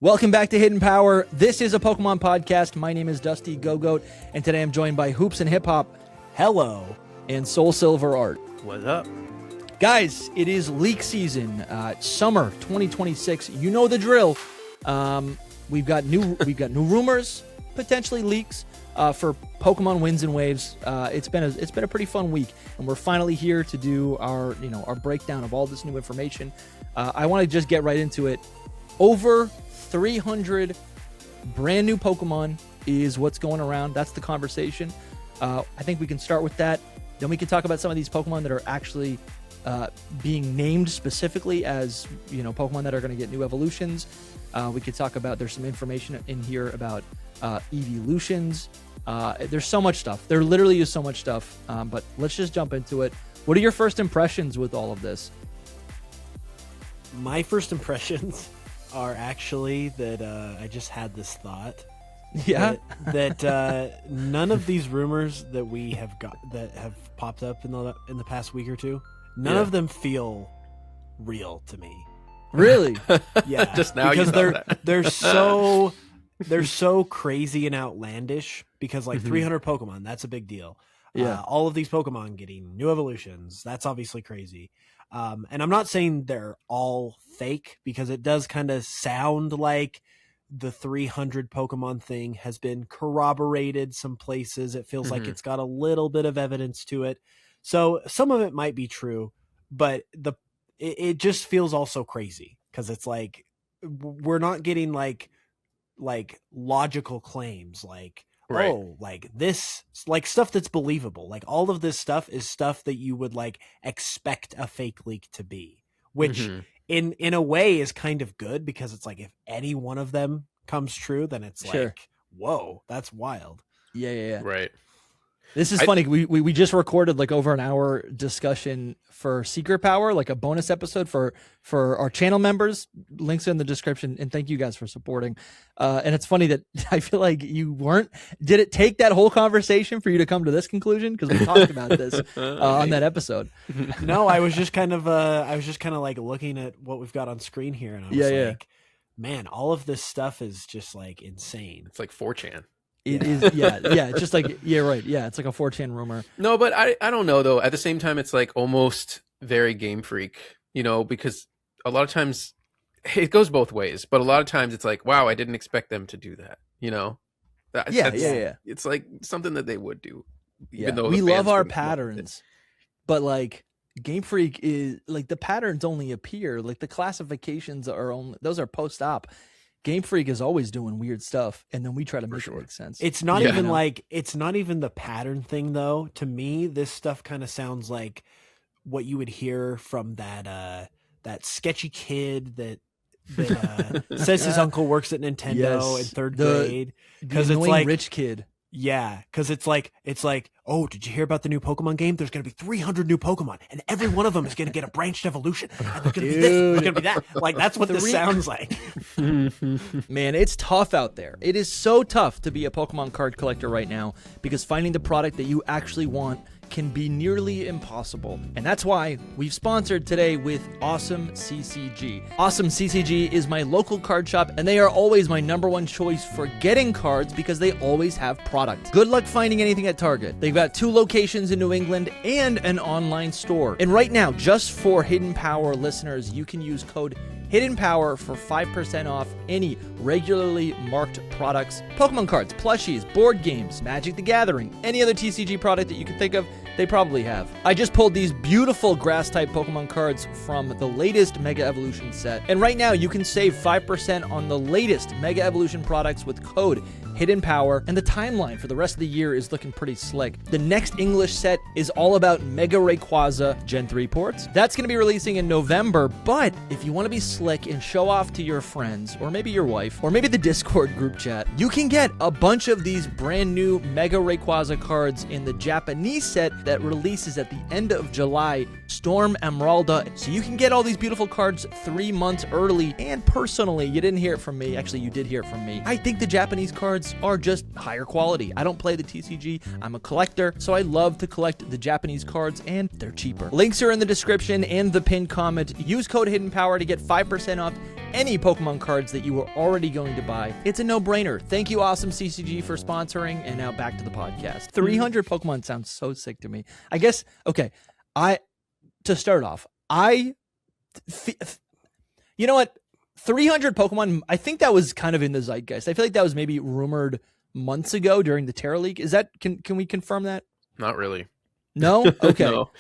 Welcome back to Hidden Power. This is a Pokemon podcast. My name is Dusty Go-Goat, and today I'm joined by Hoops and Hip Hop. Hello. And Soul Silver Art. What's up? Guys, it is leak season. Summer 2026. You know the drill. We've got new rumors, potentially leaks for Pokemon wins and waves. It's been a pretty fun week, and we're finally here to do our breakdown of all this new information. I want to just get right into it. Over 300 brand new Pokemon is what's going around. That's the conversation. I think we can start with that. Then we can talk about some of these Pokemon that are actually being named specifically as, Pokemon that are going to get new evolutions. We could talk about, there's some information in here about Eeveelutions. There's so much stuff. There literally is so much stuff. But let's just jump into it. What are your first impressions with all of this? My first impressions are actually that I just had this thought. Yeah. That none of these rumors that we have got that have popped up in the past week or two, none of them feel real to me. Really? Yeah. Just now, because they're they're so crazy and outlandish. Because 300 Pokemon, that's a big deal. Yeah. All of these Pokemon getting new evolutions, that's obviously crazy. And I'm not saying they're all fake, because it does kind of sound like the 300 Pokemon thing has been corroborated some places. It feels like it's got a little bit of evidence to it. So some of it might be true, but it just feels also crazy, because it's like we're not getting like logical claims like, right. Oh, like this, like stuff that's believable. Like all of this stuff is stuff that you would expect a fake leak to be, which in a way is kind of good, because it's like if any one of them comes true, then it's like, whoa, that's wild. Yeah. Right. This is funny. We just recorded over an hour discussion for Secret Power, a bonus episode for our channel members. Links in the description, and thank you guys for supporting. And it's funny that I feel like you weren't. Did it take that whole conversation for you to come to this conclusion? Because we talked about this on that episode. No, I was just kind of looking at what we've got on screen here, and I was like, man, all of this stuff is just insane. It's like 4chan. It is, it's just right. Yeah, it's like a 4chan rumor. No, but I don't know, though. At the same time, it's almost very Game Freak, because a lot of times it goes both ways, but a lot of times it's like, wow, I didn't expect them to do that, Yeah. It's like something that they would do. Even though we love our patterns, but Game Freak is the patterns only appear, the classifications those are post-op. Game Freak is always doing weird stuff, and then we try to make it make sense. It's not even it's not even the pattern thing, though. To me, this stuff kind of sounds like what you would hear from that sketchy kid that says his uncle works at Nintendo in third grade, because it's rich kid. Yeah, because it's like, oh, did you hear about the new Pokemon game? There's going to be 300 new Pokemon, and every one of them is going to get a branched evolution. And there's going to be this, there's going to be that. That's what this sounds like. Man, it's tough out there. It is so tough to be a Pokemon card collector right now, because finding the product that you actually want can be nearly impossible. And that's why we've sponsored today with Awesome CCG. Awesome CCG is my local card shop, and they are always my #1 choice for getting cards, because they always have products. Good luck finding anything at Target. They've got 2 locations in New England and an online store. And right now, just for Hidden Power listeners, you can use code Hidden Power for 5% off any regularly marked products. Pokemon cards, plushies, board games, Magic the Gathering, any other TCG product that you can think of, they probably have. I just pulled these beautiful grass-type Pokemon cards from the latest Mega Evolution set. And right now, you can save 5% on the latest Mega Evolution products with code Hidden Power, and the timeline for the rest of the year is looking pretty slick. The next English set is all about Mega Rayquaza Gen 3 ports. That's going to be releasing in November, but if you want to be slick and show off to your friends, or maybe your wife, or maybe the Discord group chat, you can get a bunch of these brand new Mega Rayquaza cards in the Japanese set that releases at the end of July Storm Emeralda, so you can get all these beautiful cards 3 months early. And personally, you didn't hear it from me. Actually, you did hear it from me. I think the Japanese cards are just higher quality. I don't play the TCG. I'm a collector, so I love to collect the Japanese cards, and they're cheaper. Links are in the description and the pinned comment. Use code Hidden Power to get 5% off any Pokemon cards that you were already going to buy. It's a no-brainer. Thank you, Awesome CCG, for sponsoring, and now back to the podcast. 300 Pokemon sounds so sick to me. I guess, okay, to start off, you know what? 300 Pokemon, I think that was kind of in the zeitgeist. I feel like that was maybe rumored months ago during the Terra League. Is that, can we confirm that? Not really. No? Okay. No.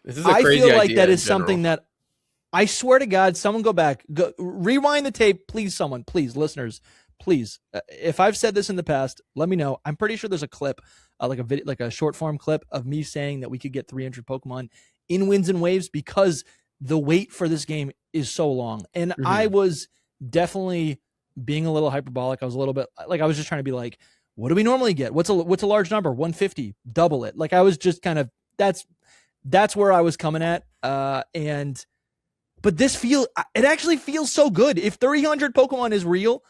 This is a crazy I feel like idea that is in general. something that, I swear to God, someone go back, rewind the tape, please, someone, please, listeners, please. If I've said this in the past, let me know. I'm pretty sure there's a clip, like a video, like a short form clip of me saying that we could get 300 Pokemon in Winds and Waves because the wait for this game is so long. And I was definitely being a little hyperbolic. I was a little bit like, I was just trying to be like, what do we normally get? What's a large number? 150, double it. Like I was just kind of, that's where I was coming at. But it actually feels so good. If 300 Pokemon is real,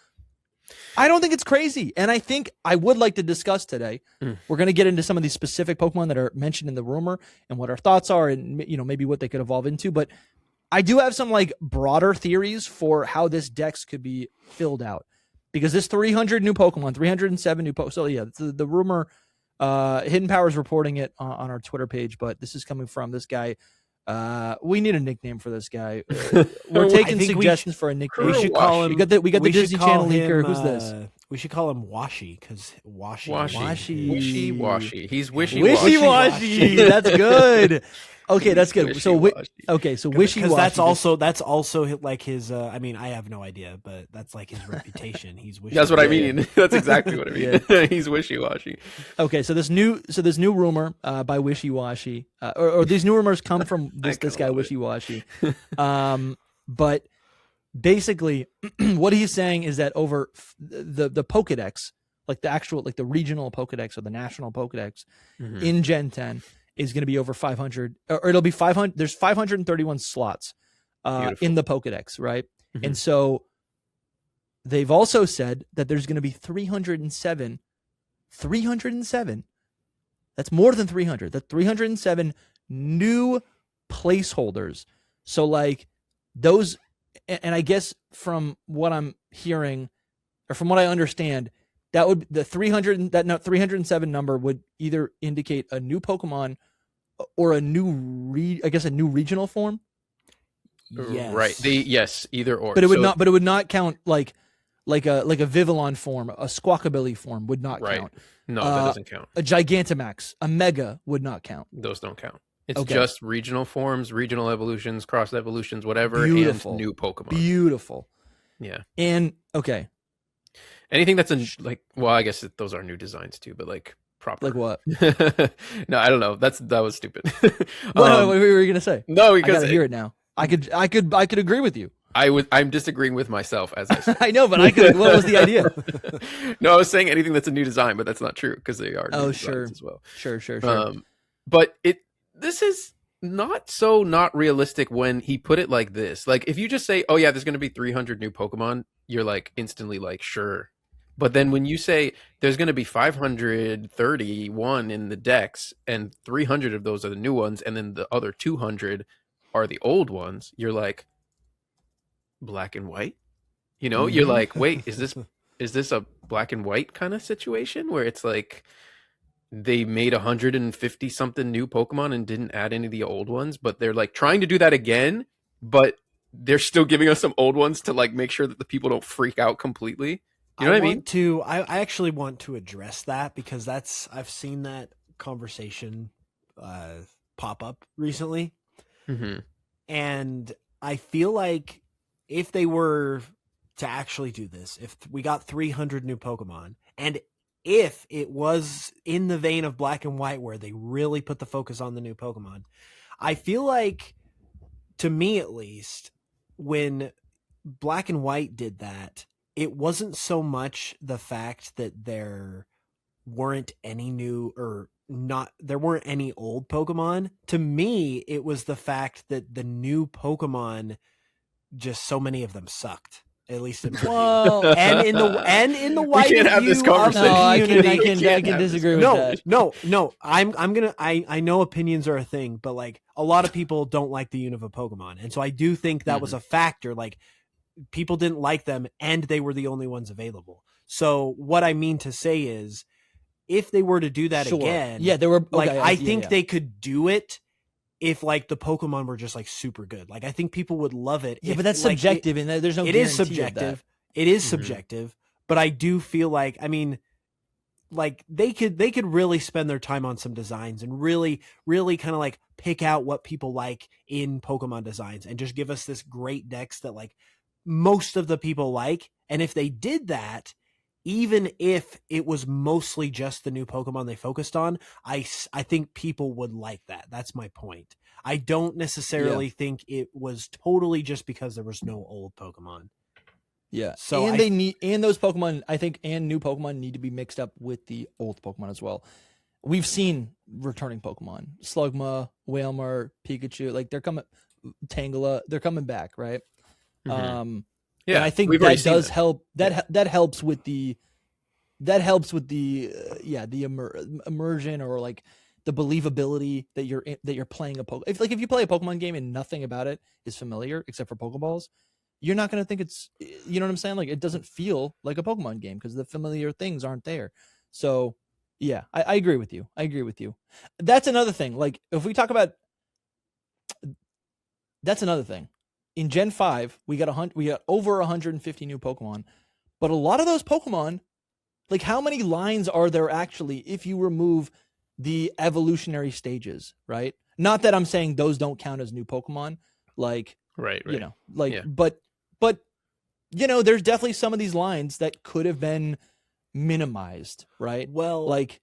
I don't think it's crazy. And I think I would like to discuss today. We're going to get into some of these specific Pokemon that are mentioned in the rumor and what our thoughts are and, you know, maybe what they could evolve into. But I do have some like broader theories for how this dex could be filled out, because this 300 new Pokemon, 307 new Pokemon. So yeah, the rumor, Hidden Power is reporting it on our Twitter page, but this is coming from this guy. We need a nickname for this guy. We're taking suggestions for a nickname. We should call him. We got the Disney Channel leaker. Who's this? We should call him Washi, because Washi. Wishy-washy. He's wishy-washy. Wishy-washy. That's good. Okay, that's good. So wishy-washy. Because that's also like his. I mean, I have no idea, but that's like his reputation. He's wishy. That's what I mean. That's exactly what I mean. He's wishy-washy. Okay, so this new rumor by Wishy-washy, or these new rumors come from this guy Wishy-washy. But basically, what he's saying is that over the Pokedex, like the actual, like the regional Pokedex or the national Pokedex in Gen 10 is going to be over 500, or it'll be 500. There's 531 slots in the Pokedex, right? And so they've also said that there's going to be 307. That's more than 300. That's 307 new placeholders. So like those, and I guess from what I'm hearing, or from what I understand, that would the 307 number would either indicate a new Pokemon or a new new regional form. Yes. Right. Yes, either or. But it would not. But it would not count like a Vivillon form, a Squawkabilly form would not count. No, that doesn't count. A Gigantamax, a Mega would not count. Those don't count. It's just regional forms, regional evolutions, cross evolutions, whatever, and new Pokemon. Beautiful. Yeah. And okay. Anything that's I guess those are new designs too, but like proper. Like what? No, I don't know. That was stupid. What were you gonna say? No, because I gotta hear it now. I could agree with you. I'm disagreeing with myself as I said. I know, but what was the idea? No, I was saying anything that's a new design, but that's not true because they are new designs as well. Sure. But this is not realistic when he put it like this. Like if you just say, "Oh yeah, there's going to be 300 new Pokemon," you're like instantly like, "Sure." But then when you say there's going to be 531 in the decks and 300 of those are the new ones and then the other 200 are the old ones, you're like, black and white? You know, you're like, wait, is this a black and white kind of situation where it's like they made 150 something new Pokemon and didn't add any of the old ones, but they're like trying to do that again, but they're still giving us some old ones to like make sure that the people don't freak out completely. You know what I mean? I actually want to address that because I've seen that conversation pop up recently. And I feel like if they were to actually do this, if we got 300 new Pokemon, and if it was in the vein of Black and White where they really put the focus on the new Pokemon, I feel like, to me at least, when Black and White did that, it wasn't so much the fact that there weren't any new, or there weren't any old Pokemon. To me, it was the fact that the new Pokemon, just so many of them sucked. At least in my Well, and in the We wider can't have this view of the conversation. no, I community. can disagree with that. No. I know opinions are a thing, but like a lot of people don't like the Unova Pokemon, and so I do think that was a factor. Like people didn't like them, and they were the only ones available. So what I mean to say is, if they were to do that again, yeah, there were like okay, I think they could do it if like the Pokemon were just like super good. Like I think people would love it. Yeah, if, but that's like, subjective, and there's no. It is guarantee of subjective. that. It is subjective, but I do feel like, I mean, like they could really spend their time on some designs and really kind of like pick out what people like in Pokemon designs and just give us this great dex that like most of the people like. And if they did that, even if it was mostly just the new Pokemon they focused on, I think people would like that. That's my point. I don't necessarily think it was totally just because there was no old Pokemon. Yeah. So and those Pokemon, I think, and new Pokemon need to be mixed up with the old Pokemon as well. We've seen returning Pokemon, Slugma, Wailmer, Pikachu, like they're coming, Tangela, they're coming back, right? Yeah, and I think that does help. That helps with the immersion, or like the believability that you're playing a Pokemon. If you play a Pokemon game and nothing about it is familiar except for Pokeballs, you're not going to think it's, you know what I'm saying? Like it doesn't feel like a Pokemon game because the familiar things aren't there. So yeah, I agree with you. That's another thing. Like if we talk about, that's another thing. In Gen 5, we got over 150 new Pokemon, but a lot of those Pokemon, like how many lines are there actually if you remove the evolutionary stages, right? Not that I'm saying those don't count as new Pokemon, like, right. You know, like, but you know, there's definitely some of these lines that could have been minimized, right? Well, like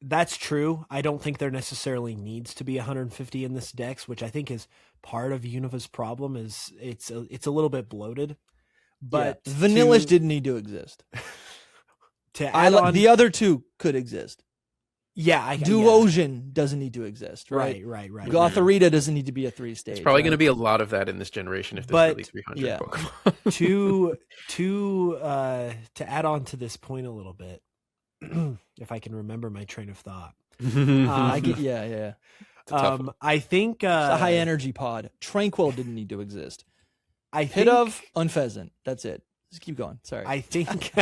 that's true. I don't think there necessarily needs to be 150 in this dex, which I think is part of Unova's problem. Is it's a little bit bloated. But Vanillish didn't need to exist. To add on, the other two could exist. Yeah, Duosion doesn't need to exist, right? Right. Gotharita doesn't need to be a 3-stage. It's probably going to be a lot of that in this generation if there's really 300 Pokemon. To add on to this point a little bit, if I can remember my train of thought. I think it's a high energy pod. Tranquil didn't need to exist. Hit of Unfezant. That's it. Just keep going. Sorry. I think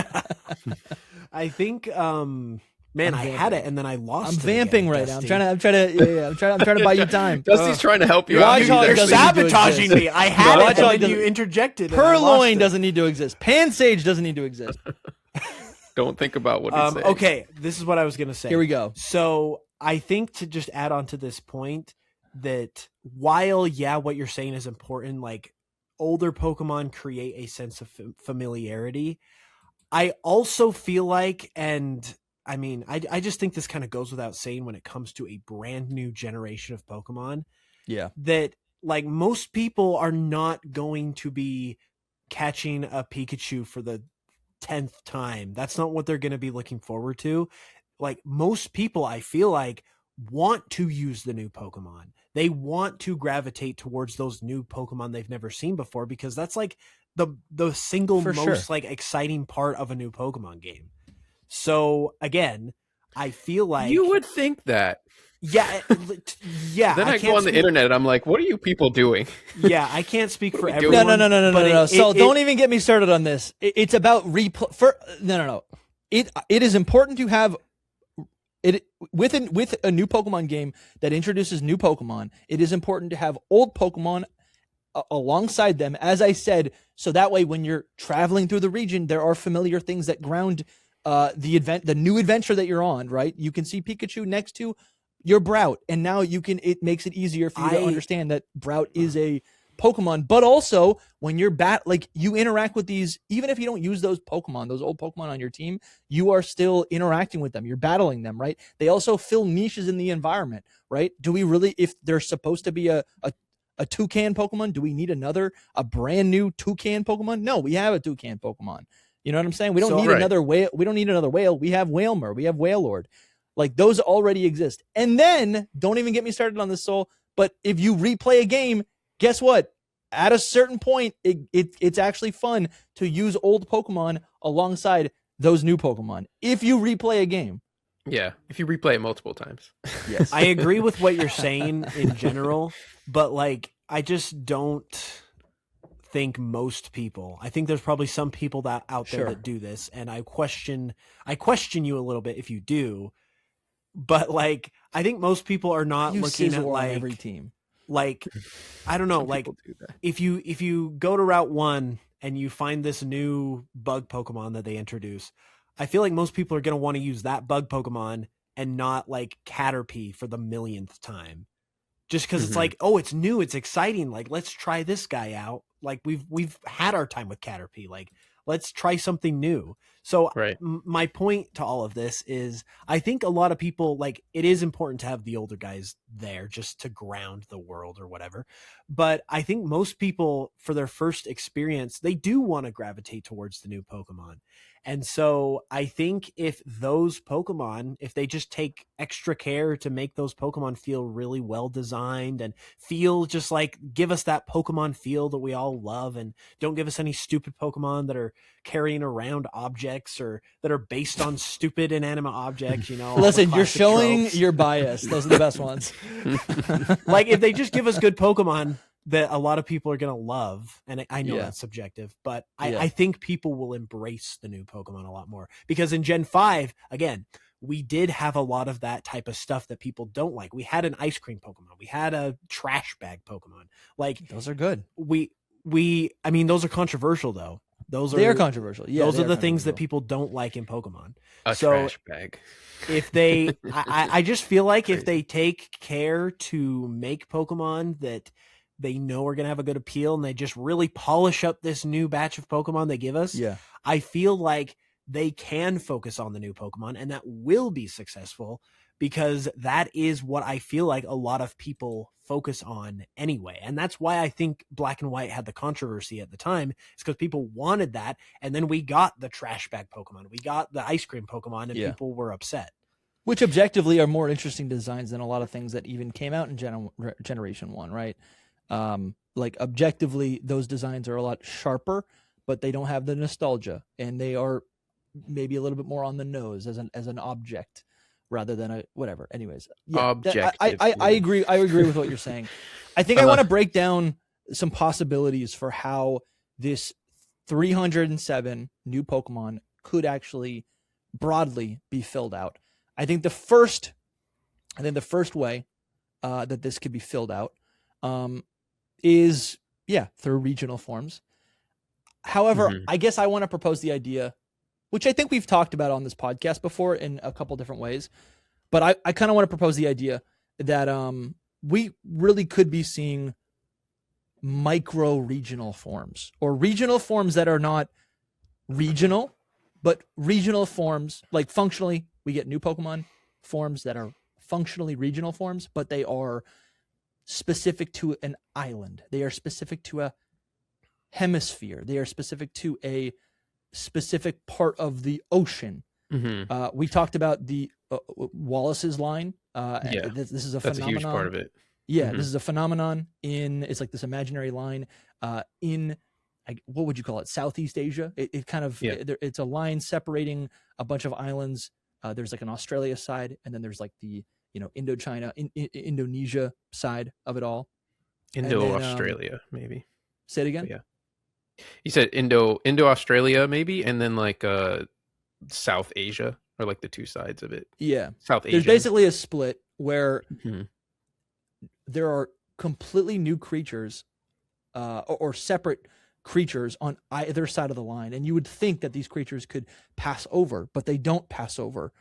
man, I had it and then I lost. I'm vamping again, right Dusty. now. I'm trying to buy you time. Dusty's trying to help you Watch out. out, You're sabotaging me. I had it and then you interjected. Purloin doesn't need to exist. Pansage doesn't need to exist. Don't think about what he's saying. Okay, this is what I was going to say. Here we go. So I think to just add on to this point that while, what you're saying is important, like older Pokemon create a sense of familiarity. I also feel like, and I mean, I just think this kind of goes without saying when it comes to a brand new generation of Pokemon. Yeah. That like most people are not going to be catching a Pikachu for the 10th time. That's not what they're going to be looking forward to. Like most people, I feel like, want to use the new Pokemon. They want to gravitate towards those new Pokemon they've never seen before because that's like the single most like exciting part of a new Pokemon game. So again, I feel like you would think that. Yeah. Then I go on the internet and I'm like, what are you people doing? Yeah, I can't speak for everyone. No. So don't even get me started on this. It's about No. It is important to have it with a new Pokemon game that introduces new Pokemon. It is important to have old Pokemon alongside them, as I said, so that way when you're traveling through the region, there are familiar things that ground the new adventure that you're on. Right? You can see Pikachu next to your Brout, and now it makes it easier for you to understand that Brout is a Pokemon. But also when you're you interact with these, even if you don't use those Pokemon, those old Pokemon on your team, you are still interacting with them. You're battling them, right? They also fill niches in the environment, right? Do we really, if there's supposed to be a toucan Pokemon, do we need a brand new toucan Pokemon? No, we have a toucan Pokemon. You know what I'm saying? We don't So- need Right. another whale. We don't need another whale. We have Whalmer. We have Whalelord. Like those already exist. And then don't even get me started on this, Soul. But if you replay a game, guess what? At a certain point, it's actually fun to use old Pokemon alongside those new Pokemon. If you replay a game. Yeah, if you replay it multiple times. Yes. I agree with what you're saying in general, but like I just don't think most people. I think there's probably some people that out there Sure. that do this, and I question you a little bit if you do. But like I think most people are not You looking at Scizor on like every team. like I don't know, Some like people do that. if you go to Route 1 and you find this new bug Pokemon that they introduce, I feel like most people are going to want to use that bug Pokemon and not like Caterpie for the millionth time. Just because it's Mhm. like, oh, it's new, it's exciting. Like, let's try this guy out. Like we've had our time with Caterpie. Like, let's try something new. So Right. my point to all of this is I think a lot of people, like, it is important to have the older guys there just to ground the world or whatever. But I think most people, for their first experience, they do want to gravitate towards the new Pokemon. And so I think if those Pokemon, if they just take extra care to make those Pokemon feel really well designed and feel just like give us that Pokemon feel that we all love, and don't give us any stupid Pokemon that are carrying around objects or that are based on stupid inanimate objects, you know. all the Listen, you're classic showing tropes. your bias. Those are the best ones. Like if they just give us good Pokemon that a lot of people are going to love, and I know Yeah. that's subjective, but Yeah. I think people will embrace the new Pokemon a lot more because in Gen 5, again, we did have a lot of that type of stuff that people don't like. We had an ice cream Pokemon. We had a trash bag Pokemon. Like Those are good. I mean, those are controversial though. They are controversial. Yeah, those they are the things that controversial. people don't like in Pokemon. A So- trash bag. If they, I just feel like if Crazy. they take care to make Pokemon that they know are going to have a good appeal and they just really polish up this new batch of Pokemon they give us, Yeah. I feel like they can focus on the new Pokemon and that will be successful because that is what I feel like a lot of people focus on anyway. And that's why I think Black and White had the controversy at the time. It's because people wanted that. And then we got the trash bag Pokemon. We got the ice cream Pokemon and Yeah. people were upset. Which objectively are more interesting designs than a lot of things that even came out in Generation 1, right? Like objectively, those designs are a lot sharper, but they don't have the nostalgia, and they are maybe a little bit more on the nose as an object rather than a whatever. Anyways, yeah, I agree. I agree with what you're saying. I think I want to break down some possibilities for how this 307 new Pokemon could actually broadly be filled out. I think the first way that this could be filled out is through regional forms. However, I guess I want to propose the idea, which I think we've talked about on this podcast before in a couple different ways, but I kind of want to propose the idea that we really could be seeing micro regional forms or regional forms that are not regional, but regional forms, like functionally we get new Pokemon forms that are functionally regional forms, but they are specific to an island. They are specific to a hemisphere. They are specific to a specific part of the ocean. We talked about the Wallace's line. This is a that's phenomenon. a huge part of it. Yeah, this is a phenomenon it's like this imaginary line in, what would you call it? Southeast Asia. It kind of, it's a line separating a bunch of islands. There's like an Australia side, and then there's like the, Indochina, Indonesia side of it all. Australia, maybe. Say it again. Yeah. You said Australia, maybe, and then like South Asia, or like the two sides of it. Yeah. South Asia. There's basically a split where there are completely new creatures or separate creatures on either side of the line. And you would think that these creatures could pass over, but they don't pass over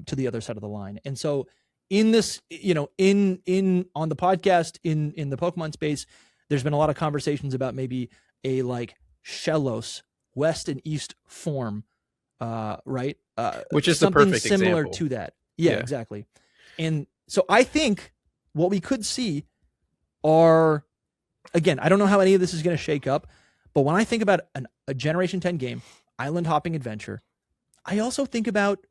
to the other side of the line. And so in this, in on the podcast, in the Pokemon space, there's been a lot of conversations about maybe a like Shellos west and east form, right? Which is the something perfect similar example. to that. Yeah, exactly. And so I think what we could see are, again, I don't know how any of this is going to shake up, but when I think about a Generation 10 game, island hopping adventure. I also think about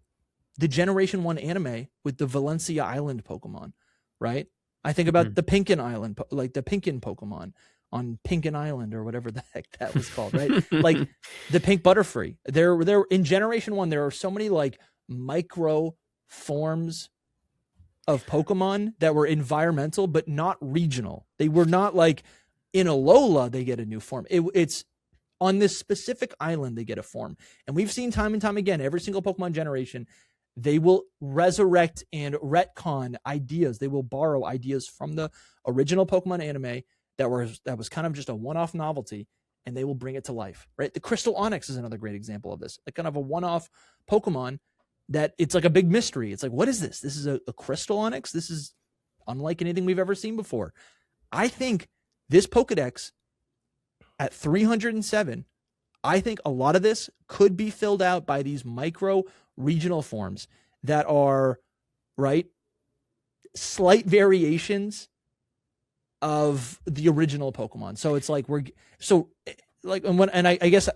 the Generation 1 anime with the Valencia Island Pokemon, right? I think about the Pinkin Island, like the Pinkin Pokemon on Pinkin Island or whatever the heck that was called, right? Like the Pink Butterfree. There in Generation 1, there are so many like micro forms of Pokemon that were environmental but not regional. They were not like in Alola they get a new form. It's on this specific island they get a form. And we've seen time and time again, every single Pokemon generation, they will resurrect and retcon ideas. They will borrow ideas from the original Pokemon anime that was kind of just a one-off novelty, and they will bring it to life, right? The Crystal Onyx is another great example of this. Like kind of a one-off Pokemon that it's like a big mystery. It's like, what is this? This is a Crystal Onyx? This is unlike anything we've ever seen before. I think this Pokedex at 307, I think a lot of this could be filled out by these micro regional forms that are, right, slight variations of the original Pokemon. So it's like I guess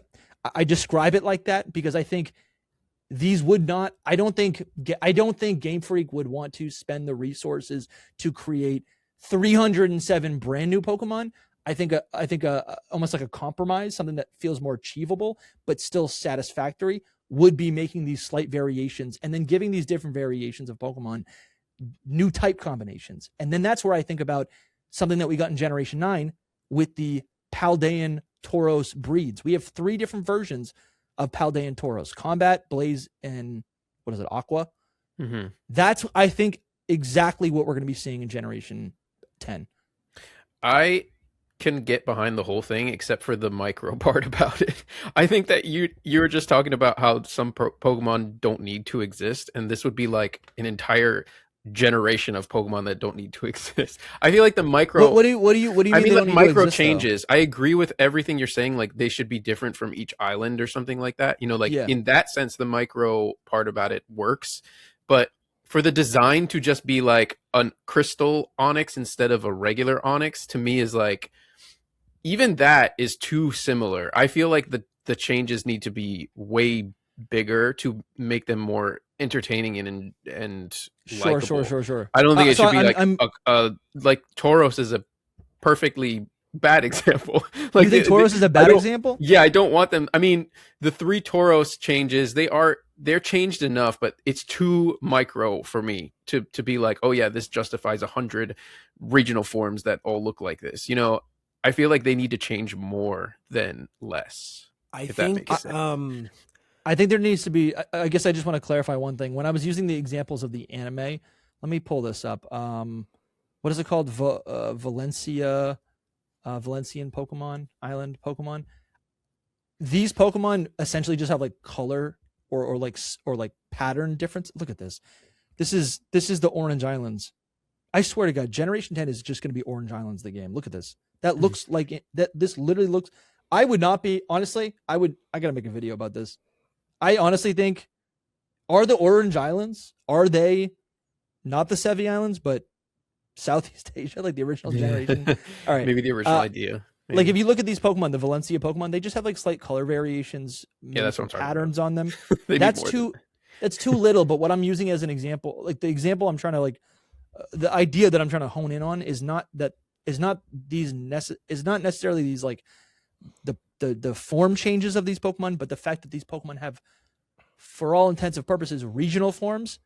I describe it like that because I think these would not, I don't think Game Freak would want to spend the resources to create 307 brand new Pokemon. I think almost like a compromise, something that feels more achievable but still satisfactory, would be making these slight variations and then giving these different variations of Pokemon new type combinations. And then that's where I think about something that we got in Generation 9 with the Paldean Tauros breeds. We have 3 different versions of Paldean Tauros: Combat, Blaze, and what is it, Aqua? Mm-hmm. That's, I think, exactly what we're going to be seeing in Generation 10. I can get behind the whole thing except for the micro part about it. I think that you were just talking about how some Pokemon don't need to exist, and this would be like an entire generation of Pokemon that don't need to exist. I feel like the micro. What do you mean? I mean, like micro exist, changes. Though? I agree with everything you're saying. Like they should be different from each island or something like that. You know, like in that sense, the micro part about it works. But for the design to just be like a Crystal Onyx instead of a regular Onyx, to me is like, even that is too similar. I feel like the changes need to be way bigger to make them more entertaining and likable. Sure. I don't think it should be like Tauros is a perfectly bad example. Like, you think Tauros is a bad example? Yeah, I don't want them. I mean, the 3 Tauros changes, they're changed enough, but it's too micro for me to be like, oh yeah, this justifies 100 regional forms that all look like this. You know, I feel like they need to change more than less. I think there needs to be, I guess I just want to clarify one thing. When I was using the examples of the anime, let me pull this up. What is it called? Valencian Pokemon, Island Pokemon. These Pokemon essentially just have like color or like pattern difference. Look at this. This is the Orange Islands. I swear to God, Generation 10 is just going to be Orange Islands, the game. Look at this. That looks like it, that. This literally looks. I would not be, honestly. I gotta make a video about this. I honestly think, are the Orange Islands, are they not the Sevi Islands, but Southeast Asia, like the original generation? All right, maybe the original idea. Maybe. Like if you look at these Pokemon, the Valencia Pokemon, they just have like slight color variations, that's what I'm talking patterns about. on them. That's too little. But what I'm using as an example, like the example I'm trying to like, the idea that I'm trying to hone in on is not necessarily these like the form changes of these Pokemon, but the fact that these Pokemon have, for all intents and purposes, regional forms,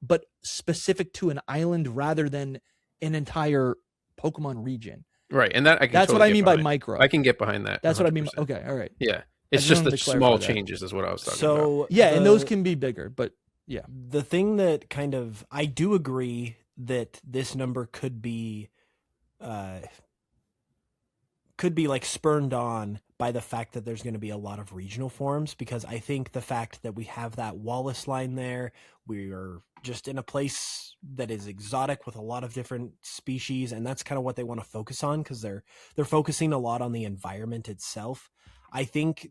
but specific to an island rather than an entire Pokemon region. Right, and that that's what I mean by micro. I can get behind that. That's 100%. what I mean. Okay, all right. Yeah, it's just the small changes is what I was talking about. So yeah, and those can be bigger, but yeah. The thing that kind of, I do agree that this number could be like spurned on by the fact that there's going to be a lot of regional forms, because I think the fact that we have that Wallace line there, we are just in a place that is exotic with a lot of different species, and that's kind of what they want to focus on, because they're focusing a lot on the environment itself. I think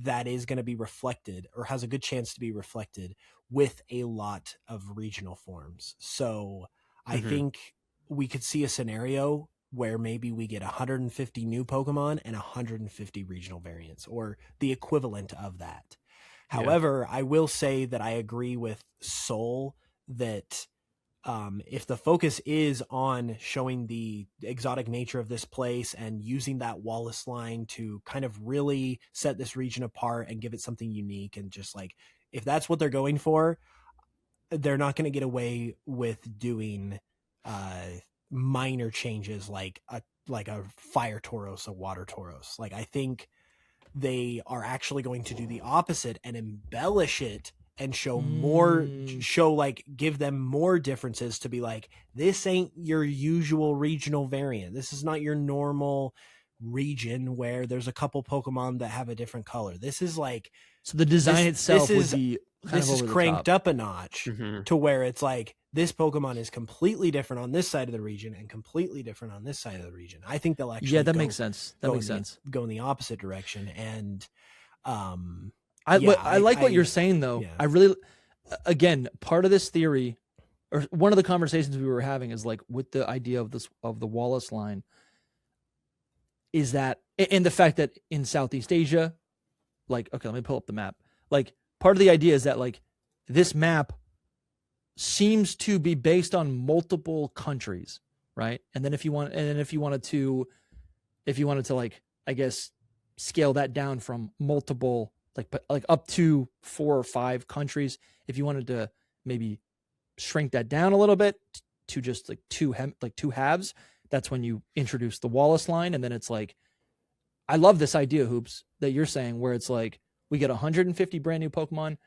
that is going to be reflected, or has a good chance to be reflected, with a lot of regional forms. So I think we could see a scenario where maybe we get 150 new Pokemon and 150 regional variants, or the equivalent of that. However, I will say that I agree with Soul that if the focus is on showing the exotic nature of this place and using that Wallace line to kind of really set this region apart and give it something unique, and just like, if that's what they're going for, they're not going to get away with doing minor changes like a fire Tauros, a water Tauros. Like, I think they are actually going to do the opposite and embellish it and show more, give them more differences to be like, this ain't your usual regional variant. This is not your normal region where there's a couple Pokemon that have a different color. This is like, so the design itself would be kind this of is over the cranked top. up a notch to where it's like, this Pokemon is completely different on this side of the region and completely different on this side of the region. I think they'll actually Makes sense. That makes sense. Go in the opposite direction. And I like what you're saying, though. Yeah. I really, again, part of this theory, or one of the conversations we were having, is like with the idea of the Wallace line, is that, and the fact that in Southeast Asia, like, okay, let me pull up the map. Like, part of the idea is that like this map seems to be based on multiple countries, right? And then if you wanted to like, I guess, scale that down from multiple, like up to 4 or 5 countries, if you wanted to maybe shrink that down a little bit to just like two halves, that's when you introduce the Wallace line. And then it's like, I love this idea, Hoops, that you're saying, where it's like we get 150 brand new Pokemon,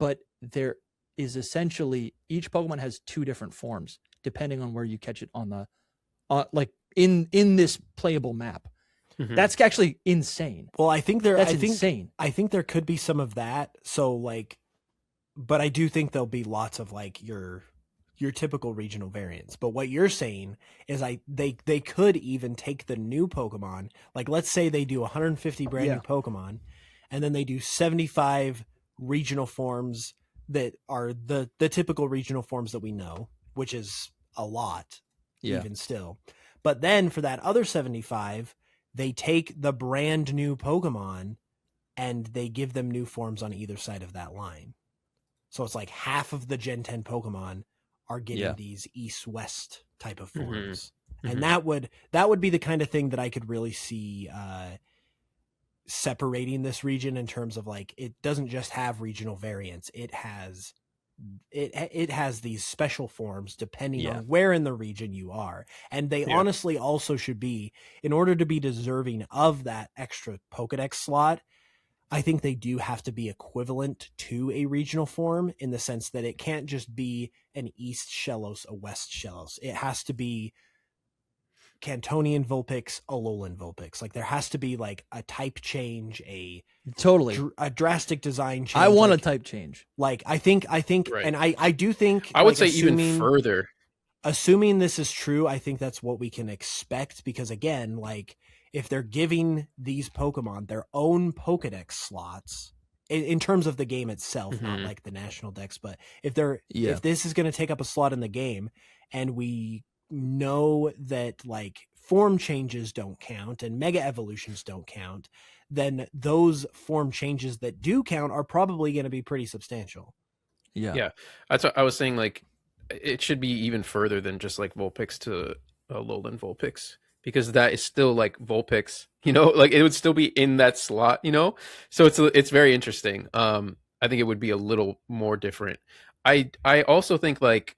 but there is essentially, each Pokemon has 2 different forms depending on where you catch it on the like in this playable map. That's actually insane. Well, I think insane. I think there could be some of that. So like, but I do think there'll be lots of like your typical regional variants. But what you're saying is they could even take the new Pokemon. Like, let's say they do 150 brand new Pokemon, and then they do 75 regional forms that are the typical regional forms that we know, which is a lot, even still. But then for that other 75, they take the brand new Pokemon and they give them new forms on either side of that line. So it's like half of the Gen 10 Pokemon are getting these East-West type of forms. And that would be the kind of thing that I could really see separating this region in terms of like, it doesn't just have regional variants. It has these special forms depending on where in the region you are. And they honestly also should be, in order to be deserving of that extra Pokedex slot, I think they do have to be equivalent to a regional form, in the sense that it can't just be an East Shellos, a West Shellos. It has to be Cantonian Vulpix, Alolan Vulpix. Like, there has to be like a type change, a drastic design change. I want a type change. Like, I think, right. And I do think, I would say even further. Assuming this is true, I think that's what we can expect, because again, like, if they're giving these Pokemon their own Pokedex slots in terms of the game itself, not like the national dex, but if this is going to take up a slot in the game, and we know that like form changes don't count and mega evolutions don't count, then those form changes that do count are probably going to be pretty substantial. Yeah. That's what I was saying. Like, it should be even further than just like Vulpix to Alolan Vulpix, because that is still like Vulpix, you know, like it would still be in that slot, you know? So it's very interesting. I think it would be a little more different. I also think like,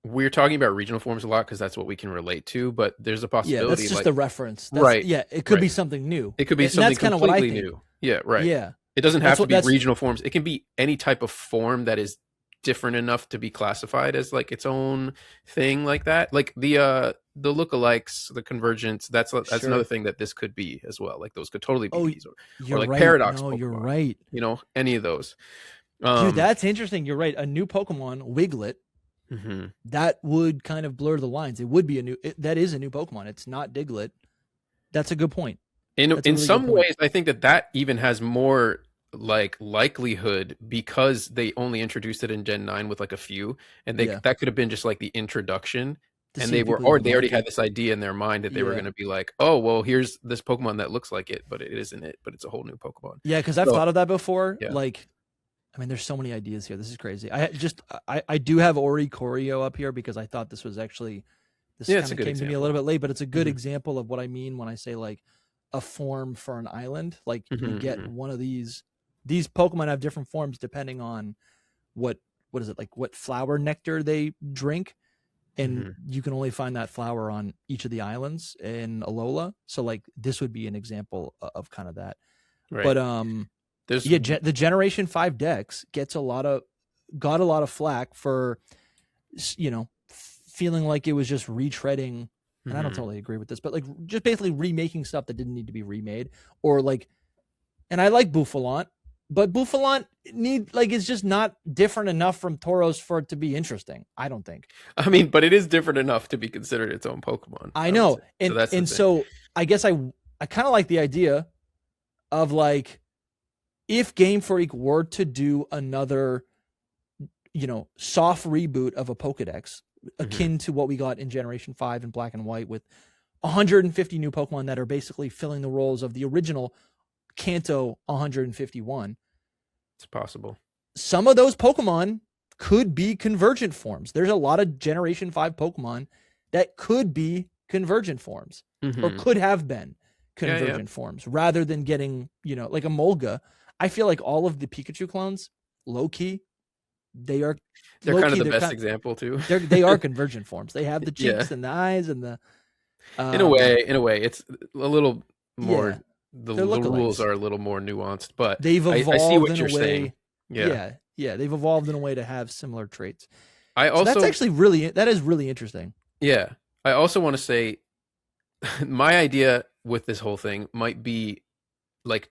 we're talking about regional forms a lot because that's what we can relate to, but there's a possibility. Yeah, that's just like, the reference. Right. Yeah, it could be something new. It could be something completely new. Yeah, right. Yeah. It doesn't have to be regional forms. It can be any type of form that is different enough to be classified as like its own thing, like that. Like the lookalikes, the convergence, that's another thing that this could be as well. Like, those could totally be these, or like right. Paradox Pokemon, you're right. You know, any of those. Dude, that's interesting. You're right. A new Pokemon, Wiglet, that would kind of blur the lines. It would be that is a new Pokemon. It's not Diglett. That's a good point. In some ways, I think that even has more like likelihood, because they only introduced it in Gen 9 with like a few, and that could have been just like the introduction, and they already had this idea in their mind that they were going to be like, oh, well, here's this Pokemon that looks like it, but it isn't it, but it's a whole new Pokemon. Yeah, because I've thought of that before. Yeah. Like, I mean, there's so many ideas here. This is crazy. I do have Ori Choreo up here because I thought this was actually this Yeah, kind it's a of good came to me a example. little bit late, but it's a good Mhm. example of what I mean when I say like a form for an island. Like you get one of these Pokemon have different forms depending on what is it, like what flower nectar they drink, and you can only find that flower on each of the islands in Alola. So like this would be an example of kind of that. Right. But There's yeah, the Generation 5 Dex got a lot of flack for, you know, feeling like it was just retreading, and I don't totally agree with this, but like just basically remaking stuff that didn't need to be remade, or like, and I like Bouffalant, but Bouffalant is just not different enough from Tauros for it to be interesting. I don't think. I mean, but it is different enough to be considered its own Pokemon. I know, So that's the thing. so I guess I kind of like the idea of like, if Game Freak were to do another, you know, soft reboot of a Pokedex akin to what we got in Generation 5 in Black and White, with 150 new Pokemon that are basically filling the roles of the original Kanto 151. It's possible. Some of those Pokemon could be convergent forms. There's a lot of Generation 5 Pokemon that could be convergent forms or could have been convergent forms rather than getting, you know, like a Molga. I feel like all of the Pikachu clones, low key, they're kind of the best example too. They are convergent forms. They have the cheeks and the eyes and the. In a way, it's a little more. Yeah, the rules are a little more nuanced, but they've evolved I see what in you're a way. saying. Yeah, they've evolved in a way to have similar traits. I also that's actually that is really interesting. Yeah, I also want to say, my idea with this whole thing might be like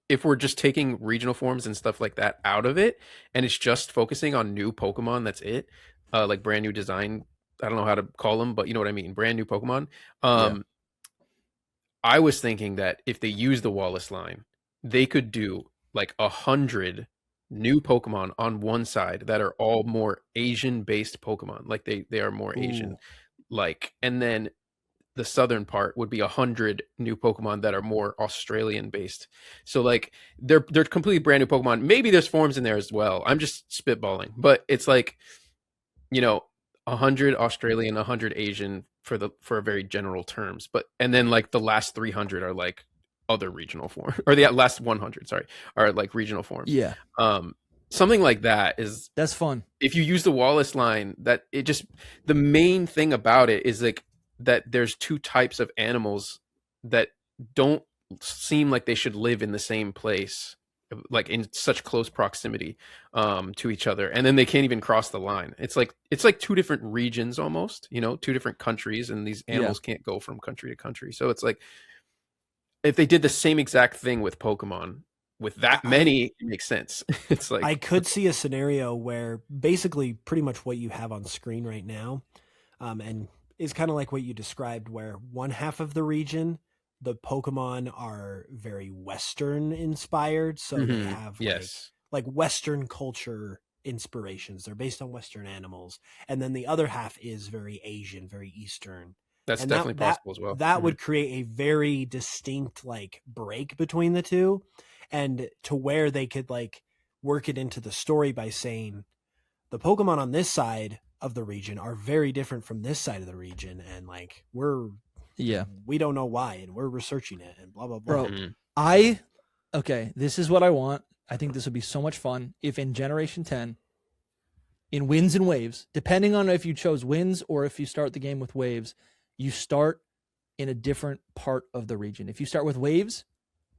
if we're just taking regional forms and stuff like that out of it, and it's just focusing on new Pokemon, that's it. Like brand new design. I don't know how to call them, but you know what I mean. Brand new Pokemon. I was thinking that if they use the Wallace line, they could do like 100 new Pokemon on one side that are all more Asian-based Pokemon. Like they are more Asian. Like, and then the southern part would be 100 new Pokemon that are more Australian based. So like they're completely brand new Pokemon. Maybe there's forms in there as well. I'm just spitballing, but it's like, you know, 100 Australian, 100 Asian for very general terms. But and then like the last 300 are like other regional forms, or the last 100, sorry, are like regional forms. Yeah. Something like that's fun. If you use the Wallace line, that it just, the main thing about it is like that there's two types of animals that don't seem like they should live in the same place, like in such close proximity to each other, and then they can't even cross the line. It's like two different regions almost, you know, two different countries, and these animals can't go from country to country. So it's like if they did the same exact thing with Pokemon with that many, it makes sense. It's like I could see a scenario where basically pretty much what you have on screen right now, and is kind of like what you described, where one half of the region, the Pokemon are very Western inspired. So they have like Western culture inspirations. They're based on Western animals. And then the other half is very Asian, very Eastern. That's definitely possible as well. That would create a very distinct like break between the two, and to where they could like work it into the story by saying the Pokemon on this side of the region are very different from this side of the region, and like we don't know why, and we're researching it, and blah blah blah. Bro, okay, this is what I want. I think this would be so much fun if in Generation 10, in Winds and Waves, depending on if you chose Winds or if you start the game with Waves, you start in a different part of the region. If you start with Waves,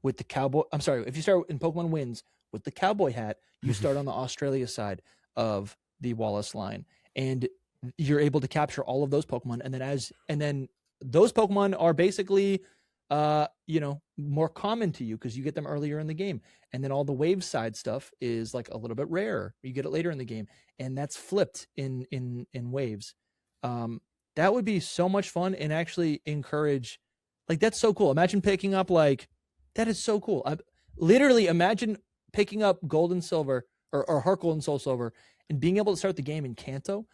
with the cowboy, I'm sorry, if you start in Pokemon Winds with the cowboy hat, you start on the Australia side of the Wallace line, and you're able to capture all of those Pokemon. And then those Pokemon are basically, you know, more common to you because you get them earlier in the game. And then all the Wave side stuff is like a little bit rarer. You get it later in the game, and that's flipped in Waves. That would be so much fun and actually encourage, like, that's so cool. Imagine picking up that is so cool. Literally imagine picking up Gold and Silver or Heart Gold and Soul Silver and being able to start the game in Kanto,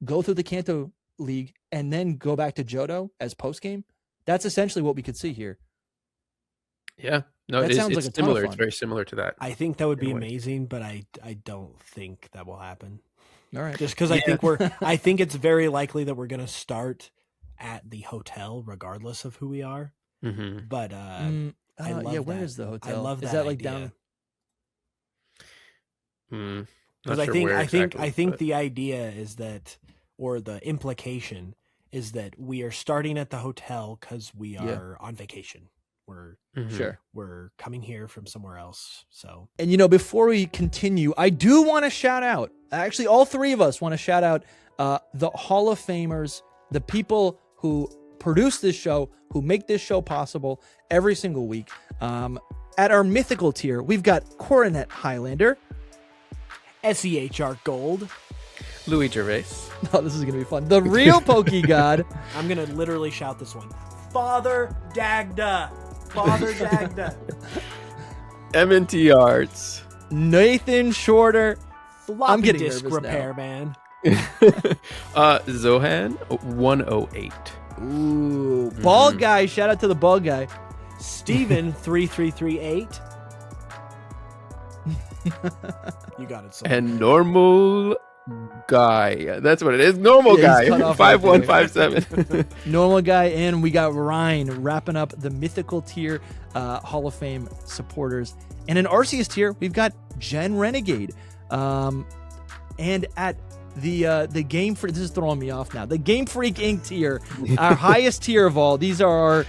go through the Kanto League, and then go back to Johto as post game. That's essentially what we could see here. Yeah. No, That it's, sounds it's like a ton of similar. fun. It's very similar to that. I think that would be in a way. amazing, but I don't think that will happen. All right. Just because I think it's very likely that we're gonna start at the hotel regardless of who we are. Mm-hmm. But I love where that. is the hotel? I love is that that like idea. down? Because Not sure where I exactly, think but- the idea is that, or the implication is that we are starting at the hotel because we are on vacation. We're Mhm. Sure. we're coming here from somewhere else. So And before we continue, I do want to shout out. Actually, all three of us want to shout out the Hall of Famers, the people who produce this show, who make this show possible every single week. At our mythical tier, we've got Coronet Highlander. SEHR Gold. Louis Gervais. Oh, this is gonna be fun. The real Pokey God. I'm gonna literally shout this one. Father Dagda. Father Dagda. M&T Arts. Nathan Shorter. Floppy I'm getting disk nervous now. repairman. Zohan 108. Ooh, ball guy. Shout out to the ball guy. Steven 3338. You got it, son. And normal guy. That's what it is. Normal Yeah, he's cut guy. off right 5157. Normal guy, and we got Ryan wrapping up the mythical tier Hall of Fame supporters. And in Arceus tier, we've got Jen Renegade. And at the Game Freak, this is throwing me off now. The Game Freak Inc. tier, our highest tier of all. These are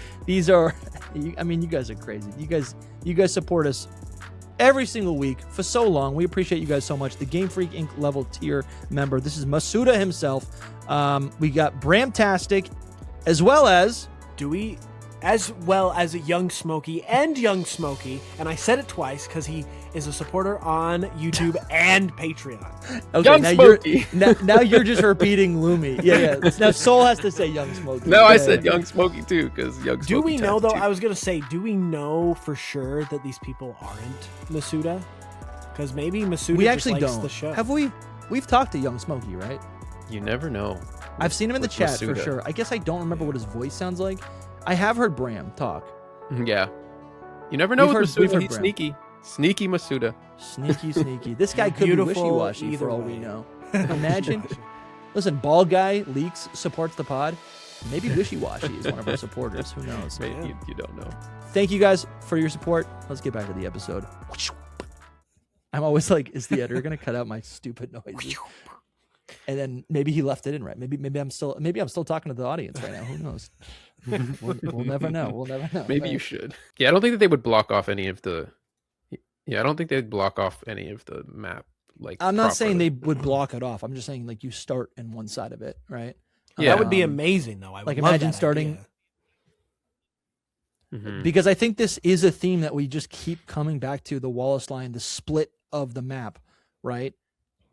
I mean, you guys are crazy. You guys support us every single week for so long. We appreciate you guys so much. The Game Freak Inc. level tier member. This is Masuda himself. We got Bramtastic, as well as a Young Smokey and Young Smokey, and I said it twice because he is a supporter on YouTube and Patreon. okay. Young Now Smokey. now you're just repeating Lumi. Yeah. Now Soul has to say Young Smokey. No, I Yeah, said yeah. Young Smokey too, because Young Smokey. Do we know though? tattoo. I was gonna say, do we know for sure that these people aren't Masuda? Because maybe Masuda We just actually likes don't. the show. Have we? We've talked to Young Smokey, right? You never know. I've seen him in the With chat for Masuda. sure. I guess I don't remember what his voice sounds like. I have heard Bram talk. Yeah. You never know We've with heard Masuda. He's Bram. sneaky. Sneaky Masuda. Sneaky. This guy could be Beautiful wishy-washy either for all way. we know. Imagine. Listen, Ball Guy Leaks supports the pod. Maybe Wishy-Washy is one of our supporters. Who knows? Mate, you don't know. Thank you guys for your support. Let's get back to the episode. I'm always like, is the editor going to cut out my stupid noises? And then maybe he left it in right. Maybe I'm still talking to the audience right now. Who knows? We'll never know. We'll never know. Maybe you should. Yeah, I don't think that they would block off any of the. Yeah, I don't think they'd block off any of the map. Like, I'm not saying properly. they would block it off. I'm just saying like you start in one side of it, right? Yeah. That would be Um, amazing though. I would like, love imagine that starting- idea. Mhm. Because I think this is a theme that we just keep coming back to, the Wallace line, the split of the map, right?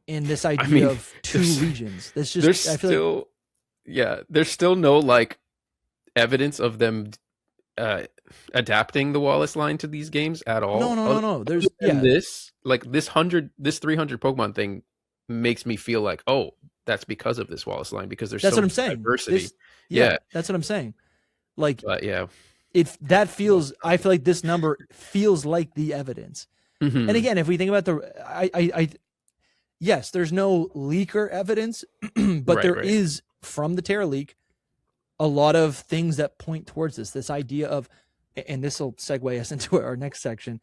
And this idea mean, of two there's- regions. That's There's just I feel like still, yeah, there's still no like evidence of them adapting the Wallace line to these games at all. no. There's And this 300 Pokemon thing makes me feel like, oh, that's because of this Wallace line, because there's that's so what I'm much saying. diversity. This- Yeah. That's what I'm saying. Like But yeah. I feel like this number feels like the evidence. Mhm. And again, if we think about yes, there's no leaker evidence, but Right, there is right. from the Terra leak a lot of things that point towards this idea of, and this will segue us into our next section,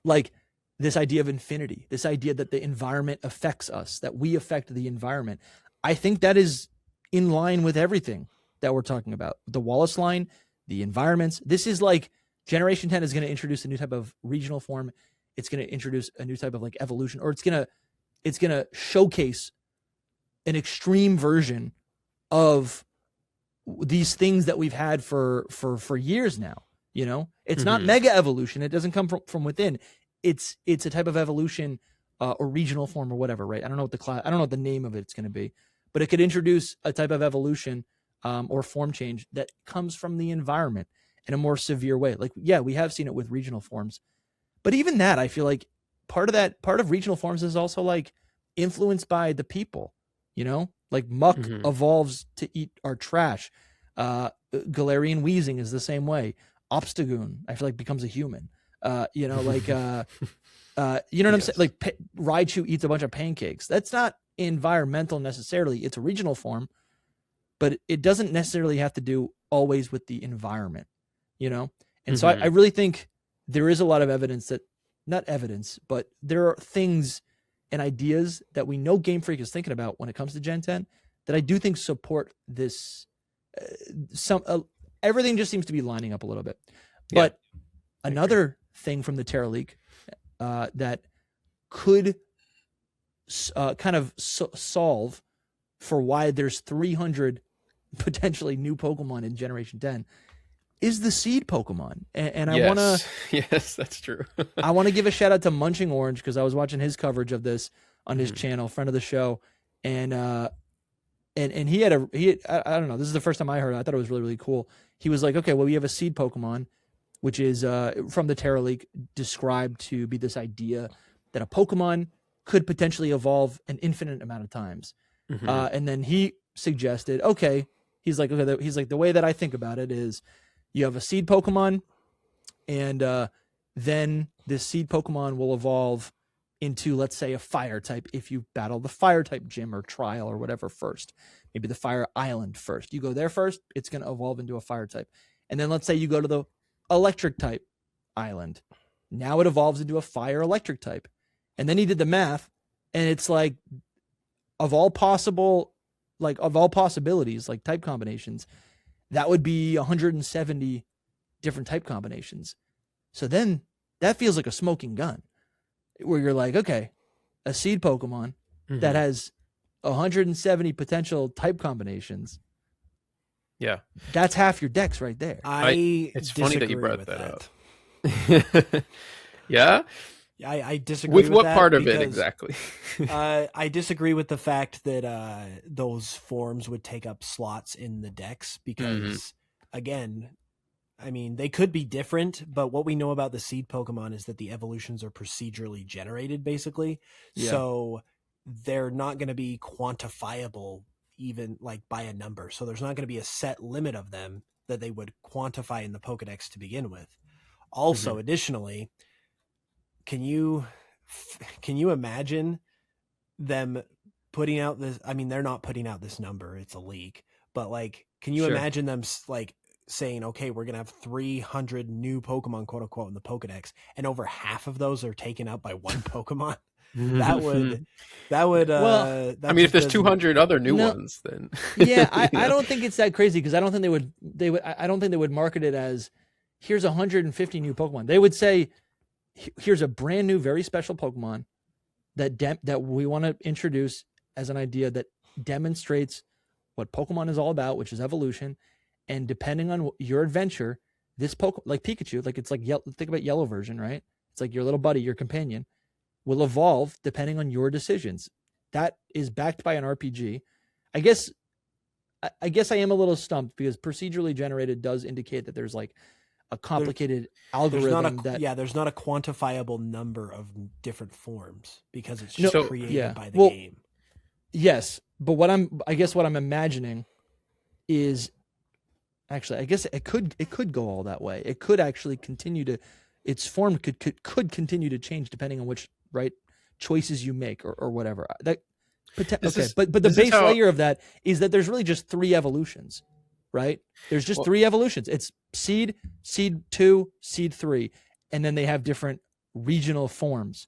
like this idea of infinity, this idea that the environment affects us, that we affect the environment. I think that is in line with everything that we're talking about. The Wallace line, the environments. This is like Generation 10 is going to introduce a new type of regional form. It's going to introduce a new type of like evolution, or it's going to showcase an extreme version of these things that we've had for years now. You know, it's not Mhm. mega evolution. It doesn't come from within. It's a type of evolution or regional form or whatever, right? I don't know what the name of it's going to be, but it could introduce a type of evolution or form change that comes from the environment in a more severe way. Like, yeah, we have seen it with regional forms, but even that, I feel like part of regional forms is also like influenced by the people, you know, like Muck Mhm. evolves to eat our trash. Galarian Wheezing is the same way. Obstagoon, I feel like becomes a human. You know, like you know what I'm saying? Like Raichu eats a bunch of pancakes. That's not environmental necessarily. It's a regional form, but it doesn't necessarily have to do always with the environment, you know? And so I really think there is a lot of evidence that, not evidence, but there are things and ideas that we know Game Freak is thinking about when it comes to Gen 10 that I do think support this. Everything just seems to be lining up a little bit. But another thing from the Terra leak that could kind of solve for why there's 300 potentially new Pokemon in Generation 10 is the seed Pokemon. And I want to... Yes, that's true. I want to give a shout out to Munching Orange because I was watching his coverage of this on his channel, friend of the show. And he had I don't know, this is the first time I heard it. I thought it was really, really cool. He was like, okay, well, we have a seed Pokemon, which is from the Terra League described to be this idea that a Pokemon could potentially evolve an infinite amount of times. And then he suggested, okay, he's like, the way that I think about it is you have a seed Pokemon, and then this seed Pokemon will evolve into, let's say, a fire type if you battle the fire type gym or trial or whatever first. Maybe the fire island first. You go there first, it's going to evolve into a fire type. And then let's say you go to the electric type island. Now it evolves into a fire electric type. And then he did the math, and it's like of all possibilities, like type combinations, that would be 170 different type combinations. So then that feels like a smoking gun where you're like, okay, a seed Pokemon that has 170 potential type combinations. Yeah. That's half your decks right there. It's funny that you brought that up. Yeah. I disagree with with what that part of it because, exactly? I disagree with the fact that those forms would take up slots in the decks because, again, I mean, they could be different, but what we know about the seed Pokemon is that the evolutions are procedurally generated, basically. Yeah. So they're not going to be quantifiable even like by a number. So there's not going to be a set limit of them that they would quantify in the Pokedex to begin with. Also, additionally, can you imagine them putting out this? I mean, they're not putting out this number. It's a leak, but like, can you imagine them like saying, okay, we're going to have 300 new Pokemon, quote unquote, in the Pokedex, and over half of those are taken out by one Pokemon? That would, well, I mean, if there's 200 other new ones, then I don't think it's that crazy because I don't think I don't think they would market it as here's 150 new Pokemon. They would say, here's a brand new, very special Pokemon that we want to introduce as an idea that demonstrates what Pokemon is all about, which is evolution. And depending on your adventure, this Pokemon, like Pikachu, like it's like, think about yellow version, right? It's like your little buddy, your companion, will evolve depending on your decisions. That is backed by an RPG. I guess I am a little stumped because procedurally generated does indicate that there's like a complicated algorithm there's not a quantifiable number of different forms because it's just created by the game. Yes, but what I'm imagining is actually, I guess it could go all that way. It could actually continue to, its form could continue to change depending on which choices you make or whatever. But the base layer of that is that there's really just 3 evolutions, right? There's just 3 evolutions. It's seed 2, seed 3, and then they have different regional forms.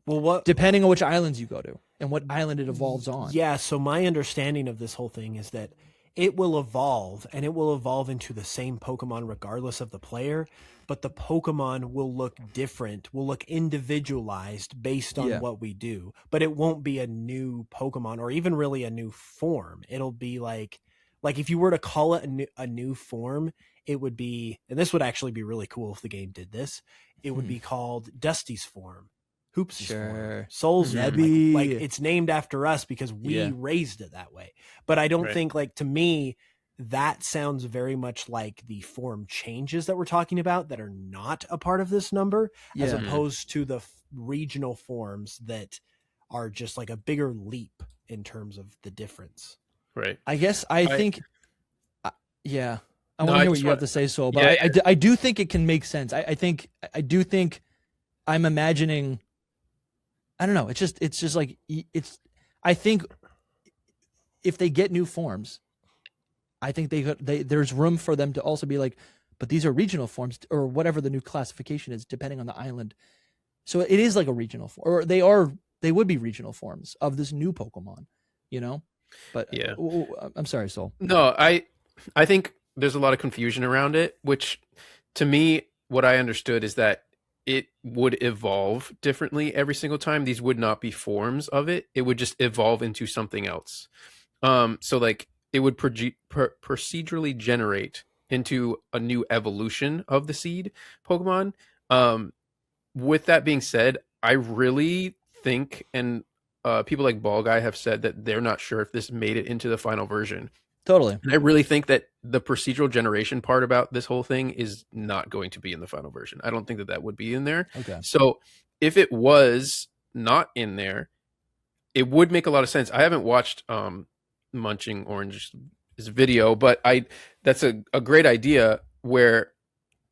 Well, depending on which islands you go to and what island it evolves on. Yeah, so my understanding of this whole thing is that it will evolve, and it will evolve into the same Pokemon regardless of the player, but the Pokemon will look different, will look individualized based on what we do. But it won't be a new Pokemon or even really a new form. It'll be like if you were to call it a new form, it would be, and this would actually be really cool if the game did this, it would be called Dusty's form, Hoops' form, Soul's form. Like it's named after us because we raised it that way. But I don't think, like, to me, that sounds very much like the form changes that we're talking about that are not a part of this number, as opposed to the regional forms that are just like a bigger leap in terms of the difference. Right. I guess I think, yeah. I No, want to I hear what just you have want- to say, Soul. But Yeah, I do think it can make sense. I do think I'm imagining. I don't know. It's just like I think if they get new forms, I think there's room for them to also be like, but these are regional forms or whatever the new classification is, depending on the island. So it is like a regional form, or they would be regional forms of this new Pokemon, you know. But Yeah. I'm sorry, Soul. No, I think there's a lot of confusion around it, which to me, what I understood is that it would evolve differently every single time. These would not be forms of it. It would just evolve into something else. So like it would procedurally generate into a new evolution of the seed Pokemon. With that being said, I really think, and people like Ball Guy have said that they're not sure if this made it into the final version. Totally. And I really think that the procedural generation part about this whole thing is not going to be in the final version. I don't think that that would be in there. Okay. So if it was not in there, it would make a lot of sense. I haven't watched Munching Orange's video, but that's a great idea where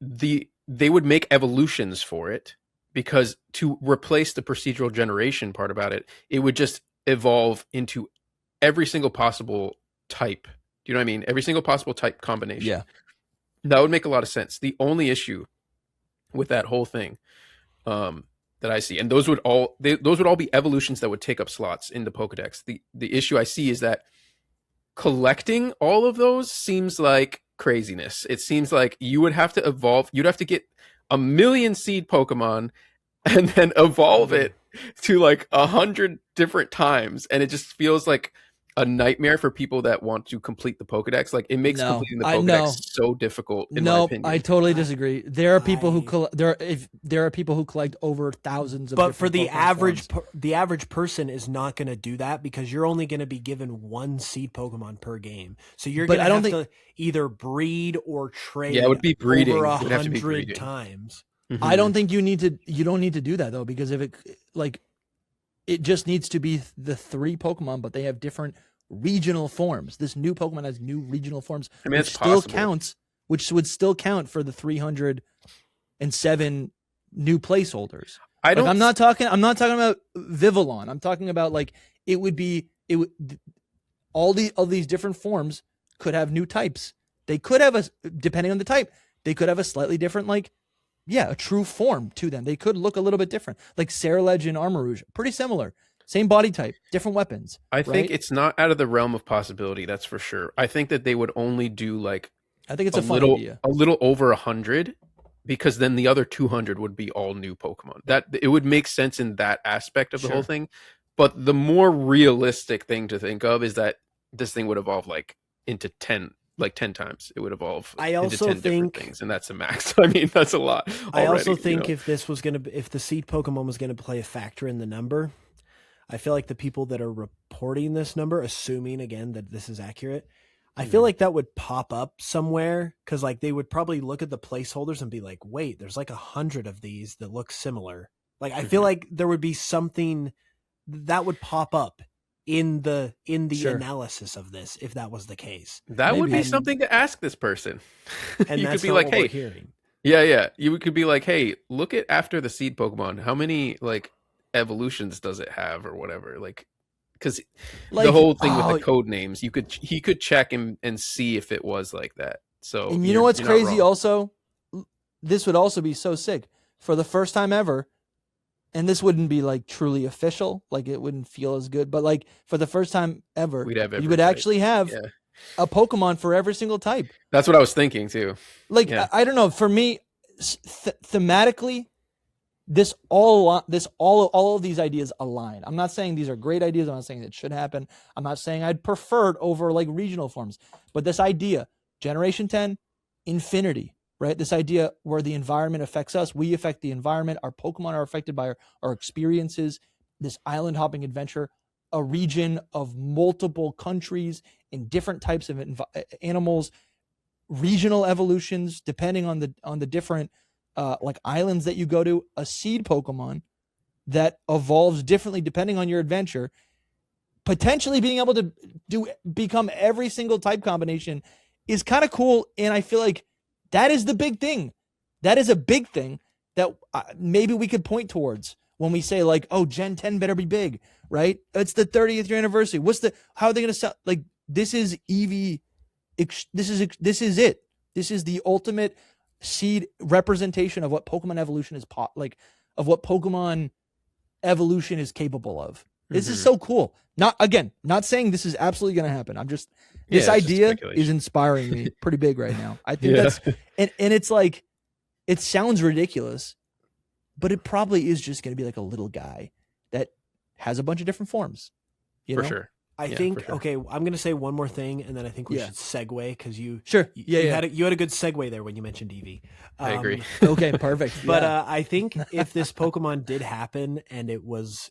they would make evolutions for it, because to replace the procedural generation part about it, it would just evolve into every single possible type. Do you know what I mean? Every single possible type combination. Yeah. That would make a lot of sense. The only issue with that whole thing that I see, and those would all be evolutions that would take up slots in the Pokedex. The issue I see is that collecting all of those seems like craziness. It seems like you would have to evolve. You'd have to get 1 million seed Pokemon and then evolve it to like 100 different times, and it just feels like a nightmare for people that want to complete the Pokedex. Like it makes completing the Pokedex so difficult. In my opinion, I totally disagree. There are people who there are people who collect over thousands of. But for the Pokemon the average person is not going to do that, because you're only going to be given one seed Pokemon per game. So you're going to have to either breed or trade. Yeah, it would be breeding. Over It would have to be 100 breeding. times. Mm-hmm. I don't think you don't need to do that though, because if it just needs to be the 3 Pokemon, but they have different regional forms. This new Pokemon has new regional forms, I mean, which would still count for the 307 new placeholders. I'm not talking about Vivillon. I'm talking about like all these different forms could have new types. They could have depending on the type, they could have a slightly different a true form to them. They could look a little bit different, like Ceruledge and Armarouge, pretty similar. Same body type, different weapons. I think it's not out of the realm of possibility. That's for sure. I think that they would only do I think it's a fun idea. A little over 100, because then the other 200 would be all new Pokemon. That it would make sense in that aspect of the whole thing. But the more realistic thing to think of is that this thing would evolve into 10 times. It would evolve into 10 different things, and that's a max. I mean, that's a lot already, I also think if this was if the seed Pokemon was going to play a factor in the number, I feel like the people that are reporting this number, assuming again that this is accurate, I feel like that would pop up somewhere, because they would probably look at the placeholders and be like, wait, there's 100 of these that look similar. I feel like there would be something that would pop up in the analysis of this if that was the case. That would be something to ask this person. And you that's could be not like, what hey, we're hearing. yeah, you could be like, hey, look at after the seed Pokemon, how many evolutions does it have or whatever, because the whole thing with the code names, he could check and see if it was like that. So and you know what's crazy also, this would also be so sick for the first time ever, and this wouldn't be truly official, it wouldn't feel as good, but for the first time ever, you would actually have a Pokemon for every single type. That's what I was thinking too. I don't know, for me thematically, all of these ideas align. I'm not saying these are great ideas. I'm not saying it should happen. I'm not saying I'd prefer it over regional forms. But this idea, Generation 10, infinity, right? This idea where the environment affects us, we affect the environment, our Pokemon are affected by our experiences, this island hopping adventure, a region of multiple countries in different types of animals, regional evolutions depending on the different islands that you go to, a seed Pokemon that evolves differently depending on your adventure, potentially being able to become every single type combination is kind of cool. And I feel like that is the big thing. That is a big thing that maybe we could point towards when we say like, oh, Gen 10 better be big, right? It's the 30th year anniversary. How are they going to sell? Like, this is Eevee. This is it. This is the ultimate seed representation of what Pokemon evolution is of what Pokemon evolution is capable of. This is so cool. Not saying this is absolutely going to happen. I'm just, this idea is inspiring me pretty big right now. I think that's, and it's like, it sounds ridiculous, but it probably is just going to be like a little guy that has a bunch of different forms. For sure. I think, okay, I'm going to say one more thing, and then I think we should segue, because you had a good segue there when you mentioned Eevee. I agree. Okay, perfect. But I think if this Pokemon did happen and it was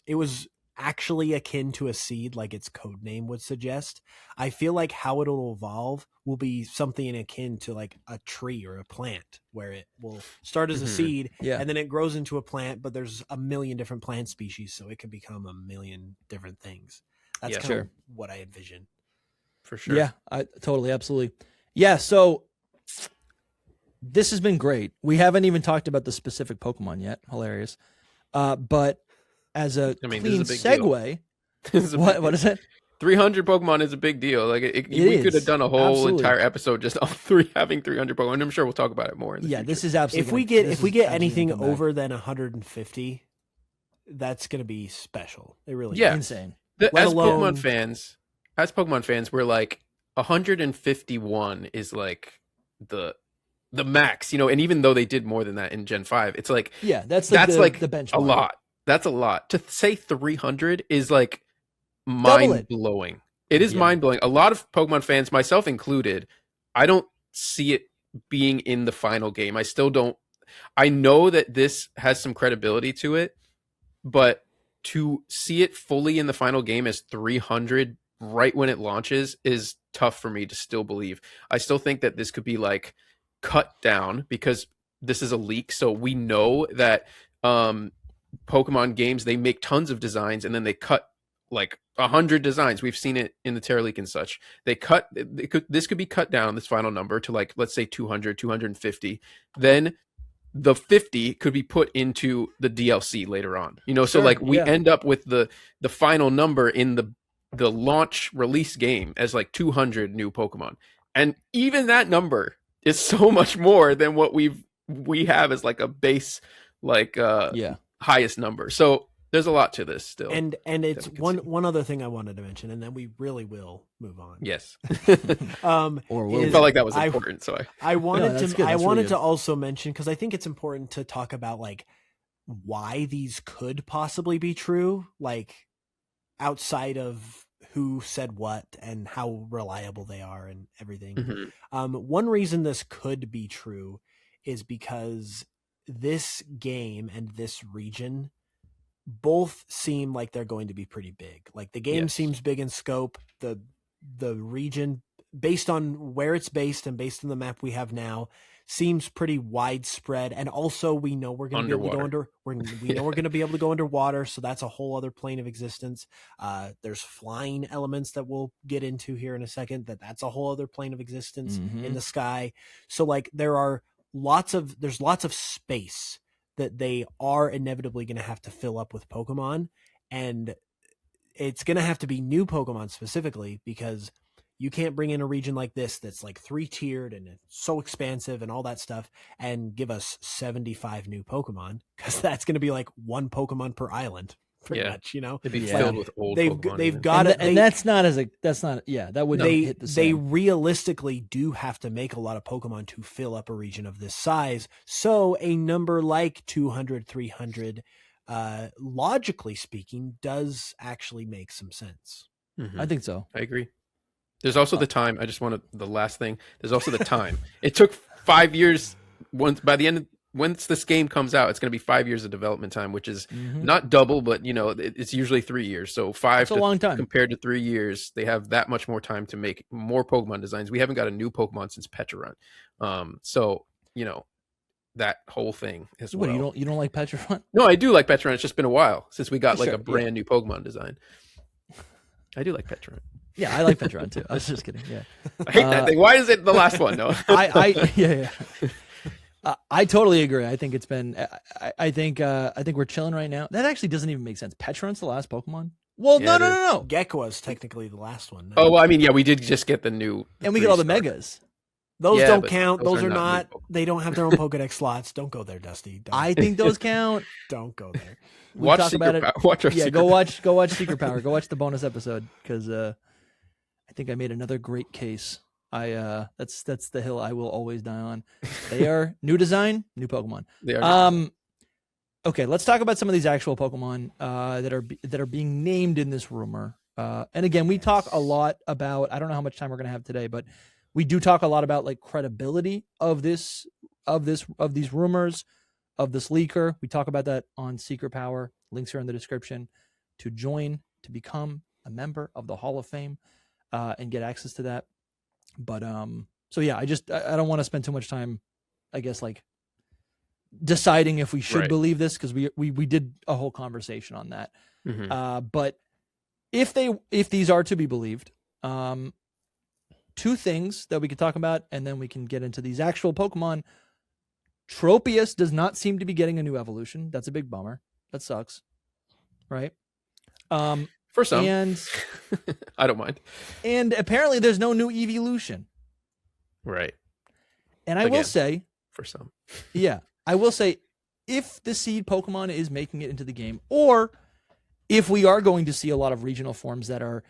actually akin to a seed like its code name would suggest, I feel like how it'll evolve will be something akin to like a tree or a plant, where it will start as a seed and then it grows into a plant, but there's a million different plant species, so it can become a million different things. That's kind of what I envision. For sure. Yeah, I totally, absolutely. Yeah, so this has been great. We haven't even talked about the specific Pokemon yet. Hilarious. But as a clean segue, what is it? 300 Pokemon is a big deal. Like we could have done a whole entire episode just on having 300 Pokemon. And I'm sure we'll talk about it more in the future. This is absolutely. If we get anything over than 150, that's going to be special. It really is insane. As Pokemon fans, we're like 151 is like the max, and even though they did more than that in Gen 5, it's like that's like the benchmark. A lot. That's a lot. To say 300 is like mind blowing. It is mind blowing. A lot of Pokemon fans, myself included, I don't see it being in the final game. I still don't. I know that this has some credibility to it, but to see it fully in the final game as 300 right when it launches is tough for me to still believe. I still think that this could be like cut down because this is a leak. So we know that Pokemon games, they make tons of designs and then they cut like 100 designs. We've seen it in the Terra Leak and such. This could be cut down, this final number, to like, let's say 200, 250. Then the 50 could be put into the DLC later on, so like we end up with the final number in the launch release game as like 200 new Pokemon. And even that number is so much more than what we have as like a base, like highest number. So there's a lot to this still. And it's one other thing I wanted to mention, and then we really will move on. Yes. Or we'll felt like that was important. So I wanted to also mention, because I think it's important to talk about like why these could possibly be true, like outside of who said what and how reliable they are and everything. Mm-hmm. One reason this could be true is because this game and this region both seem like they're going to be pretty big. Like the game seems big in scope. The region, based on where it's based and based on the map we have now, seems pretty widespread. And also we know we're going to be able to go we're going to be able to go underwater. So that's a whole other plane of existence. There's flying elements that we'll get into here in a second. That's a whole other plane of existence in the sky. So like there's lots of space that they are inevitably going to have to fill up with Pokemon, and it's going to have to be new Pokemon specifically, because you can't bring in a region like this that's like 3-tiered and it's so expansive and all that stuff and give us 75 new Pokemon, because that's going to be like one Pokemon per island. Pretty much, It'd be filled with old Pokemon. They've got it, and that's not that would hit the same. They realistically do have to make a lot of Pokemon to fill up a region of this size. So a number like 200, 300, logically speaking, does actually make some sense. I think so. I agree. There's also the time. The last thing. There's also the time. It took 5 years. Once this game comes out, it's going to be 5 years of development time, which is not double, but it's usually 3 years. So That's a long time compared to 3 years. They have that much more time to make more Pokemon designs. We haven't got a new Pokemon since Petra Run. So that whole thing as well. You don't like Petra Run? No, I do like Petra Run. It's just been a while since we got a brand new Pokemon design. I do like Petra Run. Yeah, I like Petron too. I was just kidding. Yeah, I hate that thing. Why is it the last one? No. yeah. I totally agree. I think it's been. I think we're chilling right now. That actually doesn't even make sense. Petron's the last Pokemon. Well, Yeah, no. Gecko was technically the last one. Oh, well, I mean, yeah, we did just get the new. And we get all the three-star. megas. Those Yeah, don't but count. those Those are are not not. new Pokemon. They don't have their own Pokedex slots. Don't go there, Dusty. I think those count. Don't go there. We Watch talk Secret about it. Power. Watch our Yeah, Secret go watch Secret Power. Go watch the bonus episode because I think I made another great case. That's the hill I will always die on. They are new design, new Pokemon. They are Okay, let's talk about some of these actual Pokemon that are being named in this rumor. And again, we talk a lot about. I don't know how much time we're gonna have today, but we do talk a lot about like credibility of these rumors, of this leaker. We talk about that on Secret Power. Links are in the description to join, to become a member of the Hall of Fame, and get access to that. But so yeah, I don't want to spend too much time, I guess, like deciding if we should Right. believe this, because we did a whole conversation on that. Mhm. But if these are to be believed, two things that we could talk about, and then we can get into these actual Pokemon. Tropius does not seem to be getting a new evolution. That's a big bummer. That sucks, right? For some, And I don't mind. and apparently there's no new Eeveelution. Right. And I will Again. say, For some. yeah, I will say, if the seed Pokemon is making it into the game, or if we are going to see a lot of regional forms that are,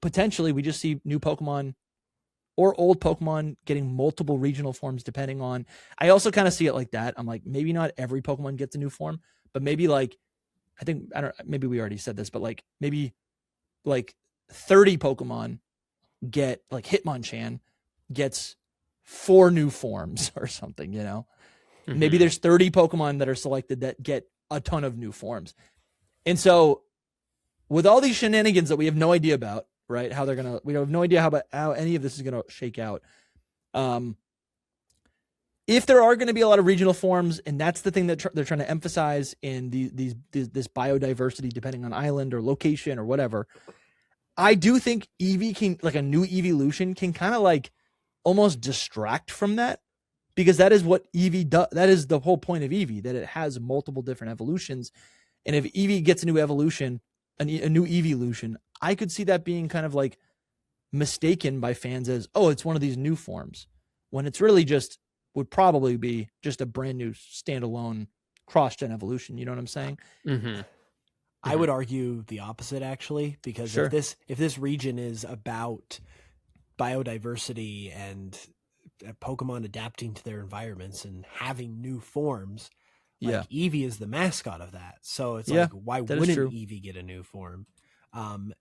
potentially we just see new Pokemon or old Pokemon getting multiple regional forms depending on. I also kind of see it like that. I'm like, maybe not every Pokemon gets a new form, but maybe like, maybe we already said this, but like maybe like 30 Pokemon get, like Hitmonchan gets 4 new forms or something, Maybe Mhm. there's 30 Pokemon that are selected that get a ton of new forms. And so with all these shenanigans that we have no idea about, right? We have no idea how any of this is going to shake out. If there are going to be a lot of regional forms, and that's the thing that they're trying to emphasize in this biodiversity, depending on island or location or whatever, I do think Eevee can, like a new Eeveelution can kind of like almost distract from that, because that is what Eevee does. That is the whole point of Eevee, that it has multiple different evolutions. And if Eevee gets a new evolution, a new Eeveelution, I could see that being kind of like mistaken by fans as, oh, it's one of these new forms, when it's really would probably be just a brand new standalone cross-gen evolution. You know what I'm saying? Mm-hmm. I would argue the opposite, actually, because Sure. if this region is about biodiversity and Pokemon adapting to their environments and having new forms, Yeah. Eevee is the mascot of that. So it's Yeah, like, why that is wouldn't true. Eevee get a new form? And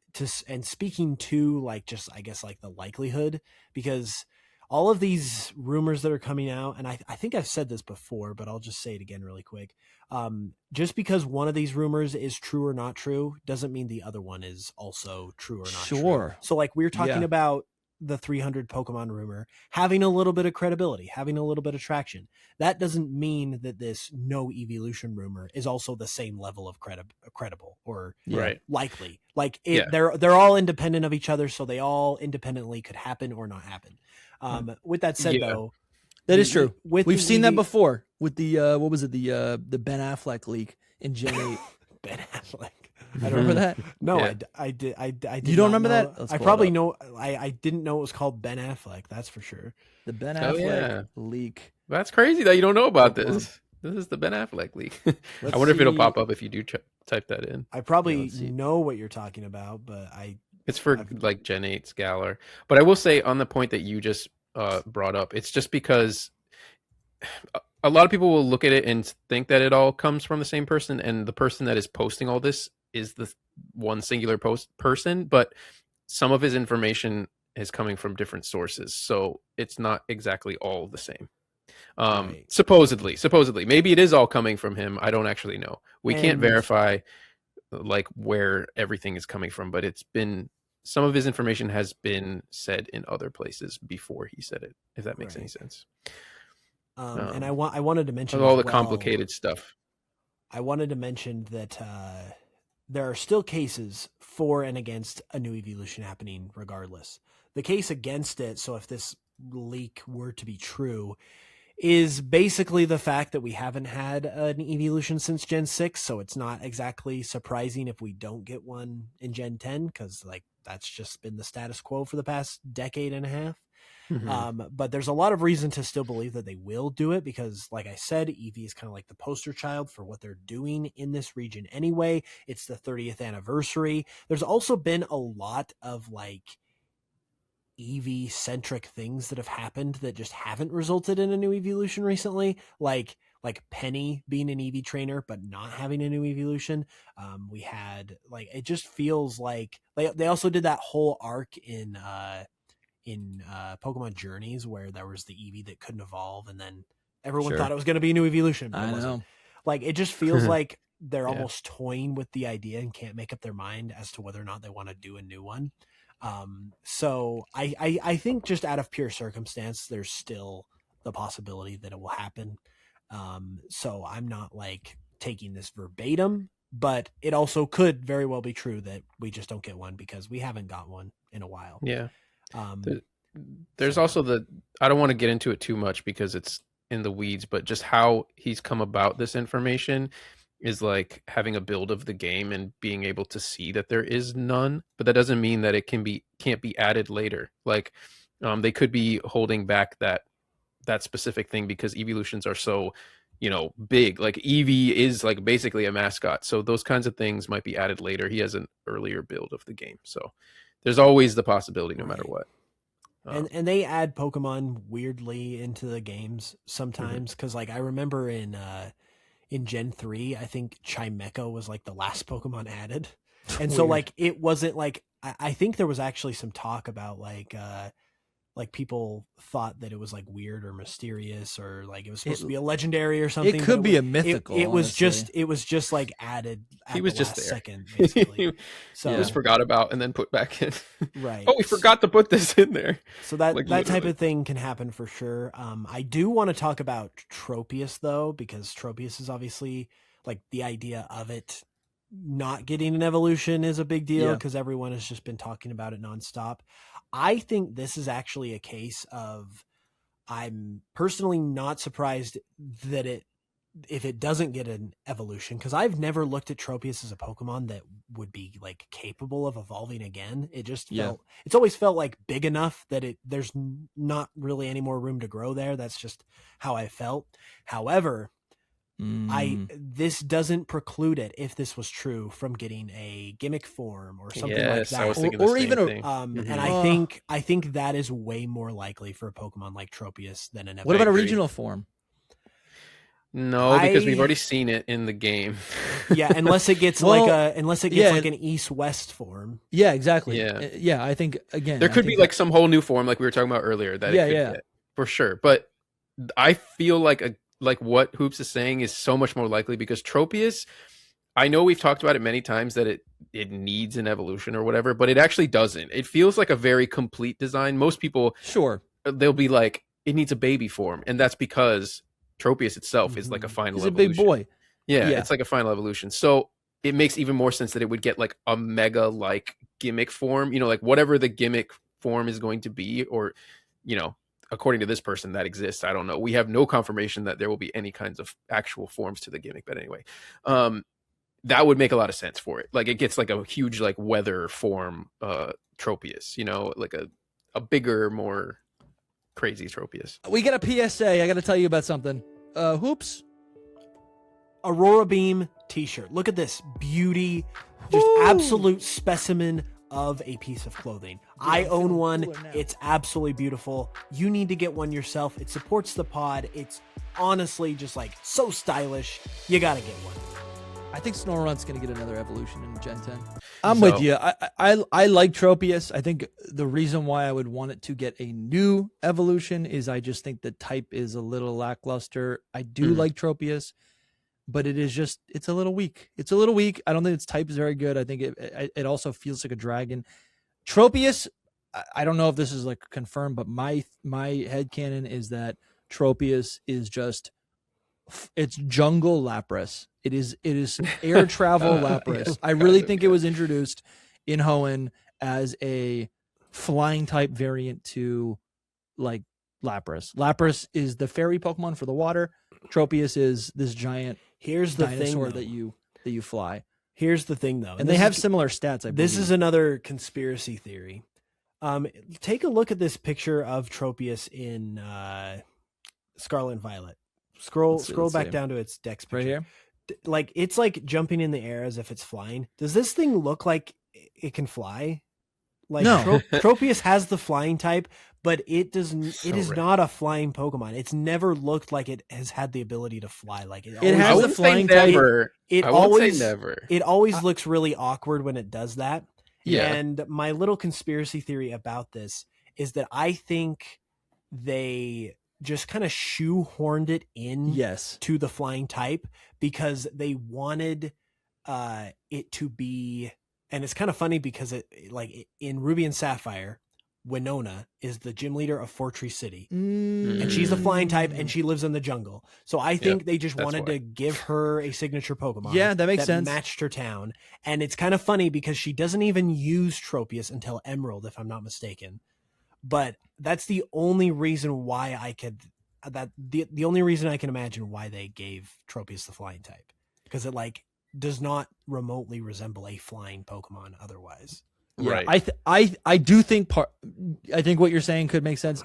speaking to like just I guess like the likelihood, because all of these rumors that are coming out, and I think I've said this before, but I'll just say it again really quick. Just because one of these rumors is true or not true doesn't mean the other one is also true or not true. Sure. So like we're talking Yeah. about the 300 Pokemon rumor having a little bit of credibility, having a little bit of traction. That doesn't mean that this no Eeveelution rumor is also the same level of credible or Yeah. Right. likely. Like Yeah. they're all independent of each other, so they all independently could happen or not happen. With that said, Yeah. though, That is true. With We've the seen that Eevee- before with the what was it, the Ben Affleck leak in Gen 8. Ben Affleck. I don't remember that. No, Yeah. I did. You don't not remember know- that? Let's I pull it probably up. know. I didn't know it was called Ben Affleck. That's for sure. The Ben Oh, Affleck yeah. leak. That's crazy that you don't know about Pokemon. this. This is the Ben Affleck leak. Let's I wonder if it'll see. pop up if you do type that in. I probably let's see. know what you're talking about, but It's for I've- like Gen 8 Scalar. But I will say on the point that you just brought up, it's just because a lot of people will look at it and think that it all comes from the same person, and the person that is posting all this is the one singular person, but some of his information is coming from different sources, so it's not exactly all the same. Right. Supposedly, maybe it is all coming from him. I don't actually know. We can't And- verify like where everything is coming from, but it's been some of his information has been said in other places before he said it, if that makes any Right. sense. and I wanted to mention All as the well, complicated stuff. I wanted to mention that there are still cases for and against a new evolution happening regardless. The case against it, so if this leak were to be true, is basically the fact that we haven't had an evolution since Gen 6, so it's not exactly surprising if we don't get one in Gen 10, because like that's just been the status quo for the past decade and a half. But there's a lot of reason to still believe that they will do it because, like I said, Eevee is kind of like the poster child for what they're doing in this region anyway. It's the 30th anniversary. There's also been a lot of like Eevee centric things that have happened that just haven't resulted in a new evolution recently, like Penny being an Eevee trainer but not having a new evolution. We had like, it just feels like they also did that whole arc in Pokemon Journeys where there was the Eevee that couldn't evolve, and then everyone thought it was going to be a new evolution, but it wasn't. Like, it just feels like they're almost toying with the idea and can't make up their mind as to whether or not they want to do a new one. So I think just out of pure circumstance, there's still the possibility that it will happen. So I'm not like taking this verbatim, but it also could very well be true that we just don't get one because we haven't got one in a while. Yeah. There's also I don't want to get into it too much because it's in the weeds, but just how he's come about this information is like having a build of the game and being able to see that there is none, but that doesn't mean that it can't be added later. Like they could be holding back that specific thing because evolutions are so, big. Like Eevee is like basically a mascot, so those kinds of things might be added later. He has an earlier build of the game, so there's always the possibility no matter what. And they add Pokemon weirdly into the games sometimes, because like I remember in Gen 3, I think Chimecho was like the last Pokemon added. And so like it wasn't like I think there was actually some talk about like people thought that it was like weird or mysterious or like it was supposed to be a legendary or something. It could be a mythical. It was just like added at he was the just last there. second, basically. So it was forgot about and then put back in. Right. Oh, we forgot to put this in there. So that Like, that type literally. of thing can happen for sure. I do want to talk about Tropius though, because Tropius is obviously like the idea of it not getting an evolution is a big deal because everyone has just been talking about it nonstop. I think this is actually a case of I'm personally not surprised that if it doesn't get an evolution, because I've never looked at Tropius as a Pokemon that would be like capable of evolving again. It just it's always felt like big enough that there's not really any more room to grow there. That's just how I felt. However, this doesn't preclude it, if this was true, from getting a gimmick form or something like that, I was thinking or the even same thing. and I think that is way more likely for a Pokemon like Tropius than an evolution. What about a regional form? No, because we've already seen it in the game. Yeah, unless it gets like an East-West form. Yeah, exactly. Yeah. I think again there could be like some whole new form, like we were talking about earlier. That it could get, for sure. But I feel like what Hoops is saying is so much more likely because Tropius, I know we've talked about it many times that it needs an evolution or whatever, but it actually doesn't. It feels like a very complete design. Most people, they'll be like, it needs a baby form, and that's because Tropius itself is like a final evolution. He's a big boy. Yeah, it's like a final evolution. So it makes even more sense that it would get like a mega like gimmick form, like whatever the gimmick form is going to be, or, according to this person that exists. I don't know. We have no confirmation that there will be any kinds of actual forms to the gimmick, but anyway, that would make a lot of sense for it. Like it gets like a huge like weather form Tropius, like a bigger, more crazy Tropius. We got a PSA. I got to tell you about something. Hoops. Aurora Beam t-shirt. Look at this beauty, just absolute specimen of a piece of clothing. I own one. It's absolutely beautiful. You need to get one yourself. It supports the pod. It's honestly just like so stylish. You got to get one. I think Snorunt's going to get another evolution in Gen 10. I'm with you. I like Tropius. I think the reason why I would want it to get a new evolution is I just think the type is a little lackluster. I do like Tropius, but it's a little weak. It's a little weak. I don't think its type is very good. I think it also feels like a dragon. Tropius, I don't know if this is like confirmed, but my headcanon is that Tropius is just, it's jungle Lapras. It is air travel Lapras. Yes. I really think it was introduced in Hoenn as a flying type variant to like Lapras. Lapras is the fairy Pokemon for the water. Tropius is this giant Here's the dinosaur thing, that you fly. Here's the thing, though. And they have similar stats, I believe. This is another conspiracy theory. Take a look at this picture of Tropius in Scarlet and Violet. Scroll back down to its Dex picture. Right here? Like, it's like jumping in the air as if it's flying. Does this thing look like it can fly? Like, No. Tropius has the flying type, but it is rare. not a flying Pokemon. It's never looked like it has had the ability to fly. Like, It I has the wouldn't say flying type. never. It I won't always say never. It always looks really awkward when it does that. Yeah. And my little conspiracy theory about this is that I think they just kind of shoehorned it in Yes. to the flying type because they wanted it to be, and it's kind of funny because in Ruby and Sapphire, Winona is the gym leader of Fortree City. And she's a flying type and she lives in the jungle. So I think they just that's wanted why. to give her a signature Pokemon. Yeah, that makes sense. Matched her town. And it's kind of funny because she doesn't even use Tropius until Emerald, if I'm not mistaken. But that's the only reason why the only reason I can imagine why they gave Tropius the flying type. Because it does not remotely resemble a flying Pokemon otherwise. Yeah, Right. I do think I think what you're saying could make sense.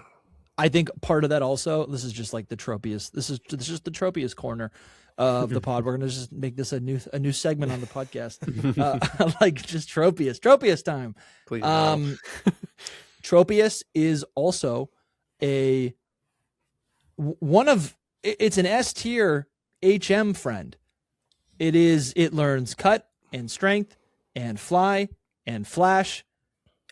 I think part of that also, this is just like the Tropius. This is just the Tropius corner of the pod. We're gonna just make this a new segment on the podcast, like just Tropius time. Please. No. Tropius is also it's an S tier HM friend. It learns cut and strength and fly and flash.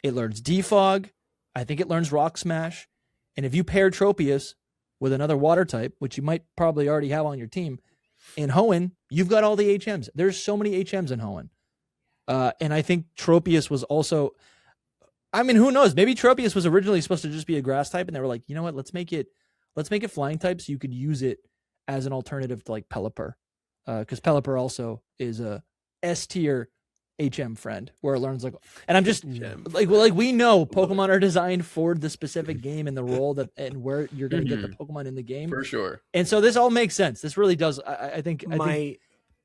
It learns defog. I think it learns rock smash. And if you pair Tropius with another water type, which you might probably already have on your team, in Hoenn, you've got all the HMs. There's so many HMs in Hoenn. And I think Tropius was also, I mean, who knows? Maybe Tropius was originally supposed to just be a grass type, and they were like, you know what? Let's make it flying type so you could use it as an alternative to like Pelipper. Because Pelipper also is a S tier HM friend where it learns and I'm just we know Pokemon are designed for the specific game and the role and where you're going to get the Pokemon in the game. For sure. And so this all makes sense. This really does. I think,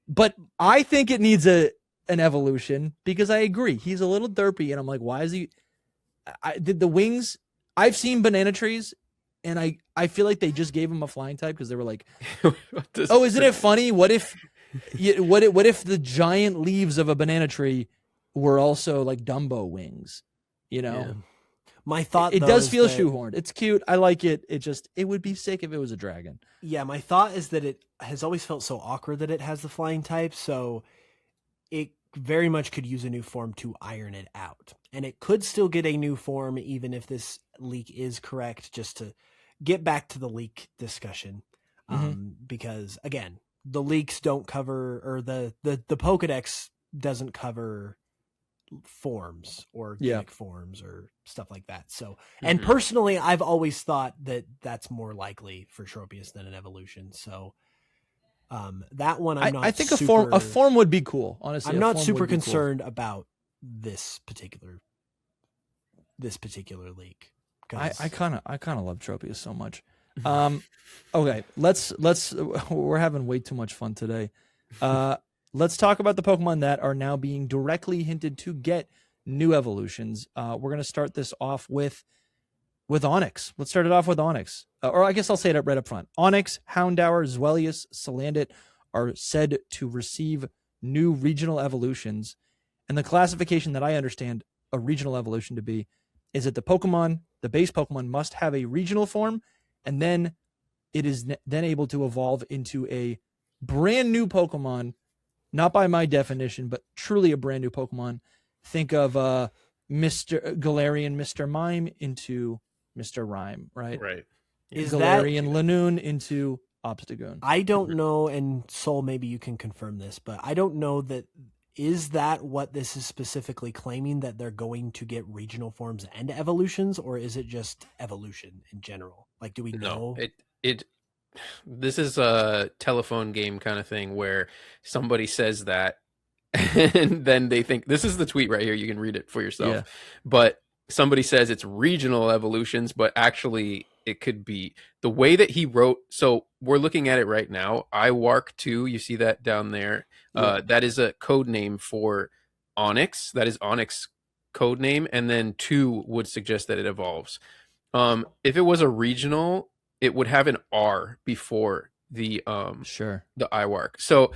but I think it needs an evolution because I agree. He's a little derpy and I'm like, why is he, did the wings, I've seen banana trees and I feel like they just gave him a flying type because they were like, oh, isn't it funny? What if the giant leaves of a banana tree were also like Dumbo wings? You know, Yeah. My thought it though, does is feel that- shoehorned. It's cute. I like it. It would be sick if it was a dragon. Yeah, my thought is that it has always felt so awkward that it has the flying type, so it very much could use a new form to iron it out. And it could still get a new form even if this leak is correct, just to get back to the leak discussion. Because again, the leaks don't cover, or the Pokedex doesn't cover forms or gimmick forms or stuff like that. So, and personally, I've always thought that that's more likely for Tropius than an evolution. So, that one I think a form would be cool. Honestly, I'm a not form super would be cool. concerned about this particular leak. I kind of love Tropius so much. Okay, let's we're having way too much fun today. Let's talk about the Pokemon that are now being directly hinted to get new evolutions. We're gonna start this off with Onix. Let's start it off with Onix. Or I guess I'll say it right up front. Onix, Houndour, Zweilous, Salandit are said to receive new regional evolutions. And the classification that I understand a regional evolution to be is that the base Pokemon must have a regional form, and then it is then able to evolve into a brand new Pokemon, not by my definition, but truly a brand new Pokemon. Think of Mr. Galarian Mr. Mime into Mr. Rhyme, right? Right. Is Galarian Lanoon into Obstagoon. I don't know, and Soul, maybe you can confirm this, but I don't know that. Is that what this is specifically claiming, that they're going to get regional forms and evolutions, or is it just evolution in general? Like, do we know? It this is a telephone game kind of thing where somebody says that and then they think this is the tweet right here. You can read it for yourself. Yeah. But somebody says it's regional evolutions, but actually it could be the way that he wrote. So we're looking at it right now. iWark 2, you see that down there. Yeah. That is a code name for Onyx. That is Onyx code name. And then 2 would suggest that it evolves. If it was a regional, it would have an R before the Sure. the iWark. So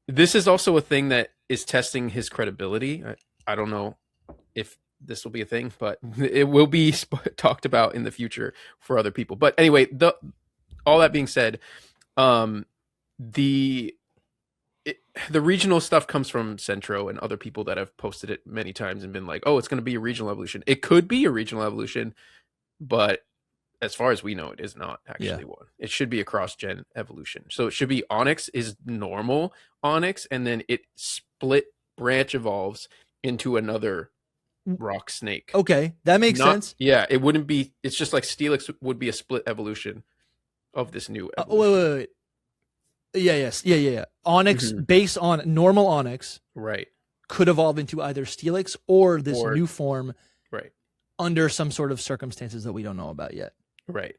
this is also a thing that is testing his credibility. I don't know if this will be a thing, but it will be talked about in the future for other people. But anyway, all that being said, the regional stuff comes from Centro and other people that have posted it many times and been like, oh, it's going to be a regional evolution. It could be a regional evolution, but as far as we know, it is not actually one. It should be a cross-gen evolution. So it should be Onyx is normal Onyx, and then it split branch evolves into another rock snake. Okay, that makes sense. Yeah, it wouldn't be. It's just like Steelix would be a split evolution of this new evolution. Wait. Yeah. Onyx, based on normal Onyx, right, could evolve into either Steelix or this new form, right, under some sort of circumstances that we don't know about yet. Right.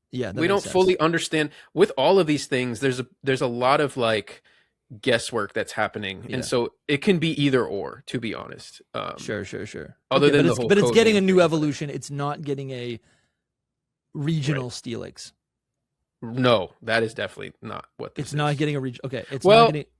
Yeah, we don't fully understand with all of these things. There's a lot of like guesswork that's happening, and so it can be either or. To be honest, sure. Other than but it's getting a new evolution. It's not getting a regional Steelix. No, that is definitely not what this it's is. Not getting a region. Okay, it's well. Not getting...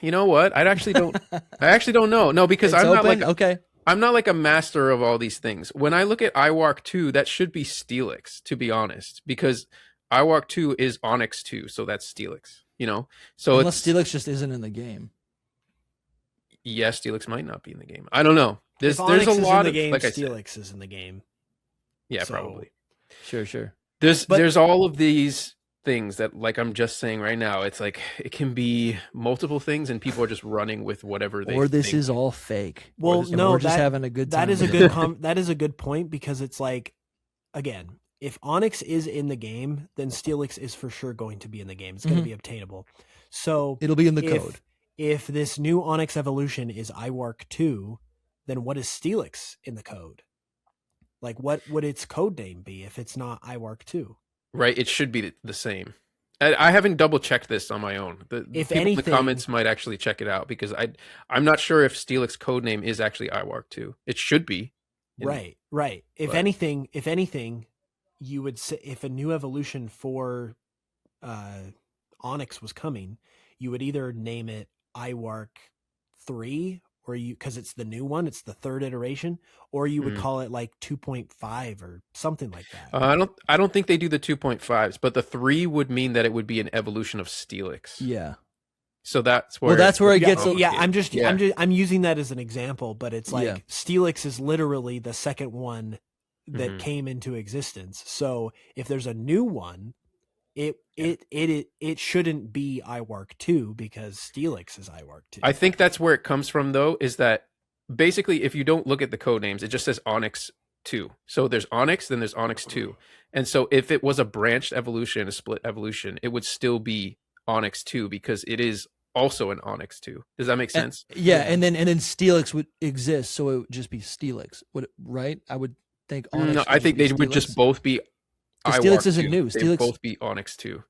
You know what? I actually don't know. No, because it's I'm open? not like okay. I'm not like a master of all these things. When I look at iWark 2, that should be Steelix, to be honest, because iWark 2 is Onyx 2, so that's Steelix, you know? So unless Steelix just isn't in the game. Yes, Steelix might not be in the game. I don't know. There's a in lot the of game, like Steelix is in the game. Yeah, so... probably. Sure. There's all of these things that, like I'm just saying right now, it's like it can be multiple things and people are just running with whatever they or this think. Is all fake. Well, no, we're just having a good time. That is a good that is a good point, because it's like, again, if Onyx is in the game, then Steelix is for sure going to be in the game. It's going to be obtainable. So it'll be in the code. If this new Onyx evolution is iWark 2, then what is Steelix in the code? Like, what would its code name be if it's not iWark 2? Right, it should be the same. I haven't double checked this on my own. If people anything, in the comments might actually check it out, because I'm not sure if Steelix codename is actually iWark 2. It should be. Right. If anything, you would say if a new evolution for Onyx was coming, you would either name it iWark 3, or because it's the new one, it's the third iteration, or you would call it like 2.5 or something like that. I don't think they do the 2.5s, but the 3 would mean that it would be an evolution of Steelix. Yeah. So that's where it gets. I'm using that as an example, but it's like Steelix is literally the second one that came into existence. So if there's a new one, it shouldn't be iWark 2, because Steelix is iWark 2. I think that's where it comes from, though, is that basically if you don't look at the code names, it just says Onyx 2. So there's Onyx, then there's Onyx 2. And so if it was a branched evolution, a split evolution, it would still be Onyx 2, because it is also an Onyx 2. Does that make sense? And then Steelix would exist, so it would just be Steelix. Right? I would think Onyx. No, I think they would just both be Steelix isn't new. They both be Onyx 2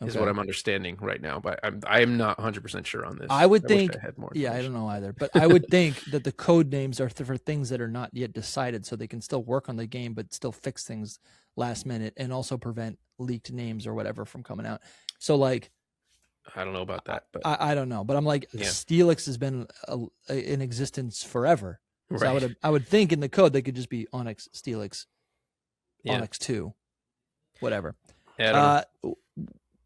is what I'm understanding right now, but I am not 100% sure on this. I would think, I had more I don't know either, but I would think that the code names are for things that are not yet decided, so they can still work on the game, but still fix things last minute and also prevent leaked names or whatever from coming out. So like, I don't know about that, but I don't know, but I'm like, Steelix has been in existence forever. So right. I would think in the code they could just be Onyx, Steelix, Onyx 2. Whatever. Yeah,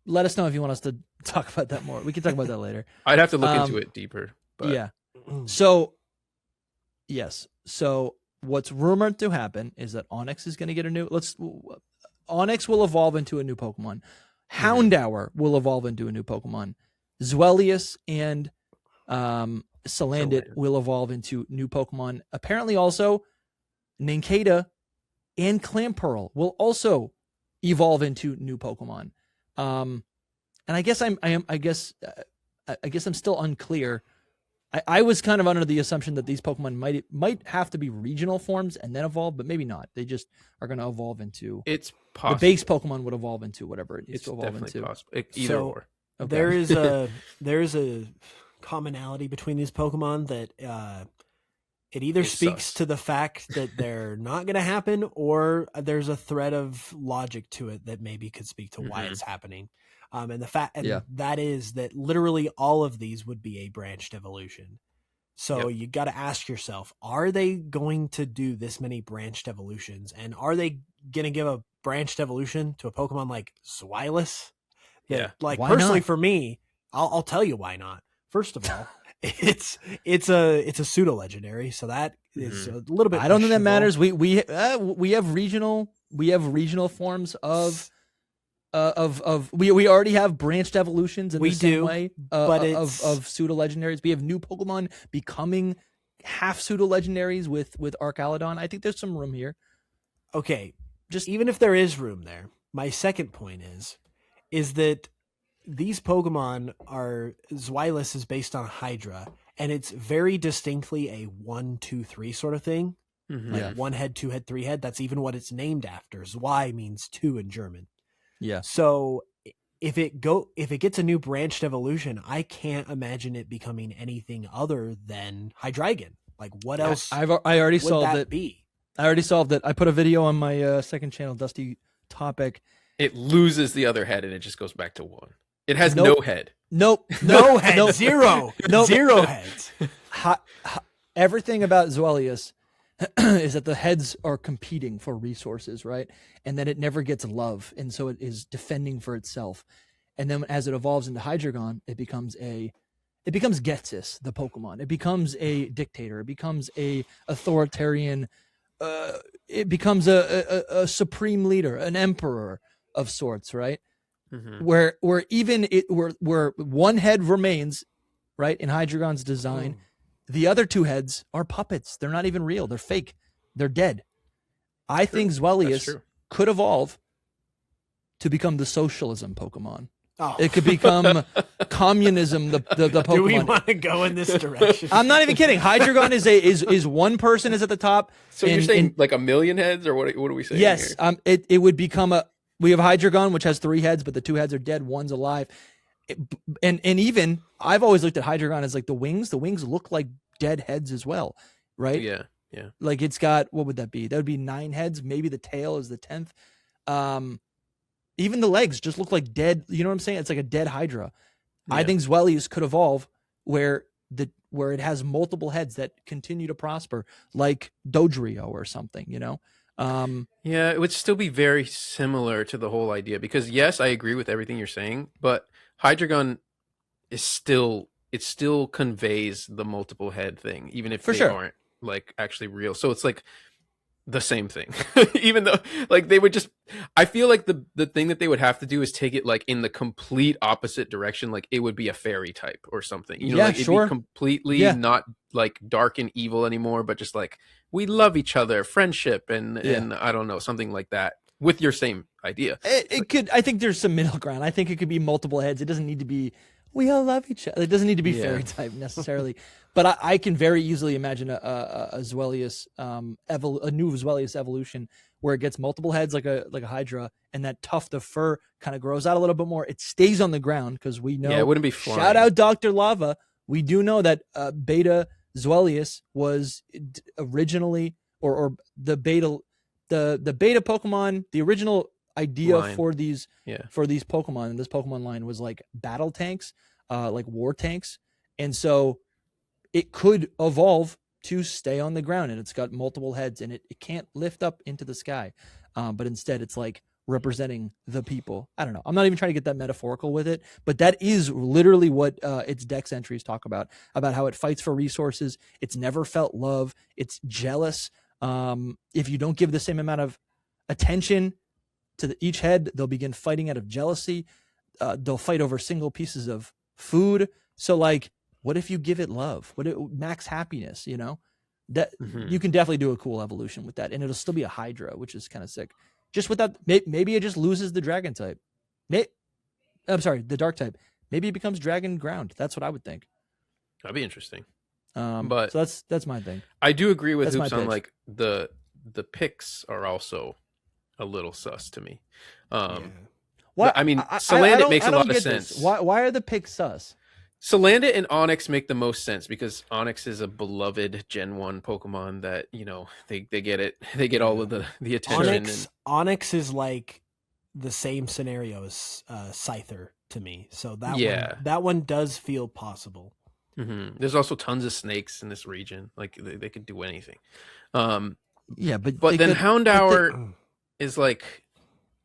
let us know if you want us to talk about that more. We can talk about that later. I'd have to look into it deeper. But... Yeah. So, yes. So what's rumored to happen is that Onyx is going to get a new. Onyx will evolve into a new Pokemon. Houndour will evolve into a new Pokemon. Zweilious and Salandit will evolve into new Pokemon. Apparently, also Nincada and Clamperl will also evolve into new Pokemon. And I guess I guess I'm still unclear. I was kind of under the assumption that these Pokemon might have to be regional forms and then evolve, but maybe not. They just are going to evolve into. It's possible. The base Pokemon would evolve into whatever it needs to evolve definitely into. possible. Either or. Okay. There is a commonality between these Pokemon that it either speaks to the fact that they're not going to happen, or there's a thread of logic to it that maybe could speak to why it's happening. And the fact that is that literally all of these would be a branched evolution. So you got to ask yourself, are they going to do this many branched evolutions? And are they going to give a branched evolution to a Pokemon like Zweilous? Like, why personally, not? for me, I'll tell you why not. First of all, it's a pseudo legendary, so that is a little bit. I don't think that questionable. matters. We have regional forms of we already have branched evolutions in the same way of pseudo legendaries. We have new Pokemon becoming half pseudo legendaries with Archaludon. I think there's some room here. Okay, just even if there is room there, my second point is that these Pokemon are Zweilous is based on Hydra, and it's very distinctly a 1, 2, 3 sort of thing. Like 1 head, 2 head, 3 head. That's even what it's named after. Zwei means 2 in German. Yeah. So if it gets a new branched evolution, I can't imagine it becoming anything other than Hydreigon. Like, what else? I already would solved that it. be? I already solved it. I put a video on my second channel, Dusty Topic. It loses the other head and it just goes back to 1. It has no head. Nope. No head. Zero. Zero heads. Everything about Zweilous is that the heads are competing for resources, right? And that it never gets love, and so it is defending for itself. And then as it evolves into Hydreigon, it becomes Ghetsis, the Pokemon. It becomes a dictator. It becomes a authoritarian. It becomes a supreme leader, an emperor of sorts, right? Where one head remains, right, in Hydreigon's design. The other 2 heads are puppets. They're not even real. They're fake. They're dead. I think Zweilous could evolve to become the socialism Pokemon. Oh. It could become communism, the Pokemon. Do we want to go in this direction? I'm not even kidding. Hydreigon is one person is at the top. So you're saying like a million heads, or what are we saying? Yes. Here? It would become we have Hydreigon, which has 3 heads, but the 2 heads are dead. 1's alive. And even I've always looked at Hydreigon as like the wings. The wings look like dead heads as well, right? Yeah. Like it's got, what would that be? That would be 9 heads. Maybe the tail is the 10th. Even the legs just look like dead. You know what I'm saying? It's like a dead Hydra. Yeah. I think Zweilous could evolve where it has multiple heads that continue to prosper, like Dodrio or something. You know. Yeah, it would still be very similar to the whole idea, because yes, I agree with everything you're saying, but Hydreigon is still conveys the multiple head thing, even if they aren't like actually real. So it's like the same thing, even though like they would just, I feel like the thing that they would have to do is take it like in the complete opposite direction. Like it would be a fairy type or something, you know, like it'd be completely not like dark and evil anymore, but just like we love each other, friendship, and I don't know, something like that with your same idea. It could, I think there's some middle ground. I think it could be multiple heads. It doesn't need to be, we all love each other. It doesn't need to be fairy type necessarily, but I can very easily imagine a Zweilous, a new Zweilous evolution where it gets multiple heads like a Hydra, and that tuft of fur kind of grows out a little bit more. It stays on the ground because we know. Yeah, it wouldn't be flying. Shout out Dr. Lava. We do know that Beta Zweilous was originally, or the beta Pokemon, the original idea for these Pokemon in this Pokemon line was like battle tanks, like war tanks, and so it could evolve to stay on the ground, and it's got multiple heads, and it can't lift up into the sky, but instead it's like representing the people. I don't know. I'm not even trying to get that metaphorical with it, but that is literally what its dex entries talk about how it fights for resources. It's never felt love. It's jealous. If you don't give the same amount of attention to each head, they'll begin fighting out of jealousy. They'll fight over single pieces of food. So like, what if you give it love? Max happiness, you know? That you can definitely do a cool evolution with that, and it'll still be a Hydra, which is kind of sick. Just with that, maybe it just loses the dragon type. I'm sorry, the dark type. Maybe it becomes dragon ground. That's what I would think. That'd be interesting. But so that's my thing. I do agree with That's Hoops my on pitch. like the picks are also a little sus to me. What I mean, I Salandit makes a lot of get sense. this. Why are the picks sus? Salandit and Onyx make the most sense because Onyx is a beloved Gen 1 Pokemon that, they get it. They get all of the attention. Onyx is like the same scenario as Scyther to me. So that one does feel possible. Mm-hmm. There's also tons of snakes in this region. Like they could do anything. But then Houndour is like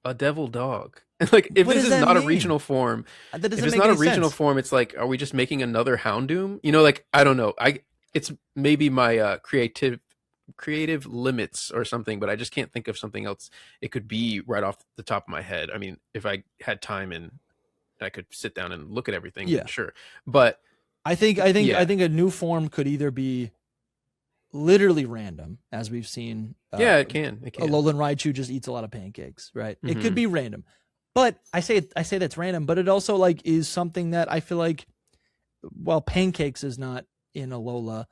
a devil dog. Like if this is not a regional form, if it's not a regional form, it's like, are we just making another Houndoom? Like I don't know. It's maybe my creative limits or something, but I just can't think of something else it could be right off the top of my head. I mean, if I had time and I could sit down and look at everything, then sure. But I think a new form could either be literally random, as we've seen. It can. Alolan Raichu just eats a lot of pancakes, right? Mm-hmm. It could be random, but I say that's random, but it also like is something that I feel like, while pancakes is not in Alola,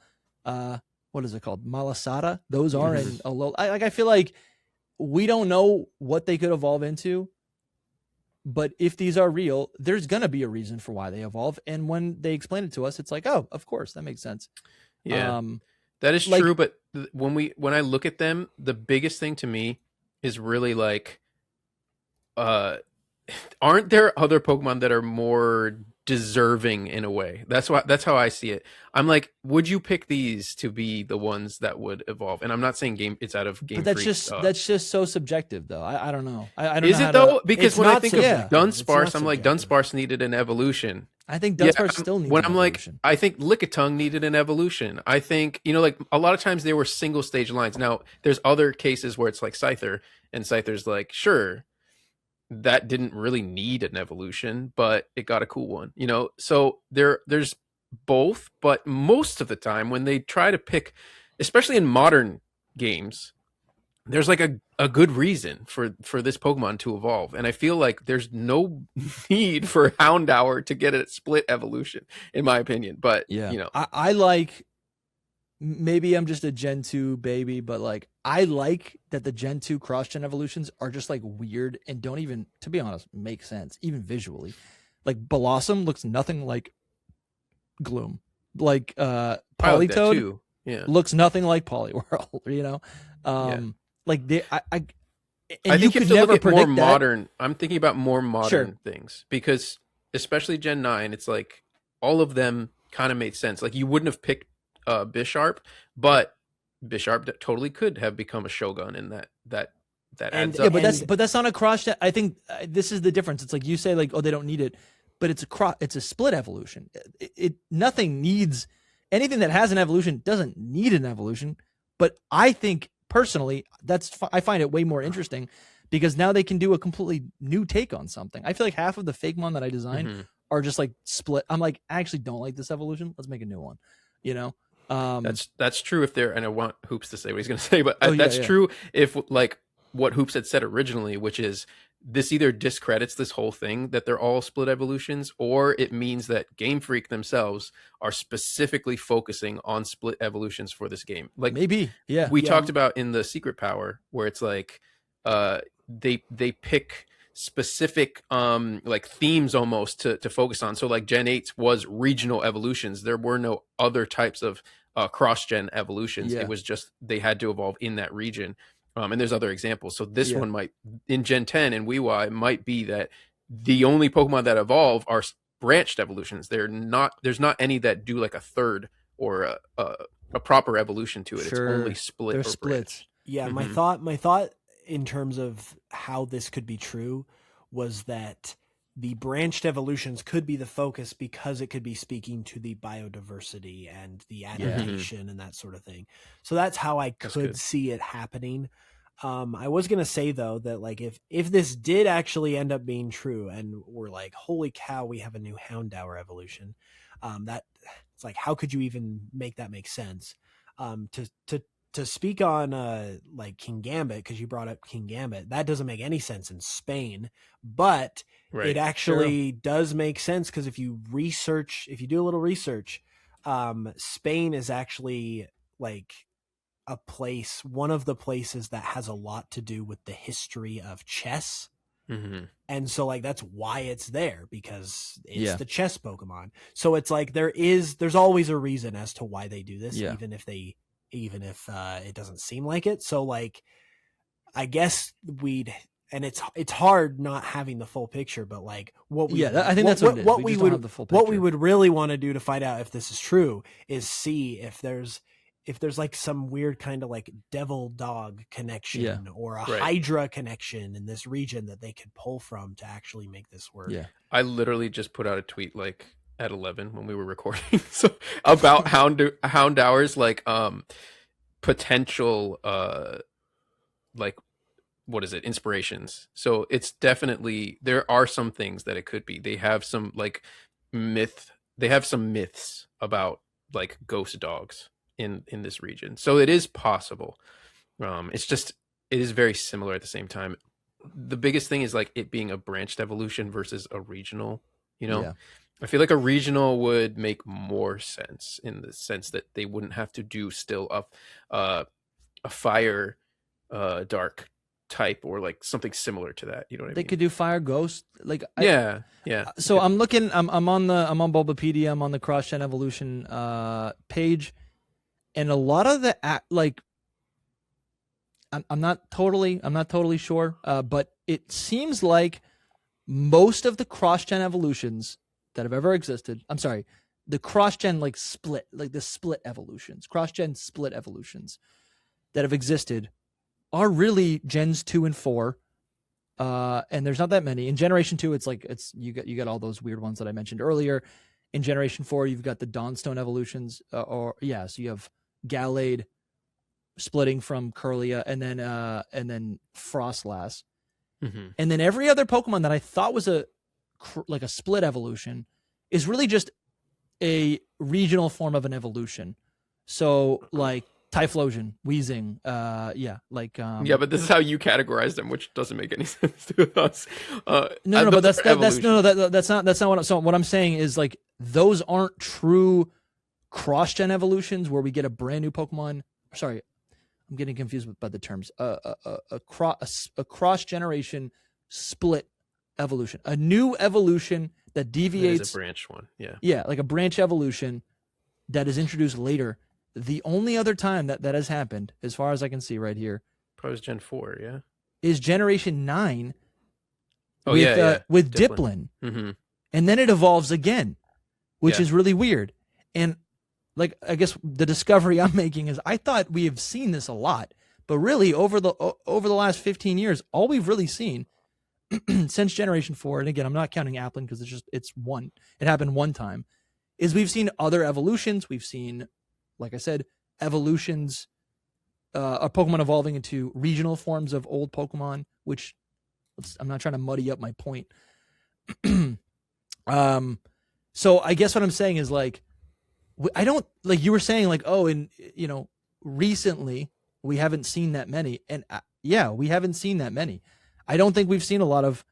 what is it called? Malasada. Those are in Alola. I feel like we don't know what they could evolve into, but if these are real, there's gonna be a reason for why they evolve, and when they explain it to us, it's like, oh, of course, that makes sense. Yeah. That is true, but when I look at them, the biggest thing to me is really like, aren't there other Pokemon that are more deserving in a way? That's how I see it. I'm like, would you pick these to be the ones that would evolve? And I'm not saying it's out of Game Freak. But that's just so subjective, though. I don't know. I don't is know it though? Because when I think of Dunsparce, I'm like, subjective. Dunsparce needed an evolution. I think Dunsparce still needs when an I'm evolution. like, I think Lickitung needed an evolution. I think, like a lot of times they were single stage lines. Now there's other cases where it's like Scyther, and Scyther's like, sure, that didn't really need an evolution, but it got a cool one, so there's both. But most of the time when they try to pick, especially in modern games, there's like a good reason for this Pokemon to evolve, and I feel like there's no need for Houndour to get a split evolution, in my opinion. But I like, maybe I'm just a Gen 2 baby, but like I like that the Gen 2 cross-gen evolutions are just like weird and don't even, to be honest, make sense, even visually. Like Blossom looks nothing like Gloom. Like Politoed looks nothing like Poliwhirl, Like I think you have to never look at more predict modern. I'm thinking about more modern things, because especially Gen 9, it's like all of them kind of made sense. Like you wouldn't have picked Bisharp, but Bisharp totally could have become a Shogun, and that adds up. But that's not a cross. I think this is the difference. It's like you say, like, oh, they don't need it, but it's a split evolution. Nothing needs anything that has an evolution doesn't need an evolution. But I think personally, I find it way more interesting, because now they can do a completely new take on something. I feel like half of the Fakemon that I design are just like split. I'm like, I actually don't like this evolution. Let's make a new one. That's true if they're, and I want Hoops to say what he's going to say, but that's true if like what Hoops had said originally, which is this either discredits this whole thing that they're all split evolutions, or it means that Game Freak themselves are specifically focusing on split evolutions for this game. Like maybe, we talked about in the Secret Power, where it's like they pick specific like themes almost to focus on. So like Gen 8 was regional evolutions. There were no other types of cross-gen evolutions. It was just they had to evolve in that region. And there's other examples. So this one might, in Gen 10 and WiiWai, might be that the only Pokemon that evolve are branched evolutions. There's not any that do like a third or a proper evolution to it. It's only split. They're or splits. branched. Yeah, my thought in terms of how this could be true was that the branched evolutions could be the focus, because it could be speaking to the biodiversity and the adaptation and that sort of thing. So that's how I could see it happening. I was going to say though, that like, if this did actually end up being true and we're like, holy cow, we have a new Houndour evolution, that it's like, how could you even make that make sense? To to speak on like King Gambit, because you brought up King Gambit, that doesn't make any sense in Spain, but it actually does make sense, because if you do a little research, Spain is actually like one of the places that has a lot to do with the history of chess. Mm-hmm. And so like that's why it's there, because it's the chess Pokemon. So it's like there's always a reason as to why they do this, even if it doesn't seem like it. So like I guess it's hard not having the full picture, but like I think that's what we would really want to do to find out if this is true is see if there's like some weird kind of like devil dog connection or a Hydra connection in this region that they could pull from to actually make this work. Yeah. I literally just put out a tweet like at 11 when we were recording so about Houndour's like potential like what is it, inspirations. So it's definitely, there are some things that it could be. They have some like myths about like ghost dogs in this region, so it is possible. It is very similar at the same time. The biggest thing is like it being a branched evolution versus a regional, I feel like a regional would make more sense in the sense that they wouldn't have to do still a fire dark type or like something similar to that, you know what I mean? They could do fire ghost, like yeah. So I'm looking, I'm on Bulbapedia, I'm on the cross gen evolution page, and a lot of the like I'm not totally sure, but it seems like most of the cross gen evolutions that have ever existed, I'm sorry, the cross gen like split, like the split evolutions, cross gen split evolutions that have existed are really gens 2 and 4, and there's not that many. In Generation 2, you got all those weird ones that I mentioned earlier. In Generation 4, you've got the Dawnstone evolutions, so you have Gallade splitting from Curlia, and then Frostlass, mm-hmm. and then every other Pokemon that I thought was a split evolution is really just a regional form of an evolution. So like Typhlosion, Weezing, but this is how you categorize them, which doesn't make any sense to us. But that's not what. So what I'm saying is like those aren't true cross-gen evolutions where we get a brand new Pokemon. Sorry, I'm getting confused by the terms. A cross-generation split evolution, a new evolution that deviates. That is a branch one, like a branch evolution that is introduced later. The only other time that has happened, as far as I can see right here, probably was Gen 4, is Generation 9 with Diplin. Mm-hmm. And then it evolves again, which is really weird. And like, I guess the discovery I'm making is I thought we have seen this a lot, but really over the last 15 years, all we've really seen since Generation 4, and again, I'm not counting Applin because it happened one time, is we've seen other evolutions. We've seen, like I said, evolutions, a Pokemon evolving into regional forms of old Pokemon, which I'm not trying to muddy up my point. So I guess what I'm saying is like, I don't, like you were saying like, recently we haven't seen that many. And we haven't seen that many. I don't think we've seen a lot of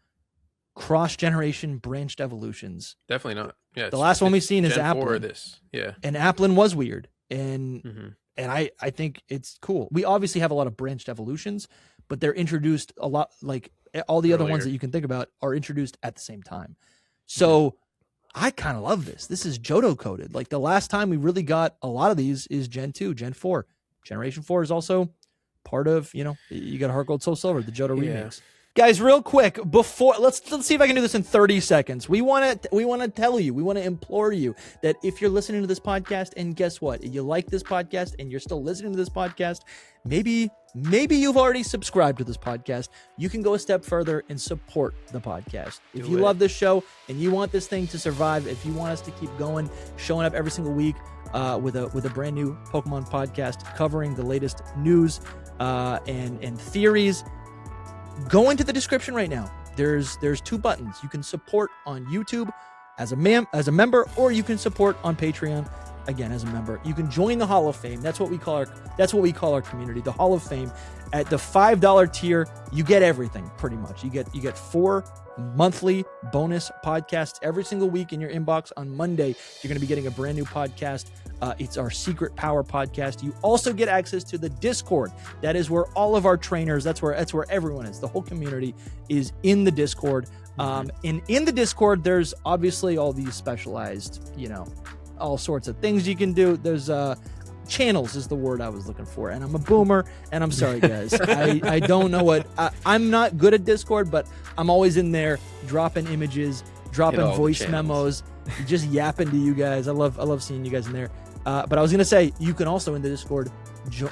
cross-generation branched evolutions. Definitely not. Yeah. The last one we've seen is Applin. And Applin was weird. And I think it's cool. We obviously have a lot of branched evolutions, but they're introduced a lot, like all the other ones that you can think about are introduced at the same time. So I kind of love this. This is Johto coded. Like the last time we really got a lot of these is Gen 2, Gen 4. Generation 4 is also part of, you got Heart Gold, Soul Silver, the Johto remakes. Guys, real quick, before let's see if I can do this in 30 seconds. We want to tell you, we want to implore you that if you're listening to this podcast, and guess what? You like this podcast and you're still listening to this podcast, maybe you've already subscribed to this podcast. You can go a step further and support the podcast. If you love this show and you want this thing to survive, if you want us to keep going, showing up every single week with a brand new Pokemon podcast covering the latest news and theories, go into the description right now. There's 2 buttons. You can support on YouTube as a member, or you can support on Patreon. again as a member. You can join the Hall of Fame. That's what we call our community, the Hall of Fame. At the $5 tier, you get everything pretty much. You get 4 monthly bonus podcasts every single week in your inbox. On Monday, you're going to be getting a brand new podcast. It's our Secret Power podcast. You also get access to the Discord. That is where all of our trainers, that's where everyone is. The whole community is in the Discord. And in the Discord, there's obviously all these specialized, all sorts of things you can do. There's channels is the word I was looking for. And I'm a boomer, and I'm sorry, guys. I don't know I'm not good at Discord, but I'm always in there dropping images, dropping voice memos, just yapping to you guys. I love seeing you guys in there. But I was going to say, you can also in the Discord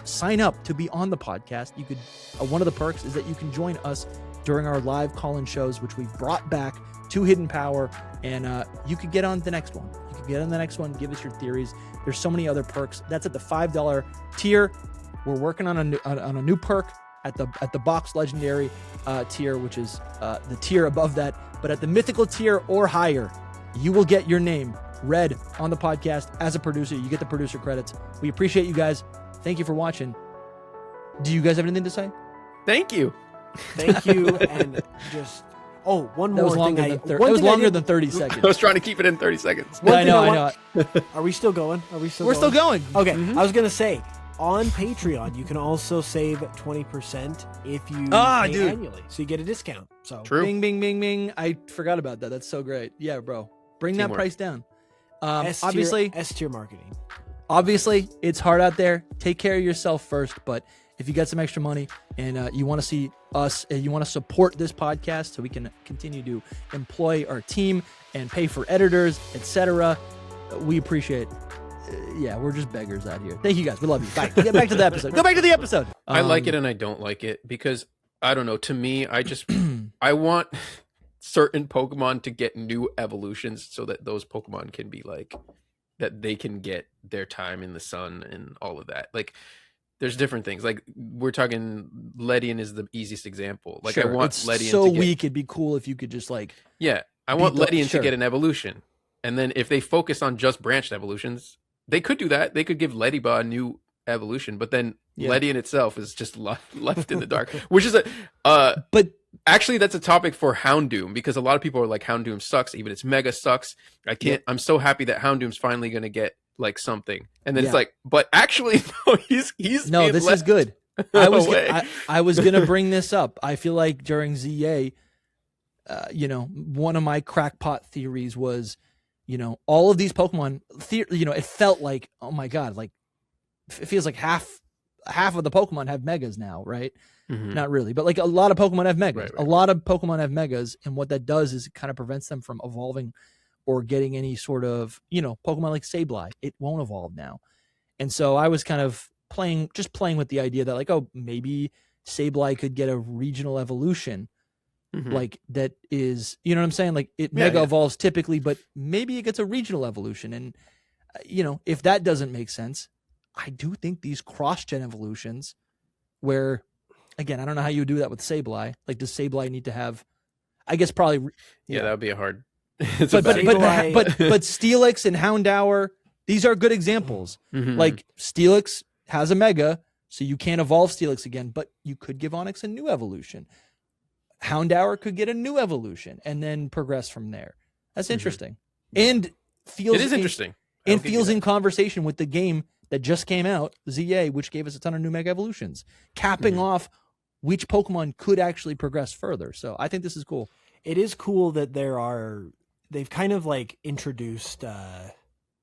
sign up to be on the podcast. You could one of the perks is that you can join us during our live call-in shows, which we've brought back to Hidden Power, and you could get on the next one. You could get on the next one, give us your theories. There's so many other perks. That's at the $5 tier. We're working on a new perk at the Box Legendary tier, which is the tier above that. But at the Mythical tier or higher, you will get your name read on the podcast as a producer. You get the producer credits. We appreciate you guys. Thank you for watching. Do you guys have anything to say? Thank you. Thank you. And just one more thing. That was longer than 30 seconds. I was trying to keep it in 30 seconds. I know. Are we still going? We're still going. Okay. I was gonna say, on Patreon, you can also save 20% if you pay annually, so you get a discount. So true. Bing, bing, bing, bing. I forgot about that. That's so great. Yeah, bro. Bring that price down. Obviously, S-tier marketing. Obviously, it's hard out there. Take care of yourself first. But if you got some extra money and you want to see us, you want to support this podcast so we can continue to employ our team and pay for editors, etc., we appreciate it. We're just beggars out here. Thank you guys. We love you. Bye. Get back to the episode. Go back to the episode. I like it and I don't like it because I don't know. To me, I want certain Pokemon to get new evolutions so that those Pokemon can be that they can get their time in the sun and all of that. There's different things. We're talking Ledian is the easiest example. Sure. I want it's Ledian so to get, weak. It'd be cool if you could just I want Ledian to get an evolution. And then if they focus on just branched evolutions, they could do that. They could give Lediba a new evolution, but then Ledian itself is just left in the dark, which is but actually that's a topic for Houndoom, because a lot of people are like, Houndoom sucks, even its Mega sucks. I'm so happy that Houndoom's finally going to get something. And then it's but actually no, he's no, this is good. I was going to bring this up. I feel like during ZA, one of my crackpot theories was, all of these Pokemon, it felt like, oh my God, it feels like half of the Pokemon have Megas now, right? Mm-hmm. Not really, but a lot of Pokemon have Megas. Right. A lot of Pokemon have Megas, and what that does is it kind of prevents them from evolving or getting any sort of, Pokemon like Sableye. It won't evolve now. And so I was kind of playing with the idea that maybe Sableye could get a regional evolution. Mm-hmm. That is, you know what I'm saying? It Mega evolves typically, but maybe it gets a regional evolution. And, if that doesn't make sense, I do think these cross-gen evolutions where, again, I don't know how you would do that with Sableye. Does Sableye need to have, I guess probably. Yeah, that would be a hard. but Steelix and Houndour, these are good examples. Mm-hmm. Steelix has a Mega, so you can't evolve Steelix again, but you could give Onix a new evolution. Houndour could get a new evolution and then progress from there. That's interesting. And feels interesting. And feels in conversation with the game that just came out, ZA, which gave us a ton of new Mega Evolutions, capping off which Pokemon could actually progress further. So I think this is cool. It is cool that they've kind of introduced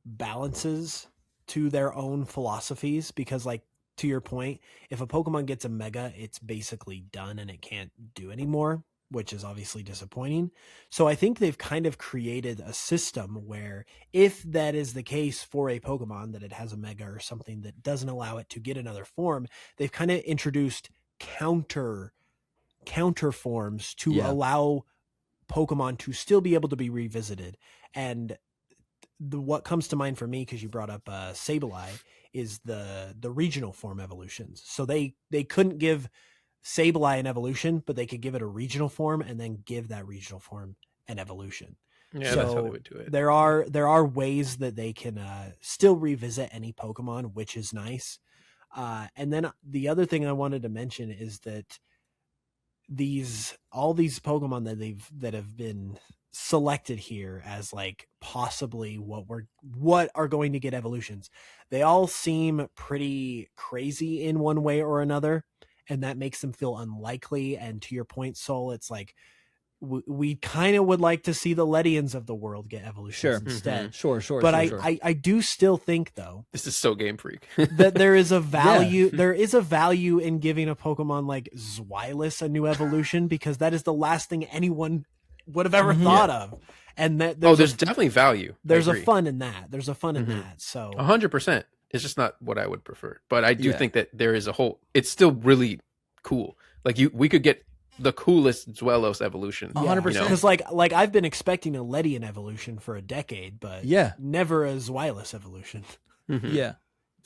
balances to their own philosophies, because to your point, if a Pokemon gets a Mega, it's basically done and it can't do anymore, which is obviously disappointing. So I think they've kind of created a system where if that is the case for a Pokemon, that it has a Mega or something that doesn't allow it to get another form, they've kind of introduced counter forms to allow Pokemon to still be able to be revisited. And what comes to mind for me, because you brought up Sableye, is the regional form evolutions. So they couldn't give Sableye an evolution, but they could give it a regional form and then give that regional form an evolution. Yeah, that's how they would do it. There are ways that they can still revisit any Pokemon, which is nice. And then the other thing I wanted to mention is that all these Pokemon that have been selected here as like possibly what are going to get evolutions, they all seem pretty crazy in one way or another, and that makes them feel unlikely. And to your point, Soul, it's like we kind of would like to see the Ledians of the world get evolutions instead. Sure. But I do still think, though, this is so Game Freak, that there is a value. There is a value in giving a Pokemon like Zweilous a new evolution, because that is the last thing anyone would have ever thought of. And there's definitely value. There's a fun in that. There's a fun in that. So 100%. It's just not what I would prefer, but I do think that there is a whole. It's still really cool. Like we could get the coolest Zweilous evolution. 100%. Because like I've been expecting a Ledian evolution for a decade, but never a Zweilous evolution. Yeah.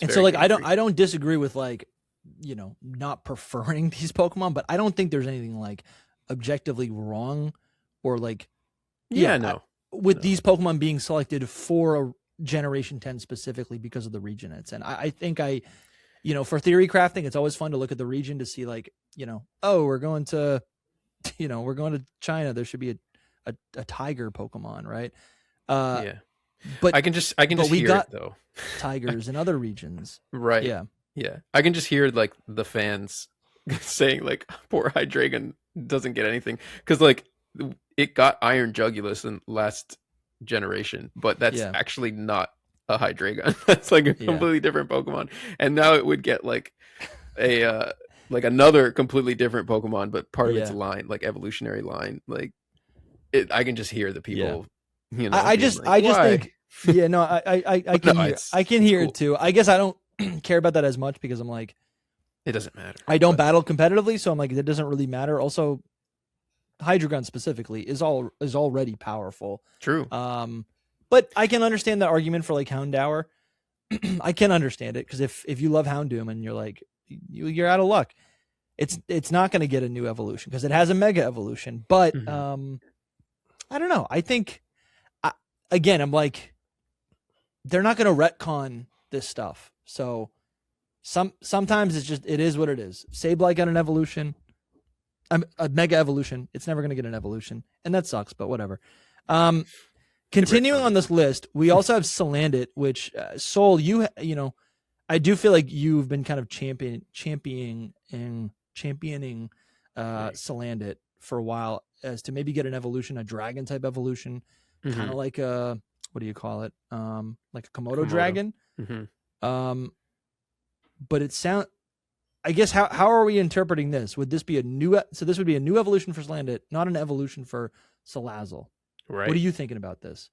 And so like I don't disagree with like, not preferring these Pokemon, but I don't think there's anything like objectively wrong or like with these Pokemon being selected for a Generation 10 specifically because of the region it's in. I think for theory crafting, it's always fun to look at the region to see like, we're going to China. There should be a tiger Pokemon, right? But I can just hear it though. Tigers in other regions, right? Yeah. I can just hear like the fans saying like, "Poor Hydreigon doesn't get anything," because like it got Iron Jugulus in last generation, but that's actually not a Hydreigon. That's like a completely different Pokemon, and now it would get like a another completely different Pokemon, but part of its line, like evolutionary line. Like I can just hear the people. I just think I can hear it too. I guess I don't care about that as much because I'm like, it doesn't matter. I don't battle competitively, so I'm like, it doesn't really matter. Also, Hydreigon specifically is already powerful. True. But I can understand the argument for like Houndour. I can understand it because if you love Houndoom and you're like you're out of luck, it's not going to get a new evolution because it has a mega evolution. But I don't know. I think again, I'm like, they're not going to retcon this stuff. So sometimes it is what it is. Sableye got an evolution, a mega evolution. It's never going to get an evolution, and that sucks. But whatever. Continuing on this list, we also have Salandit, which Soul, I do feel like you've been kind of championing Salandit for a while as to maybe get an evolution, a dragon type evolution, kind of like a, what do you call it? Like a Komodo dragon. But I guess how are we interpreting this? Would this be this would be a new evolution for Salandit, not an evolution for Salazzle. Right. What are you thinking about this?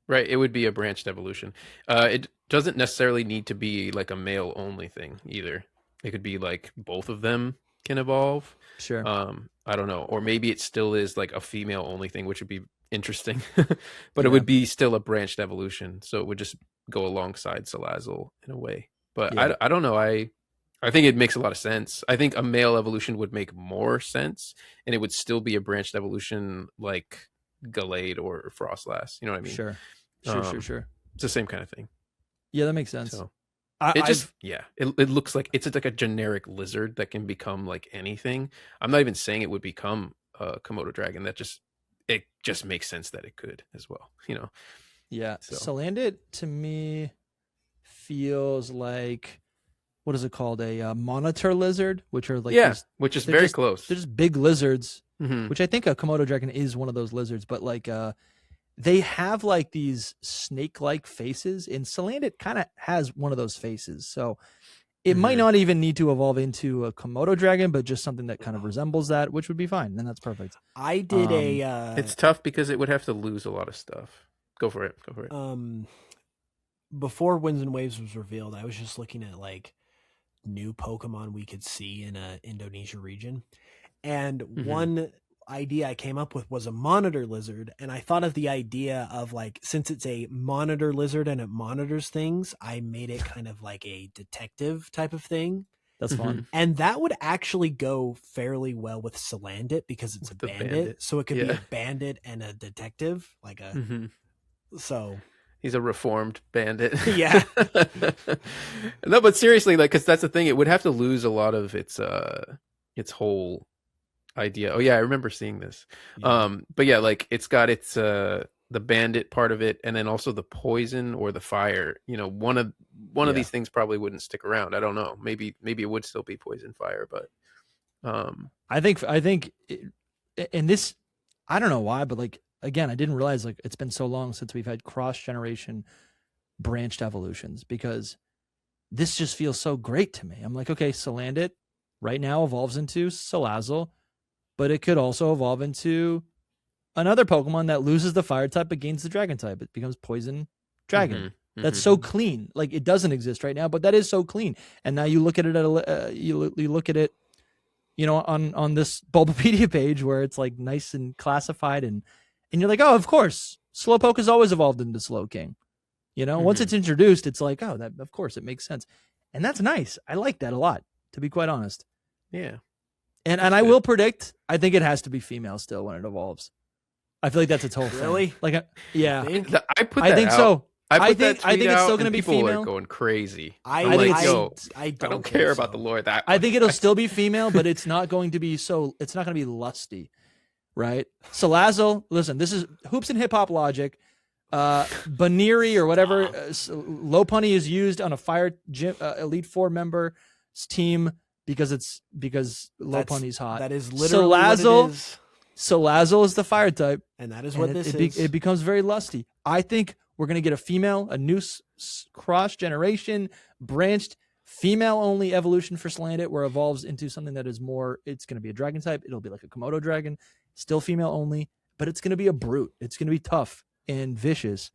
Right. It would be a branched evolution. It doesn't necessarily need to be like a male only thing either. It could be like both of them can evolve. Sure. I don't know. Or maybe it still is like a female only thing, which would be interesting. But it would be still a branched evolution. So it would just go alongside Salazzle in a way. But I don't know. I think it makes a lot of sense. I think a male evolution would make more sense, and it would still be a branched evolution like Gallade or Frostlass. You know what I mean? Sure. It's the same kind of thing. Yeah, that makes sense. So it looks like it's like a generic lizard that can become like anything. I'm not even saying it would become a Komodo dragon. It just makes sense that it could as well. Yeah. So. Salandit to me feels like, what is it called? A monitor lizard, which are like which is very close. They're just big lizards, which I think a Komodo dragon is one of those lizards. But like, they have like these snake-like faces, and Salandit kind of has one of those faces. So it might not even need to evolve into a Komodo dragon, but just something that kind of resembles that, which would be fine. And that's perfect. I did It's tough because it would have to lose a lot of stuff. Go for it. Before Winds and Waves was revealed, I was just looking at like new Pokemon we could see in a Indonesia region, and one idea I came up with was a monitor lizard. And I thought of the idea of like, since it's a monitor lizard and it monitors things, I made it kind of like a detective type of thing. That's fun. And that would actually go fairly well with Salandit because it's With a the bandit. bandit. So it could be Yeah. a bandit and a detective. Like a Mhm. so He's a reformed bandit. Yeah. No, but seriously, like, because that's the thing, it would have to lose a lot of its whole idea. Oh yeah, I remember seeing this. yeah. But yeah, like it's got its the bandit part of it, and then also the poison or the fire. You know, one of Yeah. these things probably wouldn't stick around. I don't know. Maybe it would still be poison fire, but I think, and this, I don't know why, but like again, I didn't realize like it's been so long since we've had cross generation branched evolutions because this just feels so great to me. I'm like, okay, Salandit right now evolves into Salazzle, but it could also evolve into another Pokemon that loses the fire type but gains the dragon type. It becomes poison dragon. That's so clean. Like it doesn't exist right now, but that is so clean. And now you look at it you look at it, you know, on this Bulbapedia page where it's like nice and classified, and you're like, oh, of course, Slowpoke has always evolved into Slowking. You know, once it's introduced, it's like, oh, that of course it makes sense, and that's nice. I like that a lot, to be quite honest. Yeah, and I will predict, I think it has to be female still when it evolves. I feel like that's its whole thing. Really? Like, yeah, I think out. So. I think it's still going to be people female. are going crazy. I don't care about the lore that I much. think it'll still be female, but it's not going to be it's not going to be lusty, right? Salazzle, listen, this is hoops and hip hop logic. Baneri or whatever, Lopunny is used on a Fire Gym, Elite Four member's team because Lopunny's hot. That is literally what it is. Salazzle is the fire type, and that is what this is. It becomes very lusty. I think we're going to get a female, a new cross generation, branched female only evolution for Salandit, where it evolves into something that is more, it's going to be a dragon type. It'll be like a Komodo dragon, still female only, but it's going to be a brute. It's going to be tough and vicious.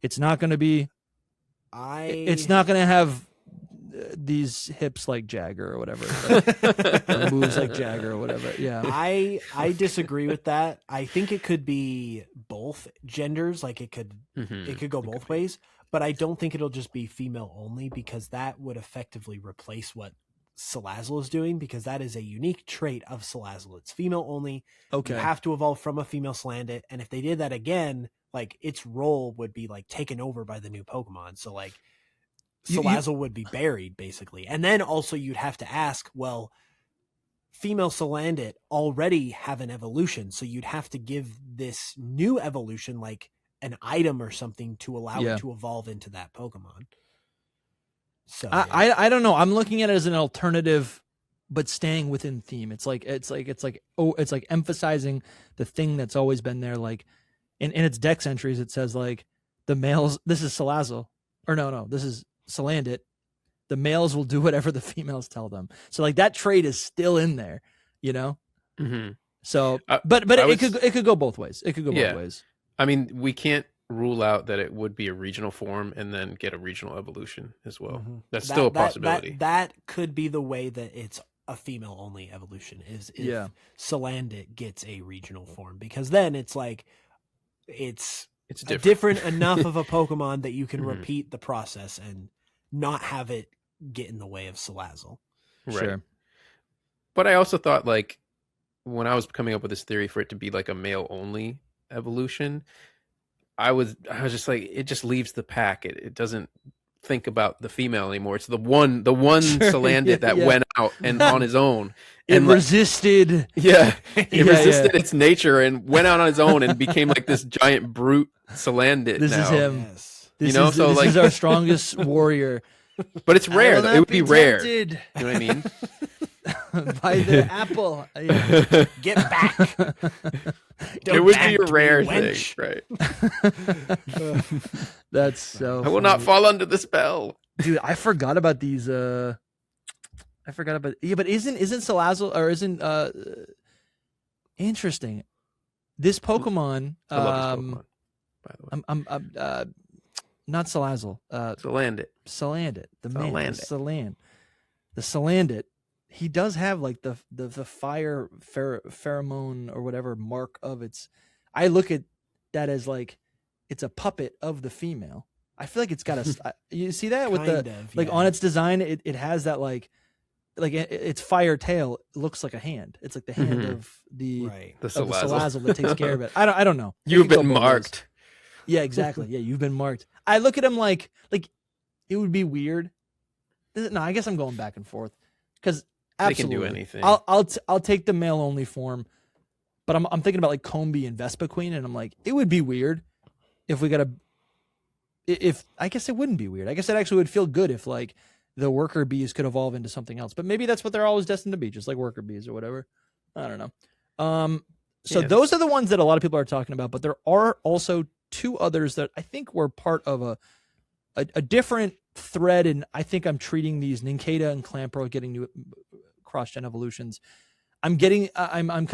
It's not going to be, it's not going to have these hips like Jagger or whatever, or moves like Jagger or whatever. Yeah. I disagree with that. I think it could be both genders. Like it could go both ways, but I don't think it'll just be female only because that would effectively replace what Salazzle is doing because that is a unique trait of Salazzle. It's female only. Okay. You have to evolve from a female Salandit. And if they did that again, like its role would be like taken over by the new Pokemon. So like, Salazzle would be buried basically. And then also you'd have to ask, well, female Salandit already have an evolution. So you'd have to give this new evolution like an item or something to allow it to evolve into that Pokemon. So I don't know. I'm looking at it as an alternative, but staying within theme. It's like emphasizing the thing that's always been there. Like in its dex entries, it says like the males, this is Salazzle, or no, this is Salandit, the males will do whatever the females tell them. So like that trait is still in there, you know? So, but it could go both ways. It could go both ways. I mean, we can't rule out that it would be a regional form and then get a regional evolution as well. That's still a possibility. That could be the way that it's a female only evolution is if Salandit gets a regional form, because then it's like, it's different enough of a Pokemon that you can repeat the process and not have it get in the way of Salazzle. Right. Sure. But I also thought, like, when I was coming up with this theory for it to be like a male only evolution, I was just like, it just leaves the pack. It doesn't think about the female anymore. It's the one Salandit that went out and on his own. And resisted. It resisted its nature and went out on his own and became like this giant brute Salandit. This is him. Yes. This is our strongest warrior. But it's rare. It would be rare. You know what I mean? By the apple. Get back. It would be a rare thing, right? That's so I will not fall under the spell. Dude, I forgot about these but isn't Salazzle or isn't interesting. This Pokemon I love this Pokemon, by the way. I'm not Salazzle. Salandit. The Salandit. He does have like the fire pheromone or whatever mark of its. I look at that as like it's a puppet of the female. I feel like it's got a. You see that with on its design, it has that like like its fire tail looks like a hand. It's like the hand of the Right. The of the Salazzle. Salazzle that takes care of it. I don't know. It You've could go been both ways. marked. Yeah, exactly. Yeah, you've been marked. I look at him like it would be weird. No, I guess I'm going back and forth because They can absolutely do anything. I'll take the male only form, but I'm thinking about like Combee and Vespiquen, and I'm like, it would be weird if we got a. If I guess it wouldn't be weird. I guess it actually would feel good if like the worker bees could evolve into something else. But maybe that's what they're always destined to be, just like worker bees or whatever. I don't know. So Yeah. those are the ones that a lot of people are talking about, but there are also two others that I think were part of a different thread, and I think I'm treating these Nincada and Clamperl getting new cross-gen evolutions. I'm kind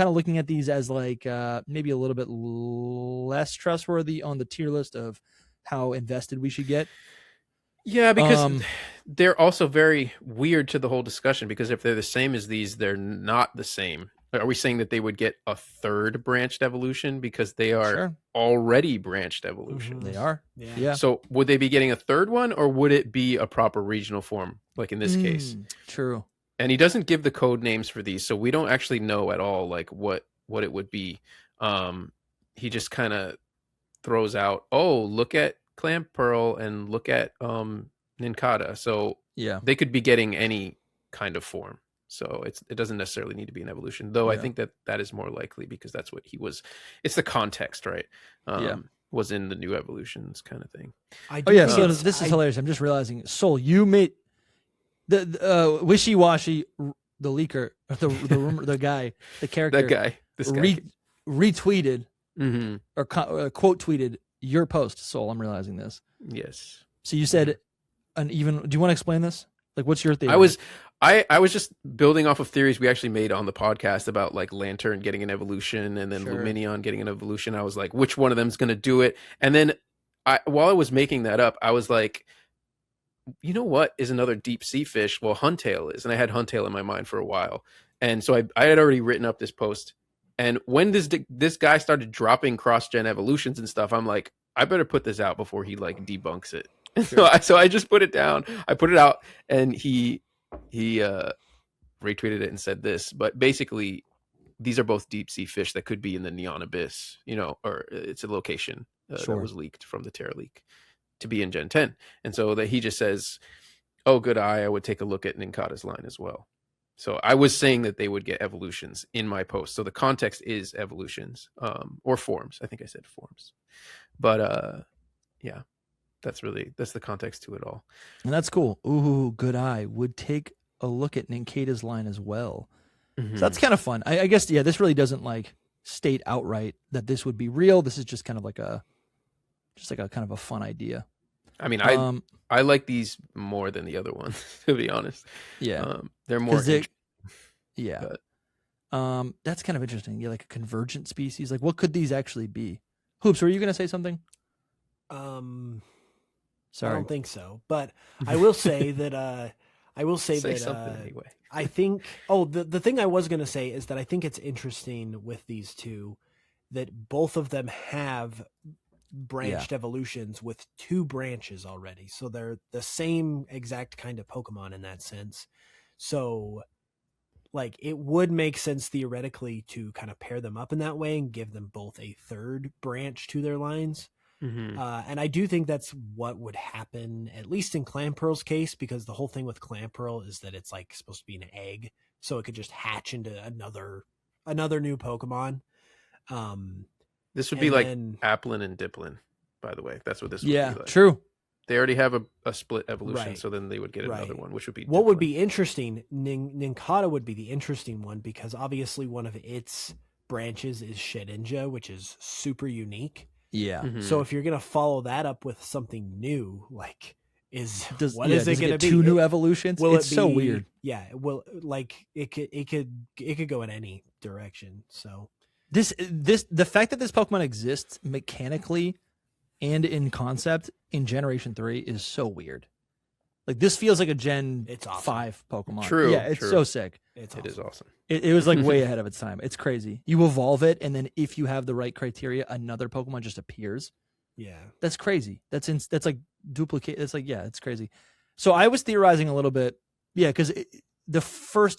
of looking at these as like maybe a little bit less trustworthy on the tier list of how invested we should get. Yeah, because they're also very weird to the whole discussion, because if they're the same as these, they're not the same. Are we saying that they would get a third branched evolution because they are Sure. already branched evolutions? They are. Yeah. Yeah. So would they be getting a third one, or would it be a proper regional form, like in this case? True. And he doesn't give the code names for these, so we don't actually know at all like what it would be. He just kind of throws out, oh, look at Clamperl and look at Nincada. So Yeah. they could be getting any kind of form. So it doesn't necessarily need to be an evolution, though. I think that is more likely because that's what he was. It's the context, right? Was in the new evolutions kind of thing. So this is hilarious. I'm just realizing, Soul, you made the wishy-washy, the leaker, the rumor, the guy, the character, That guy, this guy, retweeted or quote tweeted your post, Soul. I'm realizing this. Yes. So you said do you want to explain this? Like, what's your theory? I was just building off of theories we actually made on the podcast about like Lantern getting an evolution and then Luminion getting an evolution. I was like, which one of them is going to do it? And then while I was making that up, I was like, you know what is another deep sea fish? Well, Huntail is. And I had Huntail in my mind for a while. And so I had already written up this post. And when this guy started dropping cross-gen evolutions and stuff, I'm like, I better put this out before he like debunks it. Sure. So I just put it down. I put it out, and he retweeted it and said this. But basically, these are both deep sea fish that could be in the Neon Abyss, or it's a location that was leaked from the Terra leak to be in Gen 10. And so that he just says, oh, good eye, I would take a look at Nincada's line as well. So I was saying that they would get evolutions in my post. So the context is evolutions, or forms. I think I said forms. But yeah, that's the context to it all. And that's cool. Ooh, good eye. Would take a look at Nincada's line as well. So that's kind of fun. I guess, this really doesn't like state outright that this would be real. This is just kind of like a kind of a fun idea. I mean, I like these more than the other ones, to be honest. Yeah. They're more. That's kind of interesting. Yeah, like a convergent species. Like, what could these actually be? Hoops, were you going to say something? I Sorry. don't think so, but I will say that something anyway. I think the thing I was going to say is that I think it's interesting with these two that both of them have branched evolutions with two branches already. So they're the same exact kind of Pokemon in that sense. So like it would make sense theoretically to kind of pair them up in that way and give them both a third branch to their lines. And I do think that's what would happen, at least in Clamperl's case, because the whole thing with Clamperl is that it's like supposed to be an egg, so it could just hatch into another new Pokemon. This would be like Applin and Diplin, by the way. That's what this would be like. True. They already have a split evolution, Right. so then they would get another one, which would be what would be interesting. Nincada would be the interesting one because obviously one of its branches is Shedinja, which is super unique. Yeah. So if you're gonna follow that up with something new, like is it does going it to be? Two new evolutions? It's so weird. Yeah. Well, like it could go in any direction. So the fact that this Pokemon exists mechanically and in concept in Generation 3 is so weird. Like this feels like a Gen 5 Pokemon. True. Yeah, it's so sick. It is awesome. It was like way ahead of its time. It's crazy. You evolve it, and then if you have the right criteria, another Pokemon just appears. Yeah, that's crazy. That's like duplicate. It's like it's crazy. So I was theorizing a little bit, because the first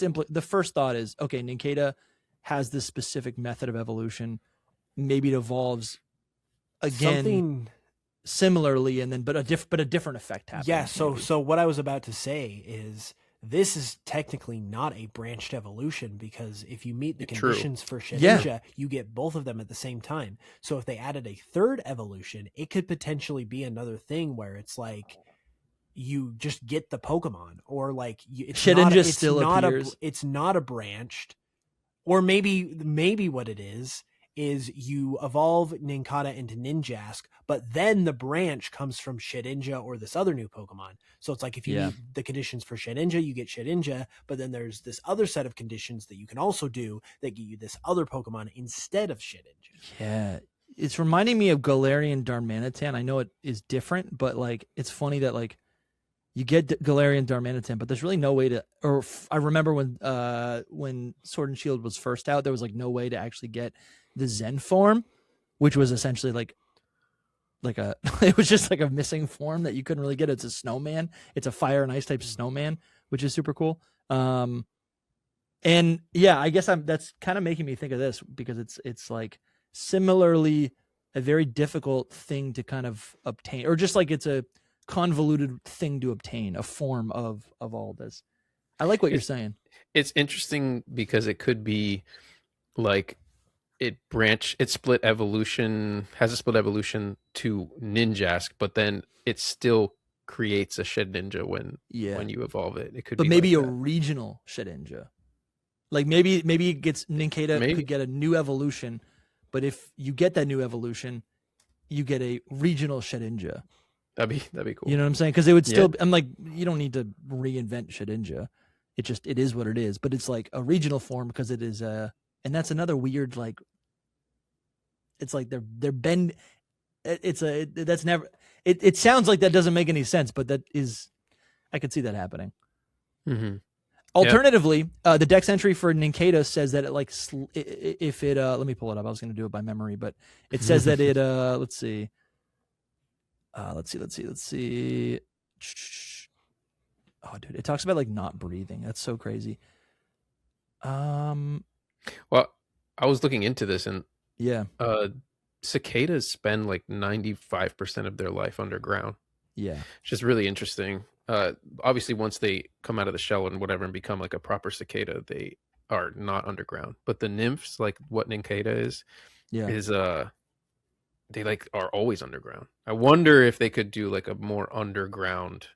thought is, okay, Nincada has this specific method of evolution. Maybe it evolves again Something similarly, and then but a different effect happens. Yeah, so maybe. so what I was about to say is this is technically not a branched evolution, because if you meet the True. conditions for Yeah. Shedinja, you get both of them at the same time. So if they added a third evolution, it could potentially be another thing where it's like you just get the Pokemon, or like Shedinja still appears. It's not a branched, or maybe what it is you evolve Nincada into Ninjask, but then the branch comes from Shedinja or this other new Pokemon. So it's like if you Yeah. meet the conditions for Shedinja, you get Shedinja, but then there's this other set of conditions that you can also do that get you this other Pokemon instead of Shedinja. Yeah, it's reminding me of Galarian Darmanitan. I know it is different, but like it's funny that like you get Galarian Darmanitan, but there's really no way to. Or I remember when Sword and Shield was first out, there was like no way to actually get the Zen form, which was essentially like a it was just like a missing form that you couldn't really get. It's a snowman. It's a fire and ice type snowman, which is super cool. And yeah, I guess that's kind of making me think of this, because it's like similarly a very difficult thing to kind of obtain, or just like it's a convoluted thing to obtain, a form of all this. I like what you're saying. It's interesting because it could be like has a split evolution to Ninjask, but then it still creates a Shedinja when you evolve it. It could but be maybe like a regional Shedinja. Like maybe it gets Nincada could get a new evolution, but if you get that new evolution, you get a regional Shedinja. That'd be cool. You know what I'm saying? Because it would still. I'm like, you don't need to reinvent Shedinja. It is what it is. But it's like a regional form, because it is and that's another weird, like. It's like they're bend. That's never. It sounds like that doesn't make any sense, but that is. I could see that happening. Mm-hmm. Alternatively, the Dex entry for Nincada says that it like if it let me pull it up. I was going to do it by memory, but it says that it let's see. Let's see. Oh, dude, it talks about like not breathing. That's so crazy. Well, I was looking into this, and yeah, cicadas spend like 95% of their life underground. Yeah, which is really interesting. Obviously, once they come out of the shell and whatever and become like a proper cicada, they are not underground. But the nymphs, like what Nincada is they like are always underground. I wonder if they could do like a more underground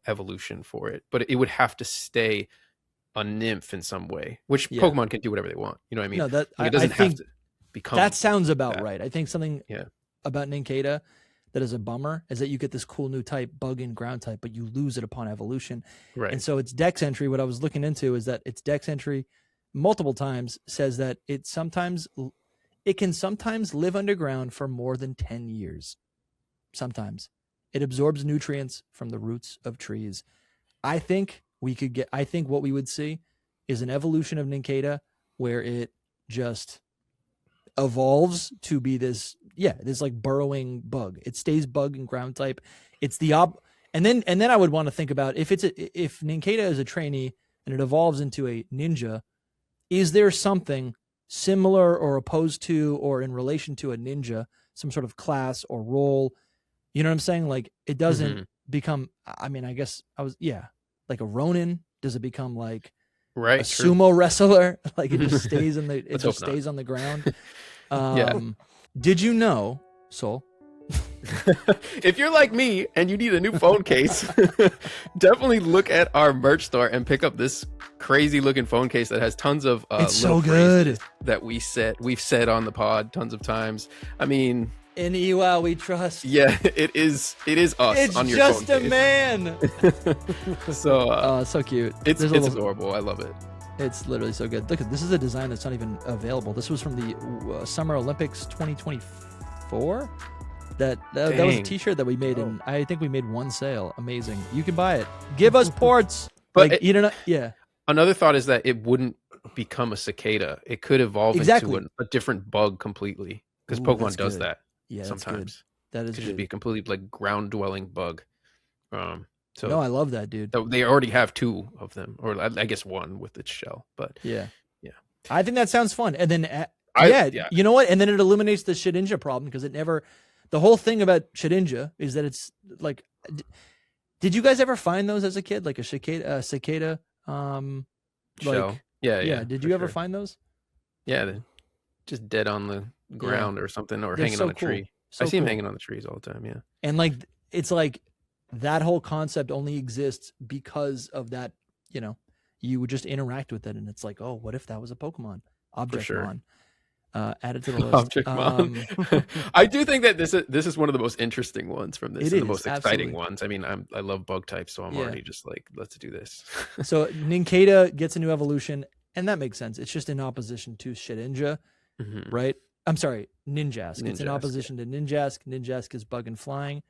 evolution for it, but it would have to stay a nymph in some way, which Pokemon can do whatever they want. You know what I mean? No, that like, it doesn't have to become. That sounds about right. I think something about Nincada that is a bummer is that you get this cool new type, bug and ground type, but you lose it upon evolution. Right. And so its Dex entry, what I was looking into is that its Dex entry multiple times says that it can sometimes live underground for more than 10 years. Sometimes. It absorbs nutrients from the roots of trees. I think what we would see is an evolution of Nincada where it just evolves to be this like burrowing bug. It stays bug and ground type. It's the and then I would want to think about if Nincada is a trainee and it evolves into a ninja, is there something similar or opposed to or in relation to a ninja, some sort of class or role? You know what I'm saying? Like it doesn't become, I mean, I guess like a Ronin. Does it become like a sumo wrestler? Like it just stays in the stays on the ground. Did you know, Soul? If you're like me and you need a new phone case, definitely look at our merch store and pick up this crazy looking phone case that has tons of it's so good that we've said on the pod tons of times. I mean, in Ewa we trust. Yeah, it is us. It's on your just phone a case. Man. So so cute. It's adorable. I love it. It's literally so good. Look, this is a design that's not even available. This was from the Summer Olympics 2024. That was a T-shirt that we made, and I think we made one sale. Amazing. You can buy it. Give us ports. But you don't know. Yeah. Another thought is that it wouldn't become a cicada. It could evolve into a different bug completely, because Pokemon does that. Yeah, sometimes that is could just be a completely like ground dwelling bug. So No, I love that, dude. they already have 2 of them, or I guess 1 with its shell. But Yeah. Yeah. I think that sounds fun. And then, yeah. you know what? And then it eliminates the Shedinja problem because it never. The whole thing about Shedinja is that it's like. Did you guys ever find those as a kid, like a cicada? Shell. Yeah. Did for you ever sure. find those? Yeah, they're just dead on the ground or something, or They're hanging so on a cool. tree. So I see them cool. hanging on the trees all the time. Yeah. And like it's like that whole concept only exists because of that. You know, you would just interact with it, and it's like, oh, what if that was a Pokemon? Object sure. Mon. Added to the list. Object Mon. I do think that this is one of the most interesting ones from this, It and the is, most exciting absolutely. ones. I mean, I love bug types, so I'm already just like, let's do this. So Nincada gets a new evolution, and that makes sense. It's just in opposition to Shedinja, Mhm. right? I'm sorry, Ninjask. It's in Ninjask, opposition to Ninjask. Ninjask is bug and flying.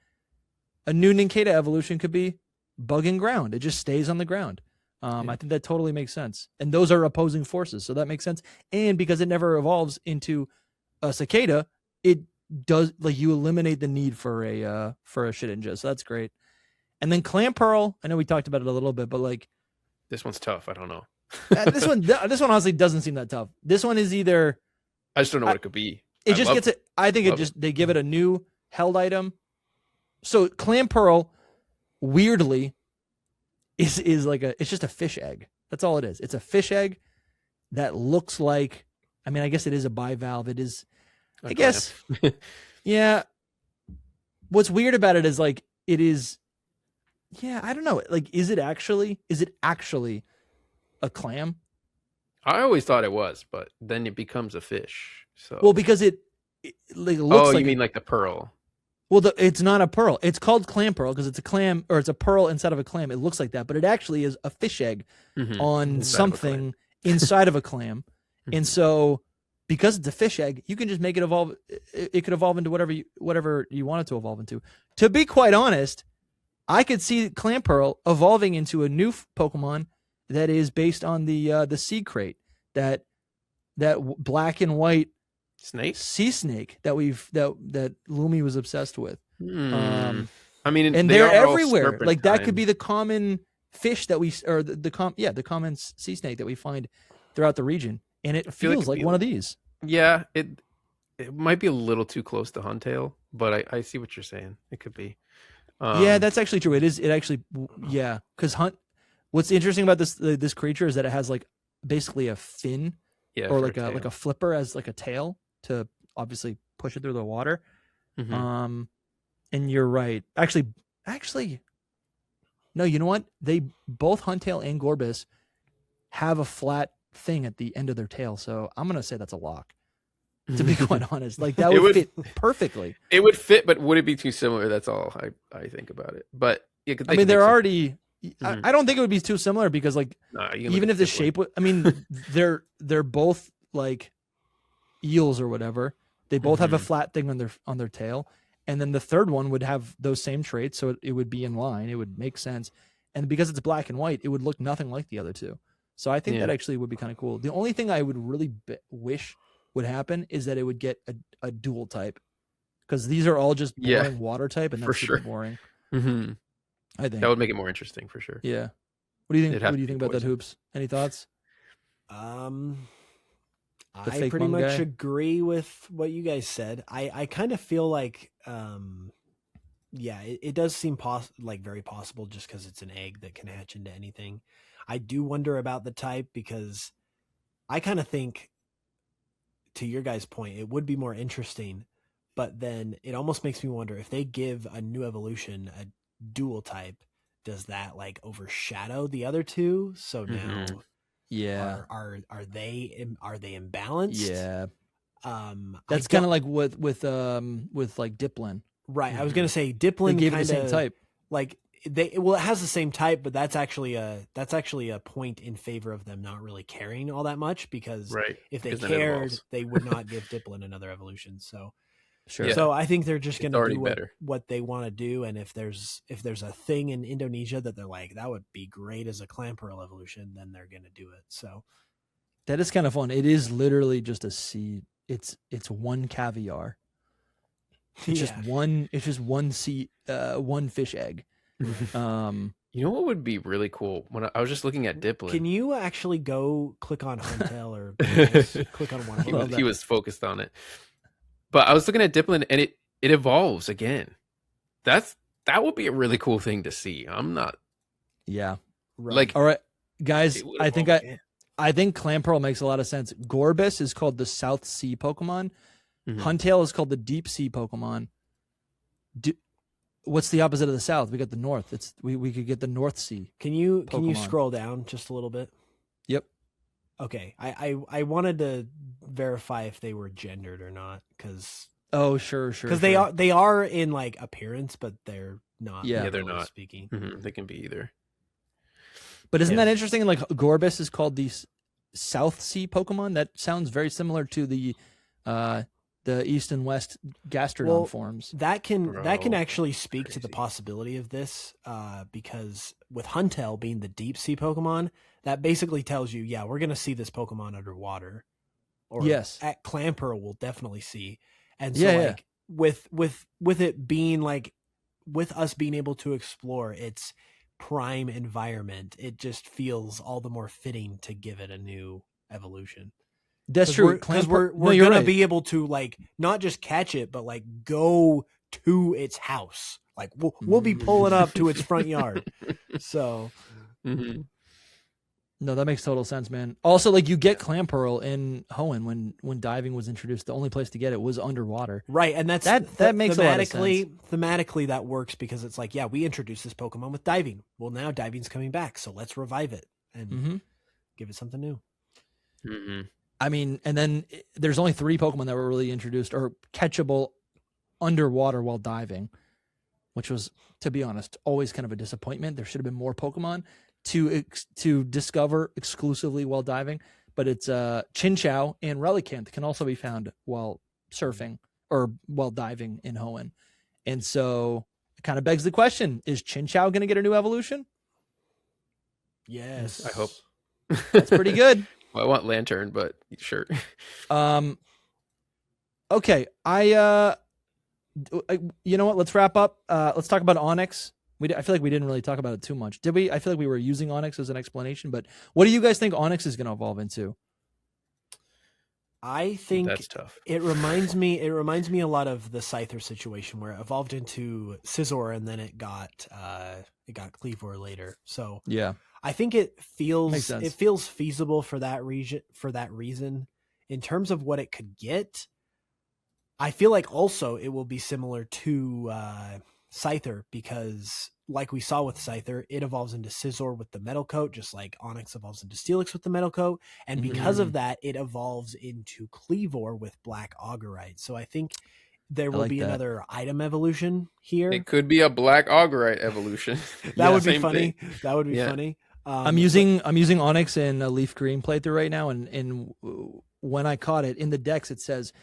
A new Nincada evolution could be bug and ground. It just stays on the ground. I think that totally makes sense. And those are opposing forces, so that makes sense. And because it never evolves into a cicada, it does like you eliminate the need for a Shedinja, so that's great. And then Clamperl, I know we talked about it a little bit, but like This one's tough. I don't know. this one honestly doesn't seem that tough. This one is either I just don't know what it could be. it just gets it. I think it just they give it a new held item. So Clamperl, weirdly, is like it's just a fish egg. That's all it is. It's a fish egg that looks like. I mean, I guess it is a bivalve. It is. I guess. Yeah. What's weird about it is like it is. Yeah, I don't know. Like, is it actually a clam? I always thought it was, but then it becomes a fish. So Well, because it like looks like you mean like the pearl? Well, it's not a pearl. It's called clam pearl because it's a clam or it's a pearl inside of a clam. It looks like that, but it actually is a fish egg on Inside something inside of a clam. And so, because it's a fish egg, you can just make it evolve. It could evolve into whatever you want it to evolve into. To be quite honest, I could see clam pearl evolving into a new Pokemon that is based on the sea crate that black and white Snake? sea snake that that Lumi was obsessed with. I mean, and they they're are all everywhere. Like that could serpentine. be the common fish that we or the common sea snake that we find throughout the region, and it feel like feels it'd like be one of these. Yeah, it might be a little too close to Huntail, but I see what you're saying. It could be. Yeah, that's actually true. It is. It actually, yeah. Because what's interesting about this creature is that it has like basically a fin, or like a flipper as like a tail to obviously push it through the water. Mhm. And you're right. Actually, no. You know what? They both Huntail and Gorbis have a flat thing at the end of their tail, so I'm gonna say that's a lock. To be quite honest, like that would fit perfectly. It would fit, but would it be too similar? That's all I think about it. But I mean, they're already. I don't think it would be too similar because, like, even if the shape, I mean, they're both like eels or whatever. They both have a flat thing on their tail, and then the third one would have those same traits, so it would be in line. It would make sense, and because it's black and white, it would look nothing like the other two. So I think that actually would be kind of cool. The only thing I would really wish would happen is that it would get a dual type, because these are all just boring water type, and that's super boring. I think that would make it more interesting for sure. Yeah. What do you think? What do you think about that, Hoops? Any thoughts? I pretty much agree with what you guys said. I kind of feel like, it does seem very possible just because it's an egg that can hatch into anything. I do wonder about the type because I kind of think, to your guys' point, it would be more interesting, but then it almost makes me wonder if they give a new evolution a dual type, does that like overshadow the other two? So now, are they imbalanced? Yeah, that's kind of like with like Dipplin, right? I was gonna say Dipplin gave it the same type. Like it has the same type, but that's actually a point in favor of them not really caring all that much, because if they cared, they would not give Dipplin another evolution. So sure. Yeah. So I think they're just going to do what they want to do, and if there's a thing in Indonesia that they're like, that would be great as a Clamperl evolution, then they're going to do it. So that is kind of fun. It is literally just a seed. It's one caviar. It's just one. It's just one seed. One fish egg. You know what would be really cool? When I was just looking at Diplin, Can you actually go click on Huntail or click on one of them? he was focused on it. But I was looking at Diplin, and it evolves again. That would be a really cool thing to see. I'm not Yeah. Right. like All right, guys. it would I think evolve again. I think Clamperl makes a lot of sense. Gorbis is called the South Sea Pokemon. Mhm. Huntail is called the Deep Sea Pokemon. What's the opposite of the South? We got the North. It's we could get the North Sea. Can you Pokemon. scroll down just a little bit? Yep. Okay. I wanted to verify if they were gendered or not, because Oh, sure. they are in like appearance, but they're not. Yeah. Yeah, they're literally not. speaking. They can be either. But isn't Yeah. that interesting? Like Gorbis is called the South Sea Pokemon. That sounds very similar to the East and West Gastrodon Well, forms. That can Bro, actually speak to the crazy. possibility of this, because with Huntail being the deep sea Pokemon, that basically tells you, yeah, we're gonna see this Pokemon underwater. Or Yes. at Clamperl we'll definitely see. And so Yeah, like with it being like, with us being able to explore its prime environment, it just feels all the more fitting to give it a new evolution. That's true. Because Clamperl- we're you're gonna right. be able to like not just catch it, but like go to its house. Like we'll be pulling up to its front yard. So Mhm. No, that makes total sense, man. Also, like you get Clamperl in Hoenn when diving was introduced. The only place to get it was underwater. right, and that's That makes a lot of sense. thematically that works, because it's like, yeah, we introduced this Pokemon with diving. Well, now diving's coming back, so let's revive it and Hmm. give it something new. Mhm. I mean, and then there's only 3 Pokemon that were really introduced or catchable underwater while diving, which was, to be honest, always kind of a disappointment. There should have been more Pokemon to discover exclusively while diving. But it's Chinchou and Relicanth can also be found while surfing or while diving in Hoenn. And so it kind of begs the question, is Chinchou going to get a new evolution? Yes, I hope. That's pretty good. Well, I want Lantern, but sure. Okay, you know what? Let's wrap up. Let's talk about Onyx. I feel like we didn't really talk about it too much, did we? I feel like we were using Onyx as an explanation, but what do you guys think Onyx is going to evolve into? I think That's tough. it reminds me a lot of the Scyther situation, where it evolved into Scizor and then it got Cleavor later. So Yeah, I think it Makes sense. feels feasible for that reason. In terms of what it could get, I feel like also it will be similar to Scyther, because like we saw with Scyther, it evolves into Scizor with the metal coat, just like Onyx evolves into Steelix with the metal coat. And because of that, it evolves into Cleavor with Black Augurite. So I think there will like be that. another item evolution here. It could be a Black Augurite evolution. That would be Same funny. thing. That would be Yeah. funny. I'm using Onyx in a Leaf Green playthrough right now, and when I caught it in the dex, it says,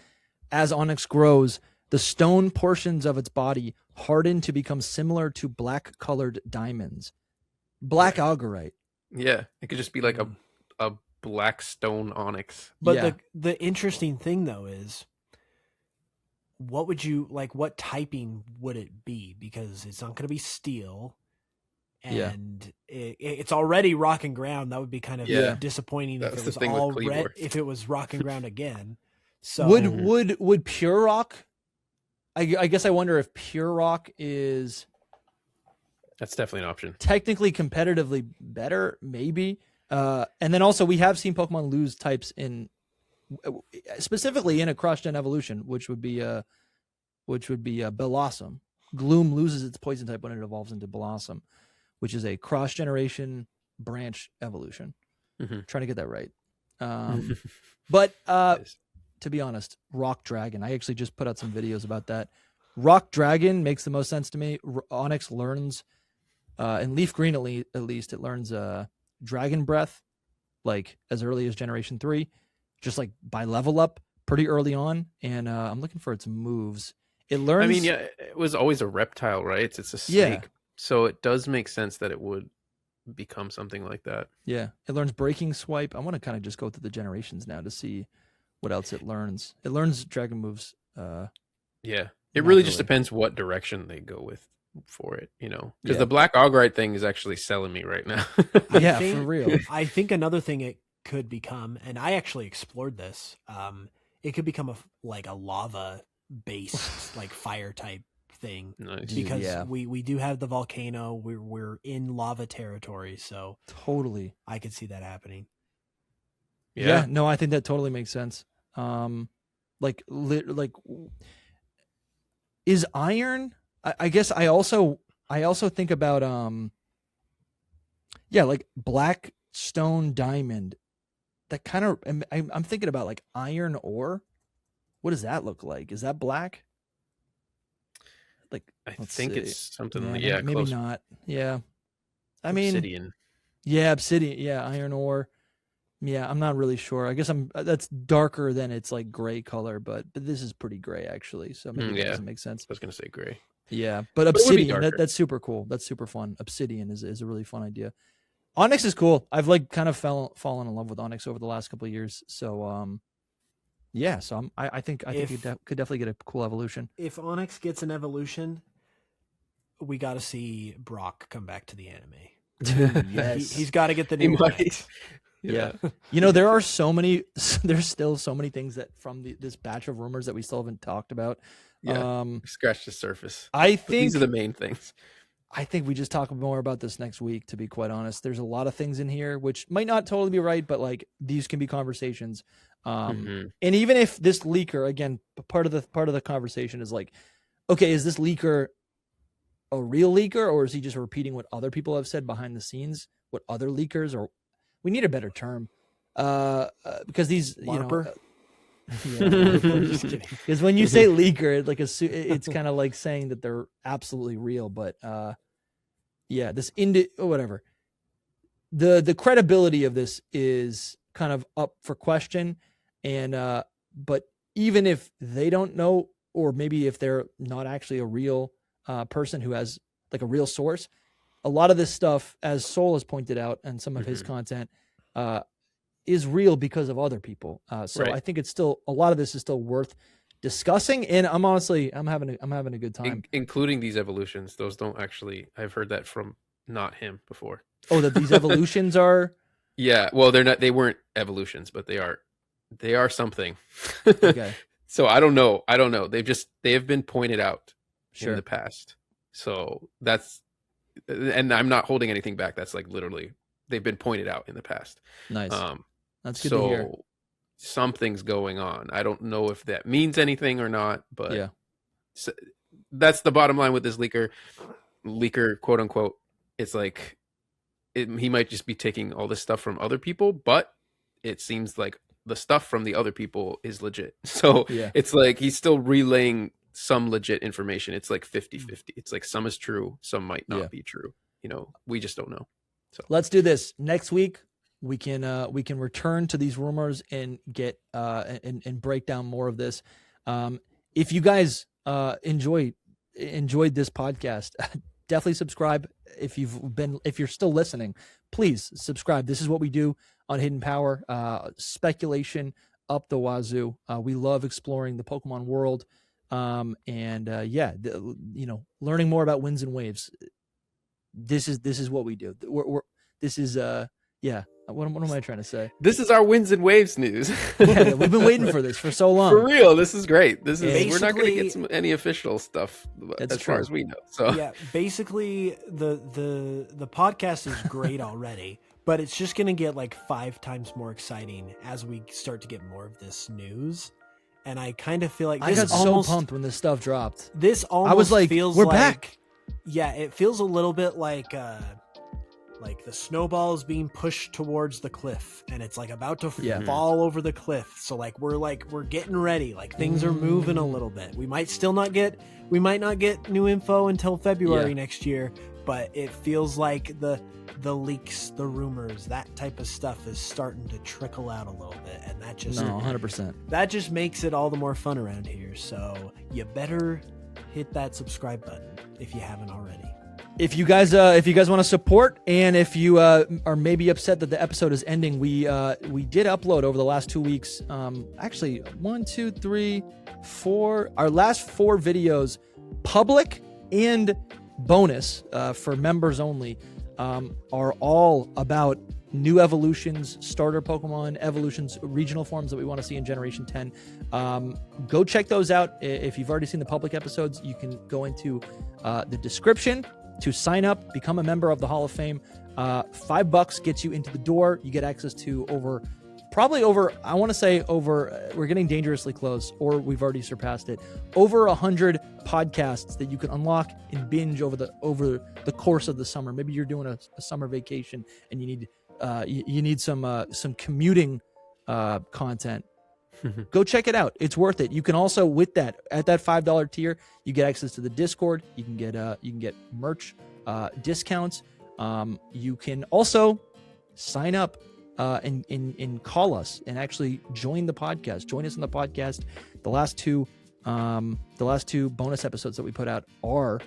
as Onyx grows, the stone portions of its body harden to become similar to black-colored diamonds. Black Augurite. Yeah, it could just be like a black stone onyx. But Yeah. the interesting thing though is, what would you like? What typing would it be? Because it's not going to be steel, Yeah. and it's already rock and ground. That would be kind of Yeah. disappointing if That's it the was thing with all Cleavor. red. If it was rock and ground again, so Would Pure Rock? I guess I wonder if Pure Rock is That's definitely an option. technically competitively better, maybe. And then also we have seen Pokemon lose types in specifically in a cross-gen evolution, which would be Bellossom. Gloom loses its poison type when it evolves into Blossom, which is a cross-generation branch evolution. Mhm. Trying to get that right. But Nice. to be honest, Rock Dragon. I actually just put out some videos about that. Rock Dragon makes the most sense to me. Onyx learns, in Leaf Green at least, it learns Dragon Breath, like as early as Generation 3, just like by level up pretty early on. And I'm looking for its moves. It learns. I mean, yeah, it was always a reptile, right? It's a snake. Yeah. So it does make sense that it would become something like that. Yeah, it learns Breaking Swipe. I want to kind of just go through the generations now to see what else it learns. It learns Dragon moves. Yeah. It Not really just really. depends what direction they go with for it, because the Black Augrite thing is actually selling me right now. Yeah, for real. I think another thing it could become, and I actually explored this, it could become a lava based like fire type thing. Nice. Because we do have the volcano, we're in lava territory, so Totally. I could see that happening. Yeah, no, I think that totally makes sense. Like is iron? I guess I also think about like black stone diamond. That kind of I'm thinking about like iron ore. What does that look like? Is that black? Like I think it's something. Maybe close. not. Yeah, I Obsidian. mean, yeah, obsidian. Yeah, iron ore. Yeah, I'm not really sure. I guess that's darker than its like gray color, but this is pretty gray actually. So maybe that doesn't make sense. I was gonna say gray. Yeah, but obsidian, that's super cool. That's super fun. Obsidian is a really fun idea. Onyx is cool. I've like kind of fallen in love with Onyx over the last couple of years. So yeah, so I think it could definitely get a cool evolution. If Onyx gets an evolution, we got to see Brock come back to the anime. Yes, he's got to get the new one. Yeah. There's still so many things that from this batch of rumors that we still haven't talked about. Yeah, scratch the surface. I think these are the main things. I think we just talk more about this next week, to be quite honest. There's a lot of things in here which might not totally be right, but like these can be conversations. And even if this leaker, again, part of the conversation is like, okay, is this leaker a real leaker, or is he just repeating what other people have said behind the scenes, what other leakers, or we need a better term, because these, LARPer? Just kidding. Because when you say leaker, like it's kind of like saying that they're absolutely real. But this whatever. The credibility of this is kind of up for question, and but even if they don't know, or maybe if they're not actually a real person who has like a real source, a lot of this stuff, as Soul has pointed out, and some of his content, is real because of other people. So right. I think it's still, a lot of this is still worth discussing. And I'm having a good time, including these evolutions. Those don't actually. I've heard that from not him before. Oh, that these evolutions are. Yeah, well, they're not. They weren't evolutions, but they are something. Okay. So I don't know. They have been pointed out in the past. So and I'm not holding anything back. That's like literally, they've been pointed out in the past. Nice. That's good to hear. Something's going on. I don't know if that means anything or not, but yeah, that's the bottom line with this leaker, quote unquote. It's like he might just be taking all this stuff from other people, but it seems like the stuff from the other people is legit. So it's like he's still relaying some legit information. It's like 50-50. It's like some is true, some might not be true. We just don't know. So let's do this next week. We can return to these rumors and get and break down more of this. If you guys enjoyed this podcast, definitely subscribe. If you're still listening, please subscribe. This is what we do on Hidden Power. Speculation up the wazoo. We love exploring the Pokemon world. Learning more about winds and waves. This is what we do. What am I trying to say? This is our winds and waves news. We've been waiting for this for so long. For real, this is great. We're not going to get any official stuff as far as we know. So yeah, basically the podcast is great already, but it's just going to get like 5 times more exciting as we start to get more of this news. And I kind of feel like I got so pumped when this stuff dropped. This almost I was like, feels we're like, back. Yeah, it feels a little bit like the snowball is being pushed towards the cliff, and it's like about to fall over the cliff. So we're getting ready. Like things are moving a little bit. We might not get new info until February next year, but it feels like the leaks, the rumors, that type of stuff is starting to trickle out a little bit, and that just 100%. That just makes it all the more fun around here. So you better hit that subscribe button if you haven't already. If you guys want to support, and if you are maybe upset that the episode is ending, we did upload over the last 2 weeks. Actually, 1, 2, 3, 4. Our last 4 videos, public and bonus for members only are all about new evolutions, starter Pokemon, evolutions, regional forms that we want to see in Generation 10. Go check those out. If you've already seen the public episodes, you can go into the description to sign up, become a member of the Hall of Fame. $5 gets you into the door. You get access to over, I want to say over, we're getting dangerously close, or we've already surpassed it, over 100 podcasts that you can unlock and binge over the course of the summer. Maybe you're doing a summer vacation and you need some commuting content. Go check it out. It's worth it. You can also, with that, at that $5 tier, you get access to the Discord. You can get merch discounts. You can also sign up and call us and actually join the podcast. Join us in the podcast. The last two bonus episodes that we put out are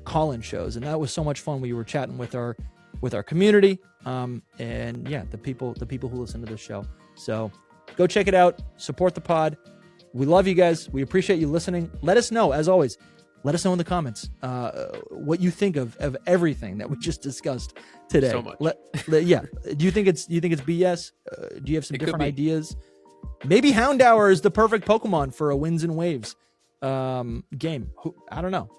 call-in shows, and that was so much fun. We were chatting with our community, and yeah, the people who listen to this show. So go check it out. Support the pod. We love you guys. We appreciate you listening. Let us know, as always. Let us know in the comments what you think of everything that we just discussed today. So much. Yeah. Do you think it's BS? Do you have some different ideas? Maybe Houndour is the perfect Pokemon for a Winds and Waves game. I don't know.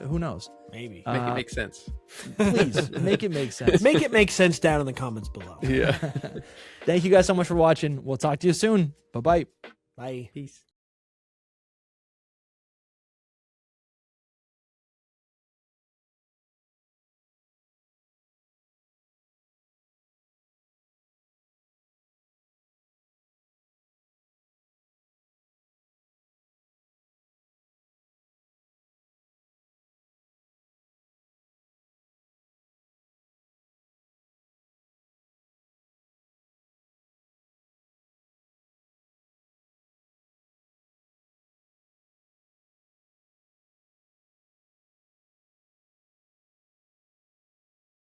Who knows? Maybe. Make it make sense. Please make it make sense. Make it make sense down in the comments below. Yeah. Thank you guys so much for watching. We'll talk to you soon. Bye-bye. Bye. Peace.